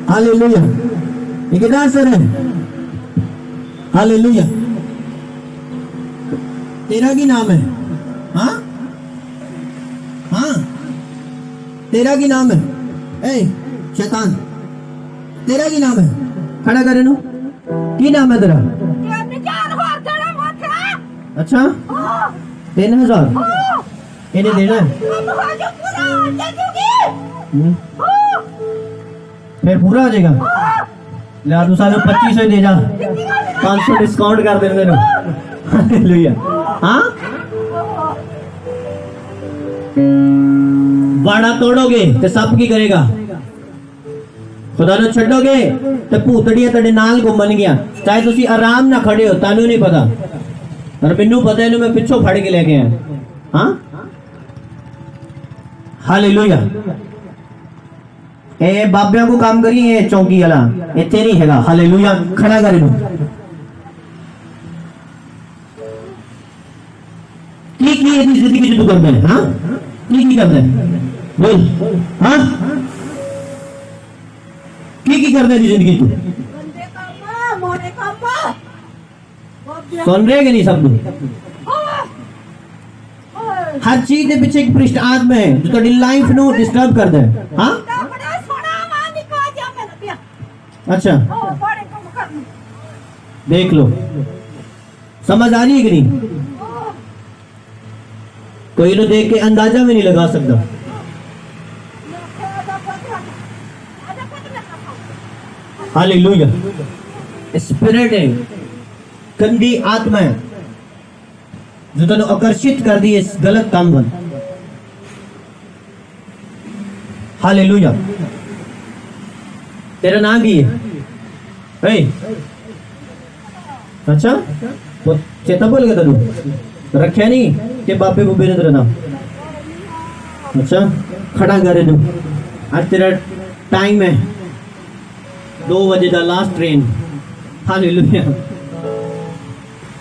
hallelujah. ये कितना असर है? हालेलुया। तेरा की नाम है? हाँ हाँ, तेरा की नाम है? ए शैतान, तेरा की नाम है? खड़ा करे नु, की नाम है तेरा? अच्छा 3000 इन्हें देना है? फिर पूरा हो जाएगा? ला तू सालों 2500 दे जा, 500 डिस्काउंट कर दे तेरे। हालेलुया। हाँ, बाड़ा तोड़ोगे तो सब की करेगा? खुदा नु छड्डोगे तो भूतड़ियां तेरे नाल घूमन गया, चाहे तुसी आराम ना खड़े हो, तानू नहीं पता, पर मैनू पता है, मैं पिछों फड़ के लेके आया। हाँ हालेलुया। ए बाबिया को काम करी, ये चौकी वाला इतने नहीं हैगा। हालेलुया। खड़ा कर इनू। की इतनी जिंदगी जो तू करता है? हाँ की करता है? बोल। हाँ की करता है जिंदगी तू? सुन रहे कि नहीं सब लोग? हर चीज के पीछे एक पृष्ठ आत्मा है जो तेरी लाइफ नो डिस्टर्ब करता है। हाँ अच्छा, देख लो, समझ आ रही है कि नहीं? कोई नो देख के अंदाजा भी नहीं लगा सकता। हालेलुया। स्पिरिट है, गंदी आत्मा है जो तेन आकर्षित कर दी इस गलत काम पर। हालेलुया। तेरा नाम की है? अच्छा, वो चेता बोल गया तेन रखा नहीं कि बाबे बुबे ने तेरा नाम? अच्छा, खड़ा करे तू। आज तेरा टाइम है 2 बजे का लास्ट ट्रेन। Hallelujah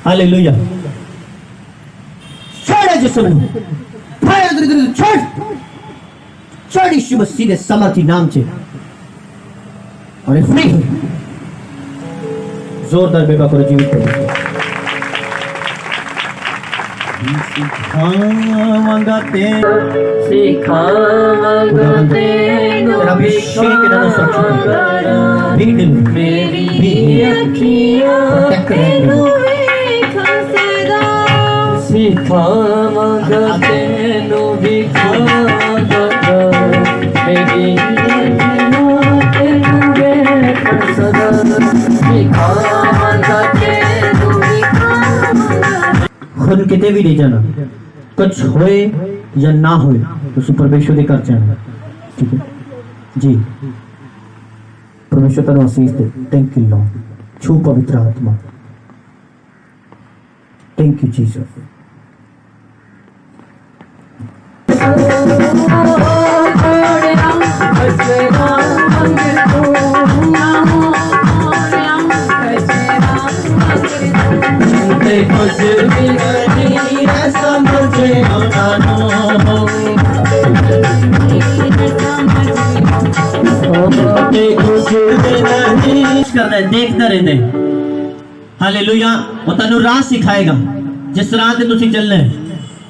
hallelujah. छोड़ जिस्म छोड़ छोड़ यीशु मसीह के सामर्थी नाम से और फ्री जोरदार बेबा करो जीवित करो। खुद किते भी नहीं जाना, कुछ होए या ना होए तो परमेश्वर के घर जाना। ठीक है जी, परमेश्वर तेरे आशीष दे। Thank you Lord. छू पवित्र आत्मा, थैंक यू जीसस। देखते रहते। हालेलुया। वो तेनू राह सिखाएगा जिस राह ते तुसी चलना है,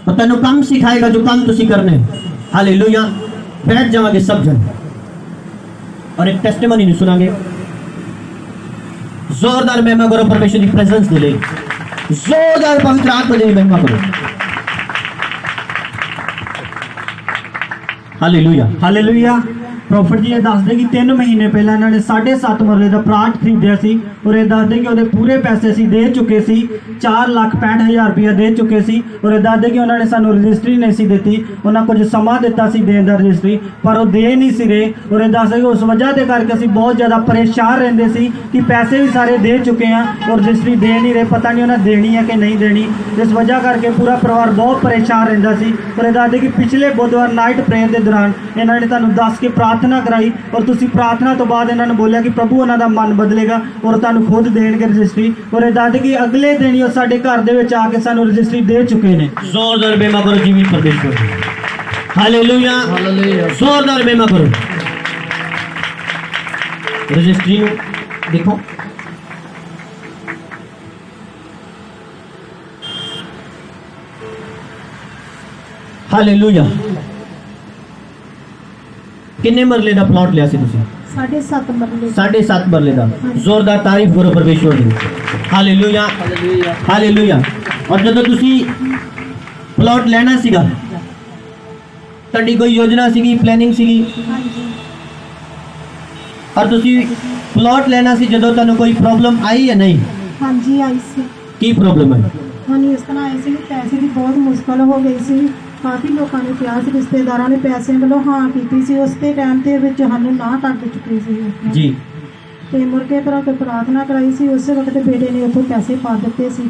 वो तेनू काम सिखाएगा जो काम तुसी करने। हालेलुया। बैठ जाओगे सब जन और एक टेस्टिमनी नहीं सुनांगे। जोरदार महिमा करो परमेश्वर की प्रेजेंस दे ले, जोरदार पवित्र आत्मा दे महिमा करो। Hallelujah hallelujah. प्रॉफिट जी ये दसदे कि 3 महीने पहले इन्होंने 7.5 मरले का प्लाट खरीदया सी और ये दसदे कि उहदे पूरे पैसे सी दे चुके सी, 4,65,000 रुपया दे चुके सी और ये दसदे कि उन्होंने सानू रजिस्ट्री नहीं सी दी। उन्होंने कुछ समा दिता सी देने दा रजिस्ट्री, पर वो दे नहीं सी रहे और ये दसदे कि उस वजह के करके असीं बहुत ज़्यादा परेशान रहंदे सी कि पैसे भी सारे दे चुके हैं और रजिस्ट्री दे नहीं रहे, पता नहीं उन्हें देनी है कि नहीं देनी। इस वजह करके पूरा परिवार बहुत परेशान रहिंदा सी। और ये दसदे कि पिछले बुधवार नाइट प्रेयर के दौरान इन्होंने तुहानू दस के प्रार्थना कराई और तुसी प्रार्थना तो बाद इन्होंने बोलिया कि प्रभु उन्हों का मन बदलेगा और तुहानू खुद देणगे रजिस्ट्री। और ये दसदे कि अगले दिन ही वो साडे घर दे विच आके सानू रजिस्ट्री दे चुके ने। जोरदार महिमा करो जीवित परमेश्वर। हालेलुया जोरदार मेमा करो रजिस्ट्री ਨੂੰ देखो हालेलुया किन्ने मरले ਦਾ ਪਲਾਟ ਲਿਆ ਸੀ ਤੁਸੀਂ 7.5 ਮਰਲੇ 7.5 ਮਰਲੇ ਦਾ ਜ਼ੋਰਦਾਰ ਤਾਰੀਫ ਕਰੋ ਪਰਮੇਸ਼ਵਰ ਦੀ ਹਾਲੇਲੂਇਆ ਹਾਲੇਲੂਇਆ ਔਰ ਜਦੋਂ ਤੁਸੀਂ ਪਲਾਟ ਲੈਣਾ ਸੀਗਾ ਤੁਹਾਡੀ ਕੋਈ ਯੋਜਨਾ ਸੀਗੀ ਪਲੈਨਿੰਗ ਸੀਗੀ ਹਾਂਜੀ ਔਰ ਤੁਸੀਂ ਪਲਾਟ ਲੈਣਾ ਸੀ ਜਦੋਂ ਤੁਹਾਨੂੰ ਕੋਈ ਪ੍ਰੋਬਲਮ ਆਈ ਜਾਂ ਨਹੀਂ ਹਾਂਜੀ ਆਈ ਸੀ ਕੀ ਪ੍ਰੋਬਲਮ ਹੈ ਹੁਣ ਇਸ ਤਰ੍ਹਾਂ ਆਈ ਸੀ ਕਿ ਪੈਸੇ ਦੀ ਬਹੁਤ ਮੁਸ਼ਕਲ ਹੋ ਗਈ ਸੀ ਕਾਫੀ ਲੋਕਾਂ ਨੇ ਕਿਹਾ ਸੀ ਰਿਸ਼ਤੇਦਾਰਾਂ ਨੇ ਪੈਸੇ ਵੱਲੋਂ ਹਾਂ ਕੀਤੀ ਸੀ ਉਸ ਦੇ ਟਾਈਮ ਤੇ ਵਿੱਚ ਸਾਨੂੰ ਨਾ ਕਰ ਚੁੱਕੀ ਸੀ ਜੀ ਤੇ ਮੁੜ ਕੇ ਫਿਰ ਕੋਈ ਪ੍ਰਾਰਥਨਾ ਕਰਾਈ ਸੀ ਉਸੇ ਵਕਤ ਬੇਟੇ ਨੇ ਉੱਥੋਂ ਪੈਸੇ ਪਾ ਦਿੱਤੇ ਸੀ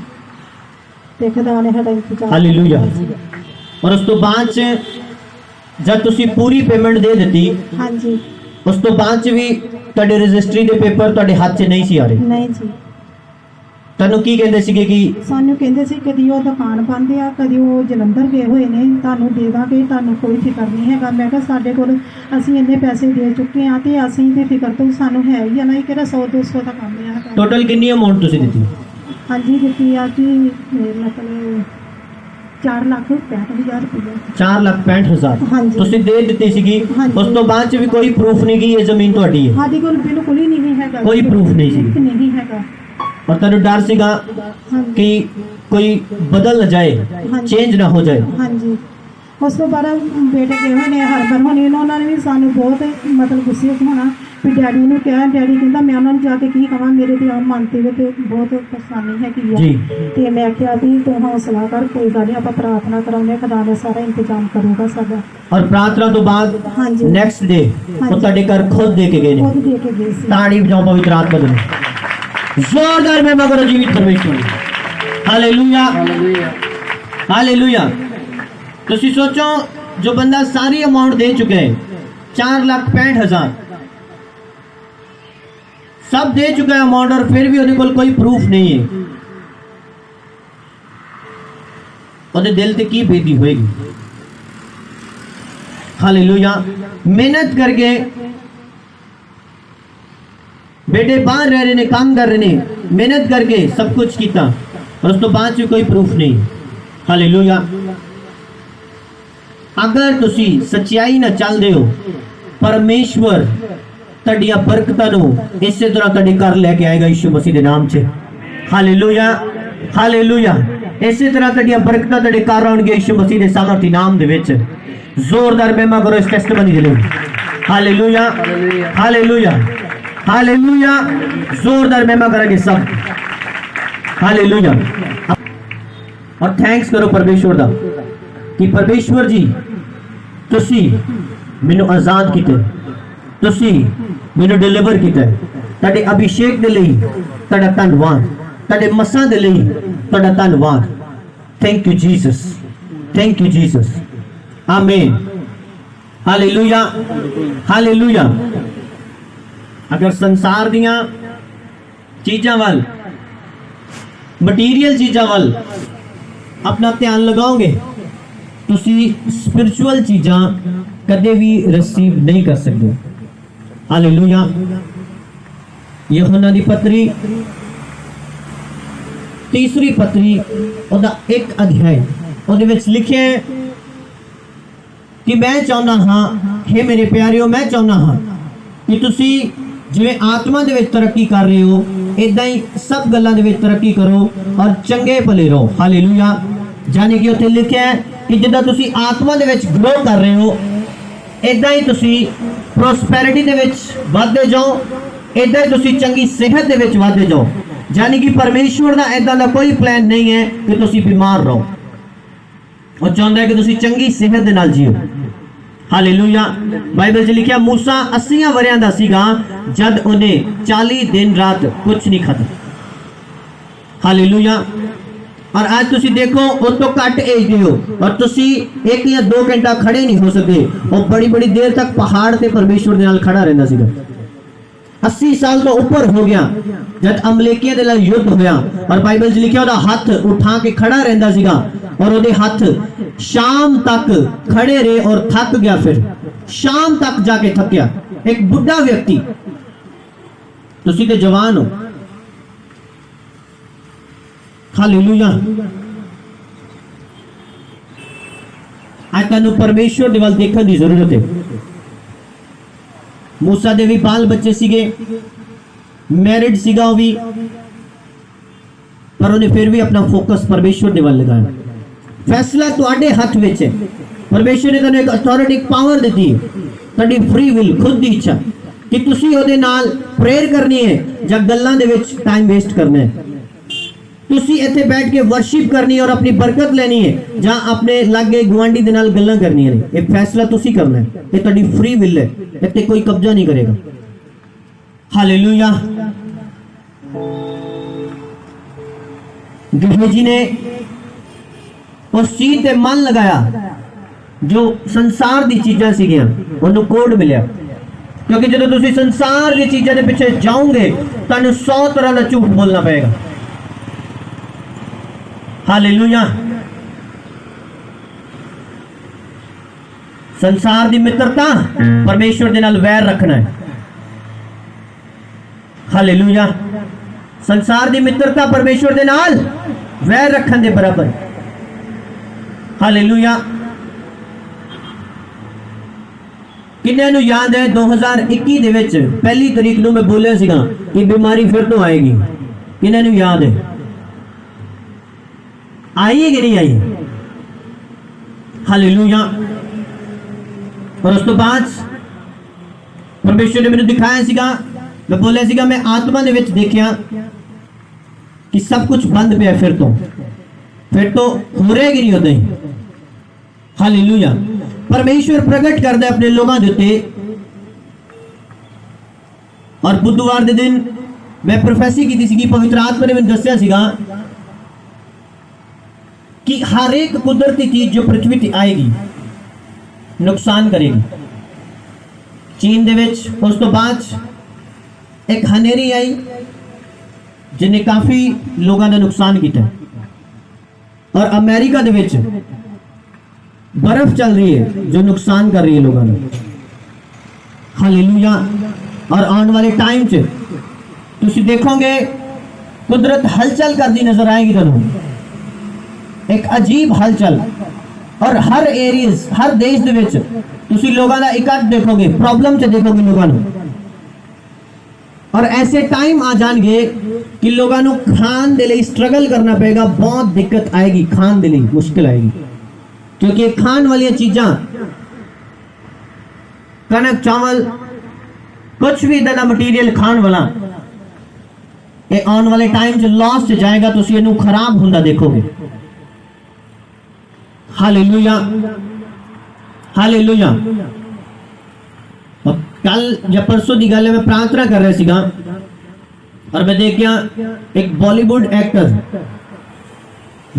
ਤੇ ਖੁਦਾ ਨੇ ਸਾਡਾ ਇੰਤਜ਼ਾਮ ਹਾਲੇਲੂਇਆ ਔਰ ਉਸ ਤੋਂ ਬਾਅਦ ਚ ਜਦ ਤੁਸੀਂ ਪੂਰੀ ਪੇਮੈਂਟ ਦੇ ਦਿੱਤੀ ਹਾਂਜੀ ਉਸ ਤੋਂ ਬਾਅਦ ਚ ਵੀ ਤੁਹਾਡੇ ਰਜਿਸਟਰੀ ਦੇ ਪੇਪਰ ਤੁਹਾਡੇ ਹੱਥ 'ਚ ਨਹੀਂ ਸੀ ਆ ਰਹੇ ਨਹੀਂ ਜੀ ਤੁਹਾਨੂੰ ਕੀ ਕਹਿੰਦੇ ਸੀਗੇ ਕਿ ਸਾਨੂੰ ਕਹਿੰਦੇ ਸੀ ਕਦੀ ਉਹ ਦੁਕਾਨ ਬੰਦ ਆ ਕਦੀ ਉਹ ਜਲੰਧਰ ਗਏ ਹੋਏ ਨੇ ਤੁਹਾਨੂੰ ਦੇ ਦਾਂਗੇ ਤੁਹਾਨੂੰ ਕੋਈ ਫਿਕਰ ਨਹੀਂ ਹੈਗਾ ਮੈਂ ਕਿਹਾ ਸਾਡੇ ਕੋਲ ਅਸੀਂ ਇੰਨੇ ਪੈਸੇ ਦੇ ਚੁੱਕੇ ਆ ਤੇ ਅਸੀਂ ਤੇ ਫਿਕਰ ਤਾਂ ਸਾਨੂੰ ਹੈ ਹੀ ਆ ਨਾ ਕਿਹੜਾ 100-200 ਦਾ ਕੰਮ ਆ ਟੋਟਲ ਕਿੰਨੀ ਅਮਾਉਂਟ ਤੁਸੀਂ ਦਿੱਤੀ ਹਾਂਜੀ ਦਿੱਤੀ ਆ ਕਿ ਮਤਲਬ 4,65,000 ਰੁਪਏ 4,65,000 ਹਾਂਜੀ। ਤੁਸੀਂ ਦੇ ਦਿੱਤੀ ਸੀਗੀ ਹਾਂਜੀ। ਉਸ ਤੋਂ ਬਾਅਦ ਚ ਵੀ ਕੋਈ ਪ੍ਰੂਫ ਨਹੀਂ ਕਿ ਇਹ ਜ਼ਮੀਨ ਤੁਹਾਡੀ ਹੈ ਸਾਡੇ ਕੋਲ ਬਿਲਕੁਲ ਹੀ ਨਹੀਂ ਹੈਗਾ ਕੋਈ proof ਨਹੀਂ ਸੀ। ਇੱਕ ਨਹੀਂ ਹੈਗਾ और ਤੁਹਾਨੂੰ ਡਰ ਸੀਗਾ ਹਾਂਜੀ ਕਿ ਕੋਈ ਬਦਲ ਨਾ ਜਾਏ ਹਾਂਜੀ। ਚੇਂਜ ਨਾ ਹੋ ਜਾਏ ਹਾਂਜੀ ਉਸ ਤੋਂ ਬਾਅਦ ਬੇਟੇ ਗਏ ਹੋਏ ਨੇ ਹਰਬਰ ਹੋਣੀ ਉਹਨਾਂ ਨੇ ਵੀ ਸਾਨੂੰ ਬਹੁਤ ਮਤਲਬ ਗੁੱਸੇ ਹੋਣਾ ਵੀ ਡੈਡੀ ਨੂੰ ਕਿਹਾ ਡੈਡੀ ਕਹਿੰਦਾ ਮੈਂ ਉਹਨਾਂ ਨੂੰ ਜਾ ਕੇ ਕੀ ਕਹਾਂ ਮੇਰੇ ਤੇ ਆ ਮਨ ਤੇ ਬਹੁਤ ਪਰੇਸ਼ਾਨੀ ਹੈਗੀ ਆ ਜੀ। ਤੇ ਮੈਂ ਕਿਹਾ ਵੀ ਤੂੰ ਹੌਸਲਾ ਕਰ ਕੋਈ ਗੱਲ ਨਹੀਂ ਆਪਾਂ ਪ੍ਰਾਰਥਨਾ ਕਰਾਉਂਦੇ ਖੁਦਾ ਨੇ ਸਾਰਾ ਇੰਤਜ਼ਾਮ ਕਰੂਗਾ ਸਾਡਾ ਔਰ ਪ੍ਰਾਰਥਨਾ ਤੋਂ ਬਾਅਦ ਹਾਂਜੀ। ਨੈਕਸਟ ਡੇ ਉਹ ਹਾਂਜੀ। ਤੁਹਾਡੇ ਘਰ ਖੁਦ ਦੇ ਕੇ ਗਏ ਨੇ ਖੁਦ ਦੇ ਕੇ ਗਏ ਸੀ ਤਾੜੀ ਵਜਾਓ ਪਵਿੱਤਰ ਆਤਮਾ ਦੇ जोरदार में मगर जीवित परमेश्वर हालेलुया हालेलुया ਤੁਸੀਂ ਸੋਚੋ ਜੋ ਬੰਦਾ ਸਾਰੀ ਅਮਾਉਂਟ ਦੇ ਚੁੱਕਾ ਹੈ 4,65,000 सब दे चुका है अमाउंट और फिर भी ਉਹਦੇ ਕੋਲ ਕੋਈ ਪ੍ਰੂਫ ਨਹੀਂ ਹੈ ਉਹਦੇ ਦਿਲ ਤੇ ਕੀ ਬੀਤੀ ਹੋਏਗੀ हालेलुया मेहनत करके बेटे बाहर रह रहे ने काम कर रहे ने मेहनत करके सब कुछ किया और उस तो बाद भी कोई प्रूफ नहीं हालेलुया अगर तुसी सच्चाई ना चलदे हो परमेश्वर ਤੁਹਾਡੀਆਂ ਬਰਕਤਾਂ ਨੂੰ ਇਸੇ ਤਰ੍ਹਾਂ ਤੁਹਾਡੇ ਘਰ ਲੈ ਕੇ ਆਏਗਾ ਯਿਸੂ ਮਸੀਹ ਦੇ ਨਾਮ 'ਚ ਹਾਲੇਲੂਇਆ ਹਾਲੇਲੂਇਆ ਇਸੇ ਤਰ੍ਹਾਂ ਤੁਹਾਡੀਆਂ ਬਰਕਤਾਂ ਤੁਹਾਡੇ ਘਰ ਆਉਣਗੇ ਯਿਸੂ ਮਸੀਹ ਦੇ ਸਾਮਰਥੀ ਨਾਮ ਦੇ ਵਿੱਚ ਜ਼ੋਰਦਾਰ ਬੇਮਾ ਕਰੋ ਇਸ ਟੈਸਟਮਨੀ ਦੇ ਲਈ ਹਾਲੇਲੂਇਆ ਹਾਲੇਲੂਇਆ ਹਾਲੇਲੂਇਆ ਜ਼ੋਰਦਾਰ ਬੇਮਾ ਕਰਾਂਗੇ ਸਭ ਹਾਲੇਲੂਇਆ और थैंक्स करो परमेश्वर दा कि परमेश्वर जी तुसी मैनू आजाद कीते तुसी मैनू डिलीवर कीता तुहाडे अभिषेक दे लई तुहाडा धन्नवाद तुहाडे मसां दे लई तुहाडा धन्नवाद थैंक यू जीसस आमीन हालेलुया हालेलुया अगर संसार दियां चीज़ां वल मटीरियल चीज़ां वल अपना ध्यान लगाओगे तुसी स्पिरिचुअल चीज़ां कदे भी रिसीव नहीं कर सकते हालेलुया यूहन्ना दी पत्री तीसरी पत्री ओदा एक अध्याय ओदे विच लिखिया है कि मैं चाहना हाँ हे मेरे प्यारिओ मैं चाहना हाँ कि तुसी जिवें आत्मा दे विच तरक्की कर रहे हो इदां ही सब गल्लां दे विच तरक्की करो और चंगे भले रहो हालेलुया जाने कि उत्थे लिखिया है कि जिद्दां तुसी आत्मा दे विच ग्रो कर रहे हो इदां ही तुसी प्रॉस्पेरिटी दे विच वाधदे जाओ इदां ही तुसी चंगी सेहत दे विच वाधदे जाओ यानी कि परमेश्वर दा इदां दा कोई प्लान नहीं है कि तुसी बीमार रहो वो चाहता है कि तुसी चंगी सेहत दे नाल जियो हालेलुया बाइबल च लिखिया मूसा 80 वरियां दा सीगा जद उन्हें 40 दिन रात कुछ नहीं खाता हालेलुया और आज तुसी देखो उस तो घट एज दे हो और तुसी 1 या 2 घंटा खड़े नहीं हो सकते और बड़ी बड़ी देर तक पहाड़ ते परमेश्वर दे नाल खड़ा रहंदा सीगा 80 साल तो ऊपर हो गया जब अमलेकियों दे नाल युद्ध होया और बाइबल च लिखिया ओदा हाथ उठा के खड़ा रहंदा सीगा और ਉਹਦੇ ਹੱਥ शाम तक खड़े रहे और थक गया। फिर शाम तक जाके थकिया। एक बुढ़ा व्यक्ति, तुसी ते जवान हो, हालेलुया। आज तुहानू परमेश्वर दे वल देखण दी जरूरत है। मूसा दे भी बाल बच्चे सीगे, मैरिड सीगा वो भी, पर उन्हें फिर भी अपना फोकस परमेश्वर दे वल लगाया। फैसला तुहाडे हथ विच है। परमेश्वर ने तुहानू एक अथॉरिटी, एक पावर दी है, तुहाडी फ्री विल, खुद दी इच्छा कि तुसी ओहदे नाल प्रेयर करनी है जां गल्लां दे विच टाइम वेस्ट करना है। तुसी इत्थे बैठ के वर्शिप करनी है और अपनी बरकत लेनी है जां अपने लागे गुआंढी दे नाल गल्लां करनियां ने। ये फैसला तुसी करना है। ये तुहाडी फ्री विल है, इत्ते कोई कब्जा नहीं करेगा। हालेलुया। गेहजी ने उस चीज ते मन लगाया जो संसार दी चीजां सीगियां, उन्हें कोड मिलिया। क्योंकि जो तुसी संसार दी चीजां दे पिछे जाओगे तुहानू 100 तरह का झूठ बोलना पड़ेगा। हालेलुया। संसार दी मित्रता परमेश्वर दे नाल वैर रखना है। हालेलुया। संसार दी मित्रता परमेश्वर दे नाल वैर रखन दे बराबर। हालेलुया। किन्ने नू याद है 2021 दे विच पहली तारीख नू मैं बोलिया सीगा कि बीमारी फिर तो आएगी। किन्ने नू याद है? आई है कि नहीं आई? हालेलुया। और उस तो बाद परमेश्वर ने मैंने दिखाया सीगा, मैं बोलिया सीगा मैं आत्मा दे विच देखिया कि सब कुछ बंद पे है। फिर तो हो रहेगी नहीं उदा ही। हालेलुया। परमेश्वर प्रकट करता है अपने लोगों के उत्ते। और बुधवार के दिन मैं प्रोफेसी की थी, पवित्र आत्मा ने मैंने दसिया सीगा कि हर एक कुदरती चीज जो पृथ्वी ते आएगी नुकसान करेगी। चीन दे विच उस तो बाद एक हनेरी आई जिन्हें काफी लोगों का नुकसान किया। और अमेरिका दे विच बर्फ चल रही है जो नुकसान कर रही है लोगों ने। हालेलुया। और आने वाले टाइम च तुसी देखोगे कुदरत हलचल करती नजर आएगी तुहानू, एक अजीब हलचल। और हर एरियाज, हर देश दे विच तुसी लोगों का इकट्ठ देखोगे, प्रॉब्लम च देखोगे लोगों को। और ऐसे टाइम आ जाएंगे कि लोगों को खान दे लिए स्ट्रगल करना पड़ेगा। बहुत दिक्कत आएगी, खान दे लिए मुश्किल आएगी। क्योंकि खान वाली चीजा, कनक, चावल, कुछ भी इधर मटीरियल खान वाला, ये आने वाले टाइम च लॉस च जाएगा। तुसी इनू खराब होंदा देखोगे। हालेलुया। हालेलुया। कल या परसों की गल है, मैं प्रार्थना कर रहा सीगा और मैं देखिया एक बॉलीवुड एक्टर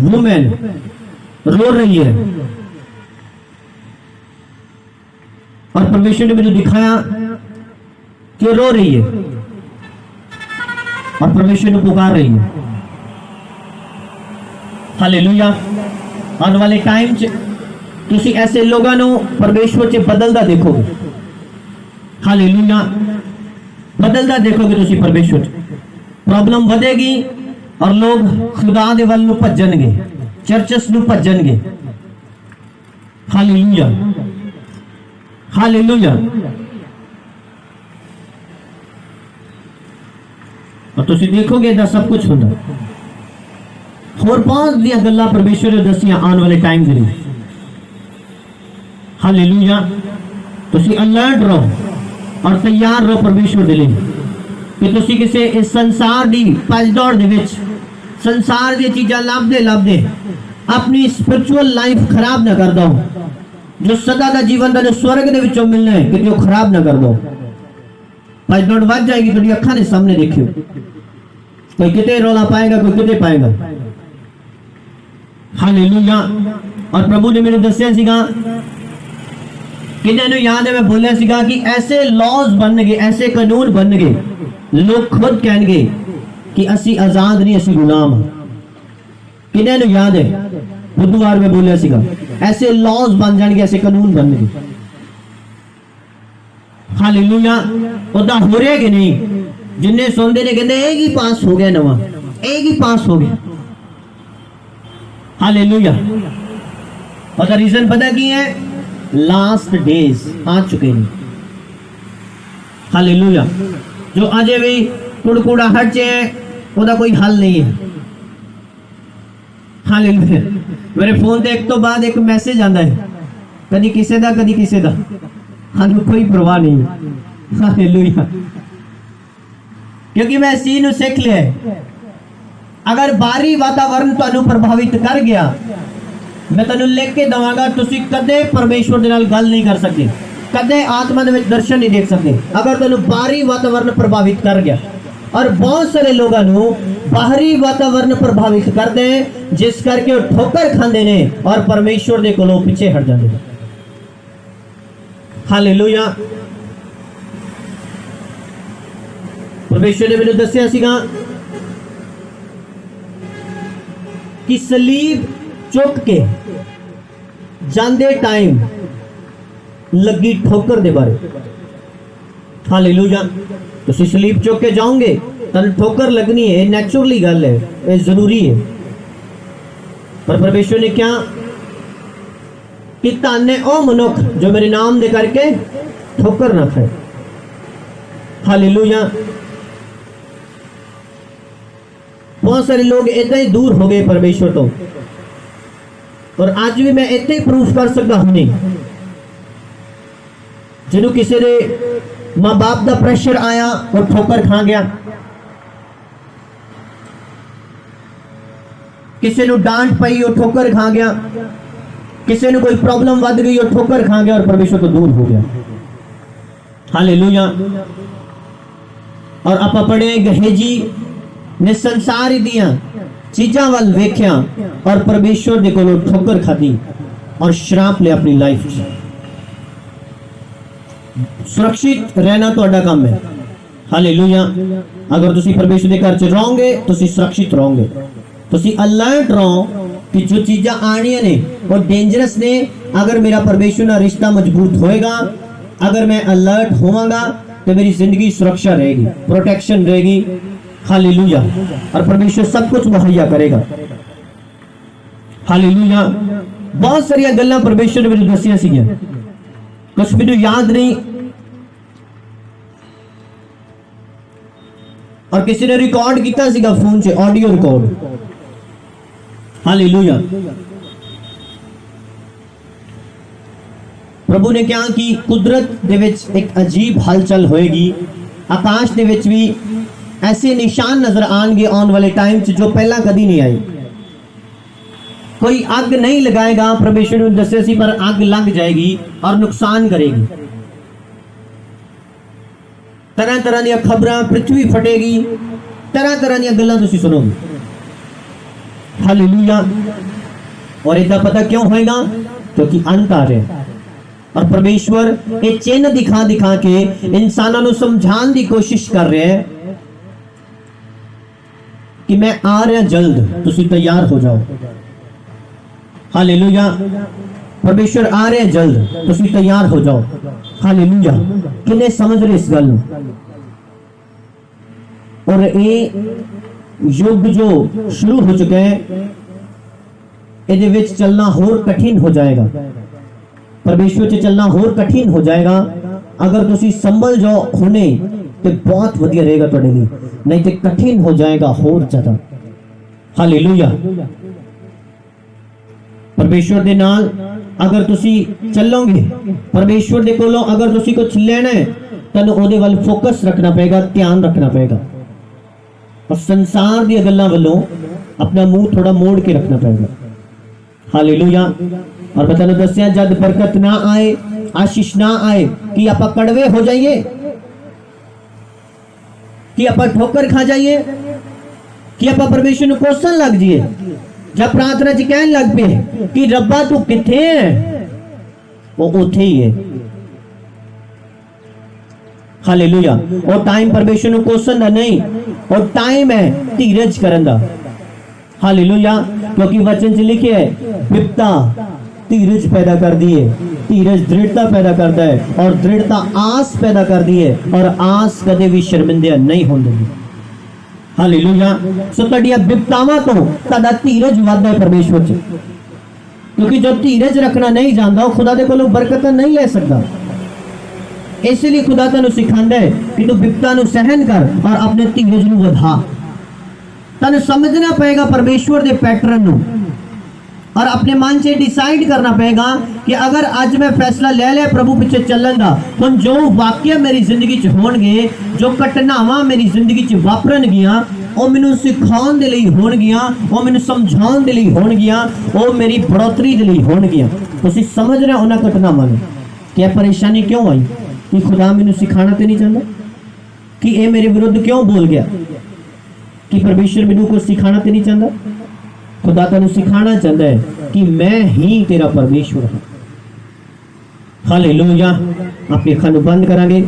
वुमेन रो रही है। और परमेश्वर ने मुझे दिखाया कि रो रही है और परमेश्वर ने पुकार रही है। हालेलुया। आने वाले टाइम च तुसी ऐसे लोगों को परमेश्वर च बदलता देखोगे। हालेलुया। बदलता देखोगे तुसी परमेश्वर च। प्रॉब्लम बढ़ेगी और लोग खुदा दे वल नूं भज्जणगे, चर्चस नूं भज्जणगे। हालेलुया। हालेलुया। और तुसी देखोगे इदा सब कुछ होंदा। होर बहुत दियां गल्लां परमेश्वर ने दसियां आने वाले टाइम दे लिए। हालेलुया। तुसी अलर्ट रहो और तैयार रहो परमेश्वर दे लिए कि तुसी किसी इस संसार दी भजदौड़ दे विच, संसार दी चीज़ां लभदे लभदे अपनी स्पिरिचुअल लाइफ खराब ना कर दो। जो सदा का जीवन का जो स्वर्ग दे विचों मिलना है कि वो खराब ना कर दो। भजदौड़ वध जाएगी, तुहाडी अखां दे सामने देखियो। कोई किते रौला पाएगा, कोई किते पाएगा। हालेलुया। और प्रभु ने मेरे दसिया सीगा, किन्ने नूं याद है मैं बोलिया सीगा कि ऐसे लॉज बनणगे, ऐसे कानून बनणगे, लोग खुद कहेंगे कि असी आजाद नहीं, असी गुलाम। किन्ने नु याद है बुधवार में बोलिया सीगा ऐसे लॉज बन जाएंगे, ऐसे कानून बनने। हालेलुया। ओदा हो रहा कि नहीं? जिन्ने सुनते ने कहते एक ही पास हो गया, नवा एक ही पास हो गया। हालेलुया। और रीजन पता की है? लास्ट डेज आ चुके हैं। हालेलुया। जो अजे भी कुड़कुड़ाहट च है ओदा कोई हल नहीं है। हालेलुया। मेरे फोन ते एक तो बाद एक मैसेज आता है, कदी किसी दा कदी किसी दा, हानू कोई परवाह नहीं। हालेलुया। क्योंकि मैं इस चीज नूं सीख लिया है, अगर बाहरी वातावरण तुहानू प्रभावित कर गया, मैं तुहानू लिख के दवांगा, तुसी कदे परमेश्वर दे नाल गल नहीं कर सकते, कदे आत्मा दे विच दर्शन नहीं देख सकते अगर तुहानू बाहरी वातावरण प्रभावित कर गया। और बहुत सारे लोगों को बाहरी वातावरण प्रभावित करते हैं, जिस करके वो ठोकर खाते हैं और परमेश्वर दे कोलों पीछे हट जाते हैं। हालेलुया। परमेश्वर ने मैंने दसिया सीगा कि सलीब चुक के जांदे टाइम लगी ठोकर दे बारे। हालेलुया। तुसी सलीब चुक के जाओगे तन ठोकर लगनी है, नेचुरली गल है, ये जरूरी है। पर परमेश्वर ने क्या कि ताने ओ मनुख जो मेरे नाम दे करके ठोकर ना खाए। हालेलुया। बहुत सारे लोग इतना ही दूर हो गए परमेश्वर तो, और आज भी मैं इतना ही प्रूफ कर सकता हूं नहीं, जिन्हों किसी ने मां बाप का प्रेशर आया और ठोकर खा गया, किसी ने डांट पई और ठोकर खा गया, किसी ने कोई प्रॉब्लम बढ़ गई और ठोकर खा गया और परमेश्वर तो दूर हो गया। हालेलुया। और आप पढ़े गहेजी ने संसार दियां चीजां वाल वेख्या और परमेश्वर दे कोलों ठोकर खादी और श्राप ले अपनी लाइफ। सुरक्षित रहना तुहाडा काम है। हालेलुया। अगर तुसी परमेश्वर दे घर च रहोगे तुसी सुरक्षित रहोगे, तुसी अलर्ट रहो कि जो चीज़ां आनियां ने वो डेंजरस ने। अगर मेरा परमेश्वर ना रिश्ता मजबूत होएगा, अगर मैं अलर्ट होवांगा तो मेरी जिंदगी सुरक्षा रहेगी, प्रोटेक्शन रहेगी। हालेलुया। और परमेश्वर सब कुछ मुहैया करेगा। हालेलुया। बहुत सारी गल्लां परमेश्वर ने मुझे दसियां सी, कुछ मैनू याद नहीं, और किसी ने रिकॉर्ड किया सीगा फोन से, ऑडियो रिकॉर्ड। हालेलुया। प्रभु ने क्या कि कुदरत दे विच एक अजीब हलचल होएगी, आकाश दे विच भी ऐसे निशान नजर आएंगे आने वाले टाइम च जो पहला कभी नहीं आए। कोई आग नहीं लगाएगा, परमेश्वर ने दसे सी, पर आग लग जाएगी और नुकसान करेगी। तरह तरह दी खबरां, पृथ्वी फटेगी, तरह तरह दी गल्लां तुसीं सुनोगे। हालेलुया। और इतना पता क्यों होएगा? क्योंकि अंत आ रहा है और परमेश्वर ये चिन्ह दिखा दिखा के इंसानों को समझाने की कोशिश कर रहे हैं कि मैं आ रहा जल्द, तुसीं तैयार हो जाओ। हालेलुया। परमेश्वर आ रहे जल्द, तुसीं तैयार हो जाओ। हालेलुया। किन्ने समझ रहे इस गल? और ये युग जो शुरू हो चुका है, इहदे विच चलना होर कठिन हो जाएगा, परमेश्वर च चलना होर कठिन हो जाएगा। अगर तुसीं संभल जाओ हुणे तो बहुत वधिया रहेगा तुहाडे लिए, नहीं तो कठिन हो जाएगा होर ज्यादा। हालेलुया। परमेश्वर दे नाल अगर तुसी चलोगे, परमेश्वर दे कोलों अगर तुसी कुछ लेना है तैनूं ओहदे वल फोकस रखना पएगा, ध्यान रखना पएगा, और संसार दी गल्लां वल्लों अपना मुंह थोड़ा मोड़ के रखना पएगा। हालेलुया। और मैं तैनूं दस्सिया जद बरकत ना आए, आशीष ना आए कि आप कड़वे हो जाइए, कि आप ठोकर खा जाइए, कि आप परमेश्वर को कोसन लग जाइए। जब प्रार्थना च कहन लग पे कि रब्बा तू किथे है, वो उथे ही है। हालेलुया। और टाइम परमेश्वर को कोसन दा नहीं, और टाइम है धीरज करन दा। हालेलुया। क्योंकि वचन च लिखे है विपता धीरज पैदा कर दी है, धीरज दृढ़ता पैदा करता है, और दृढ़ता आस पैदा कर दी है, और आस कदे भी शर्मिंदा नहीं होंदी। हालेलुया। सो तुहाडियां विपतावां तो तुहाडा धीरज वधदा है परमेश्वर च, क्योंकि जो धीरज रखना नहीं जानता वो खुदा दे कोलों बरकत नहीं ले सकता। इसलिए खुदा तेनू सिखांदा है कि तू विपता नू सहन कर और अपने धीरज नू वधा। तेनू समझना पड़ेगा परमेश्वर दे पैटर्न नू, और अपने मन से डिसाइड करना पड़ेगा कि अगर आज मैं फैसला ले लिया प्रभु पीछे चलन दा, तो जो वाकया मेरी जिंदगी च होणगे, जो घटनावां मेरी जिंदगी च वापरनगियां, वो मैनू सिखाउण दे लई होणगियां, वो मैनू समझाउण दे लई होणगियां, वो मेरी बढ़ोतरी दे लई होणगियां। तुसीं समझ रहे हो उन्हां घटनावां नूं कि यह परेशानी क्यों आई, कि खुदा मैनू सिखाना तो नहीं चाहता, कि ये मेरे विरुद्ध क्यों बोल गया, कि परमेश्वर मैनू कुछ सिखाना तो नहीं चाहता। खुदा तेनू सिखाना चाहता है कि मैं ही तेरा परमेश्वर हूं। हालेलुया। अपनी अखां नूं बंद करांगे।